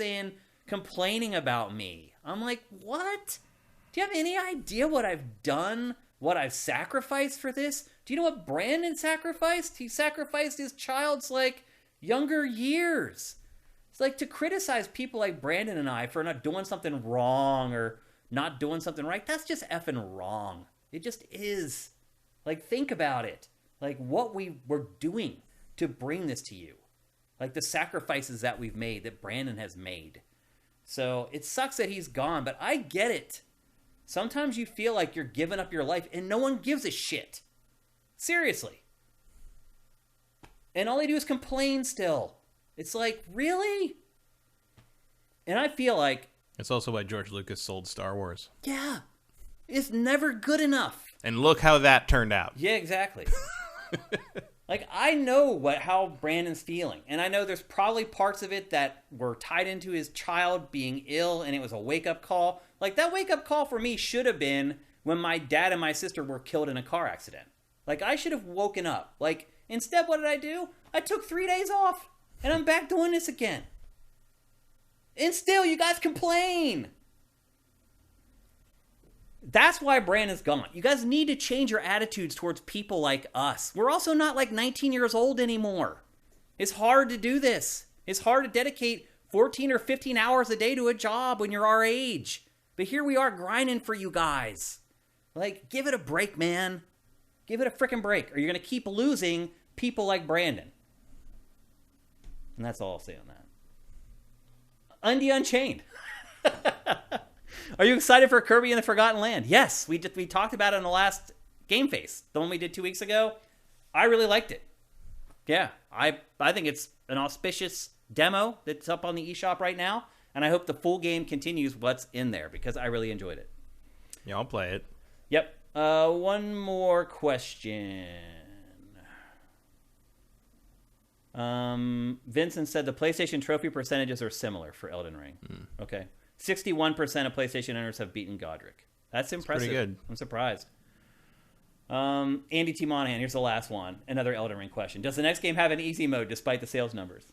complaining about me. I'm like, what? Do you have any idea what I've done? What I've sacrificed for this? Do you know what Brandon sacrificed? He sacrificed his child's like younger years. It's like, to criticize people like Brandon and I for not doing something wrong or not doing something right, that's just effing wrong. It just is. Like, think about it. Like, what we were doing to bring this to you. Like, the sacrifices that we've made, that Brandon has made. So, it sucks that he's gone, but I get it. Sometimes you feel like you're giving up your life and no one gives a shit. Seriously. And all they do is complain still. It's like, really? And I feel like... It's also why George Lucas sold Star Wars. Yeah. It's never good enough. And look how that turned out. Yeah, exactly. Like, I know how Brandon's feeling. And I know there's probably parts of it that were tied into his child being ill, and it was a wake-up call. Like, that wake-up call for me should have been when my dad and my sister were killed in a car accident. Like, I should have woken up. Like, instead, what did I do? I took 3 days off. And I'm back doing this again. And still, you guys complain. That's why Brandon's gone. You guys need to change your attitudes towards people like us. We're also not like 19 years old anymore. It's hard to do this. It's hard to dedicate 14 or 15 hours a day to a job when you're our age. But here we are grinding for you guys. Like, give it a break, man. Give it a freaking break. Or you're going to keep losing people like Brandon. And that's all I'll say on that. Undy Unchained. Are you excited for Kirby and the Forgotten Land? Yes, we talked about it in the last GameFace, the one we did 2 weeks ago. I really liked it. Yeah, I think it's an auspicious demo that's up on the eShop right now, and I hope the full game continues what's in there, because I really enjoyed it. Yeah, I'll play it. Yep. One more question. Vincent said the PlayStation trophy percentages are similar for Elden Ring. Okay. 61% of PlayStation owners have beaten Godric. That's impressive. Pretty good. I'm surprised. Andy T. Monahan, here's the last one. Another Elden Ring question. Does the next game have an easy mode despite the sales numbers?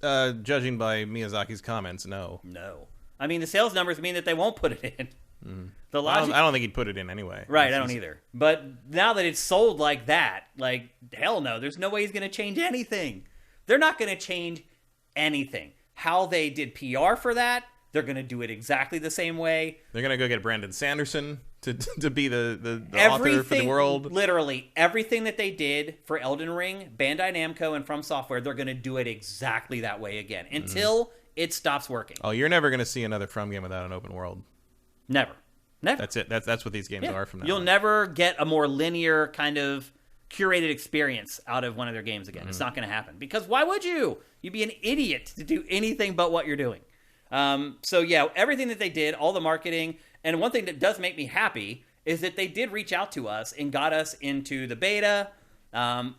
Judging by Miyazaki's comments, no. No. I mean, the sales numbers mean that they won't put it in. The logic... I don't think he'd put it in anyway. Right, I don't either. But now that it's sold like that, like, hell no, there's no way he's going to change anything. They're not going to change anything. How they did PR for that, they're going to do it exactly the same way. They're going to go get Brandon Sanderson. to be the author for the world. Literally everything that they did for Elden Ring, Bandai Namco, and From Software, they're going to do it exactly that way again until it stops working. Oh, you're never going to see another From game without an open world. Never. That's it. That's what these games are from now You'll on. never get a more linear kind of curated experience out of one of their games again. It's not going to happen. Because why would you? You'd be an idiot to do anything but what you're doing. So yeah, everything that they did, all the marketing, and one thing that does make me happy is that they did reach out to us and got us into the beta.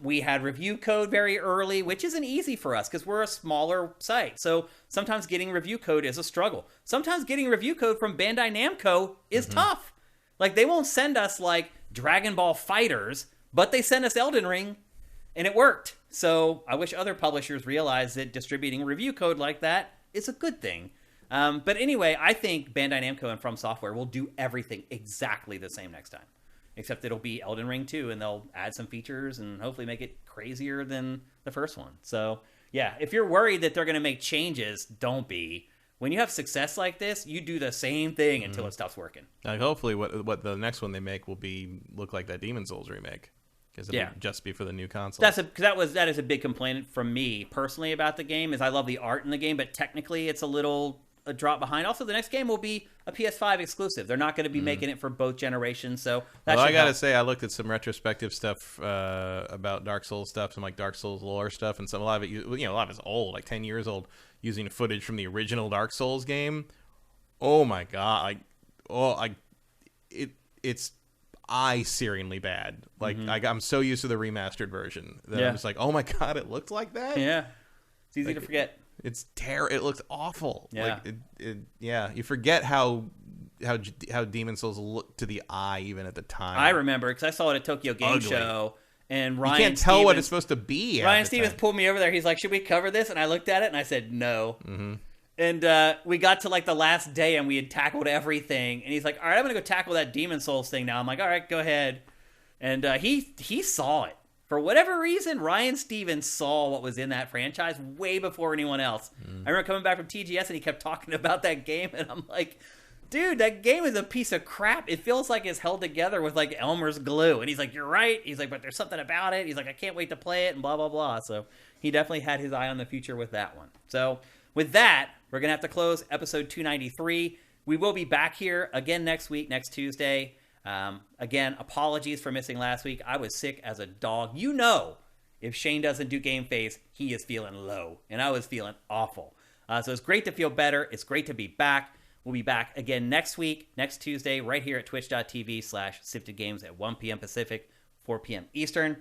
We had review code very early, which isn't easy for us because we're a smaller site. So sometimes getting review code is a struggle. Sometimes getting review code from Bandai Namco is tough. Like, they won't send us, like, Dragon Ball Fighters, but they sent us Elden Ring, and it worked. So I wish other publishers realized that distributing review code like that is a good thing. But anyway, I think Bandai Namco and From Software will do everything exactly the same next time. Except it'll be Elden Ring 2, and they'll add some features and hopefully make it crazier than the first one. So, yeah, if you're worried that they're going to make changes, don't be. When you have success like this, you do the same thing until it stops working. Like, hopefully what the next one they make will look like that Demon's Souls remake. Because it'll just be for the new console. That is a big complaint from me personally about the game, is I love the art in the game, but technically it's a drop behind. Also, the next game will be a PS5 exclusive. They're not going to be making it for both generations, so that I gotta say, I looked at some retrospective stuff about Dark Souls stuff, some like Dark Souls lore stuff, and a lot of it, a lot of it's old, like 10 years old, using footage from the original Dark Souls game. Oh my god, it's eye-searingly bad. Like, I'm so used to the remastered version that I'm just like, oh my god, it looked like that. Yeah, it's easy to forget. It's terrible. It looks awful. Yeah. Like, you forget how Demon's Souls looked to the eye even at the time. I remember because I saw it at Tokyo Game Show, and Ryan. You can't tell what it's supposed to be. Ryan Stevens pulled me over there. He's like, "Should we cover this?" And I looked at it and I said, "No." And we got to like the last day and we had tackled everything. And he's like, "All right, I'm gonna go tackle that Demon's Souls thing now." I'm like, "All right, go ahead." And he saw it. For whatever reason, Ryan Stevens saw what was in that franchise way before anyone else. I remember coming back from TGS and he kept talking about that game, and I'm like, dude, that game is a piece of crap. It feels like it's held together with like Elmer's glue. And he's like, you're right. He's like, but there's something about it. He's like, I can't wait to play it, and blah, blah, blah. So he definitely had his eye on the future with that one. So with that, we're going to have to close episode 293. We will be back here again next week, next Tuesday. Again, apologies for missing last week. I was sick as a dog. If Shane doesn't do GameFace, he is feeling low, and I was feeling awful. So it's great to feel better. It's great to be back. We'll be back again next week, next Tuesday, right here at twitch.tv/SiftedGames at 1 p.m. Pacific, 4 p.m. Eastern.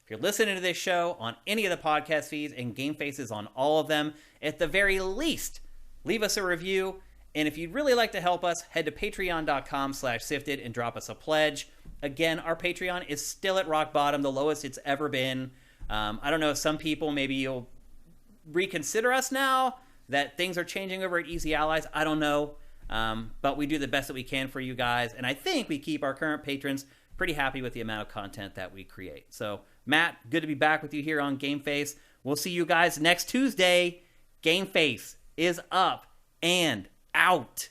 If you're listening to this show on any of the podcast feeds, and GameFace is on all of them, at the very least, leave us a review. And if you'd really like to help us, head to patreon.com/sifted and drop us a pledge. Again, our Patreon is still at rock bottom, the lowest it's ever been. I don't know if some people, maybe you'll reconsider us now that things are changing over at Easy Allies. I don't know. But we do the best that we can for you guys. And I think we keep our current patrons pretty happy with the amount of content that we create. So, Matt, good to be back with you here on GameFace. We'll see you guys next Tuesday. GameFace is up and out.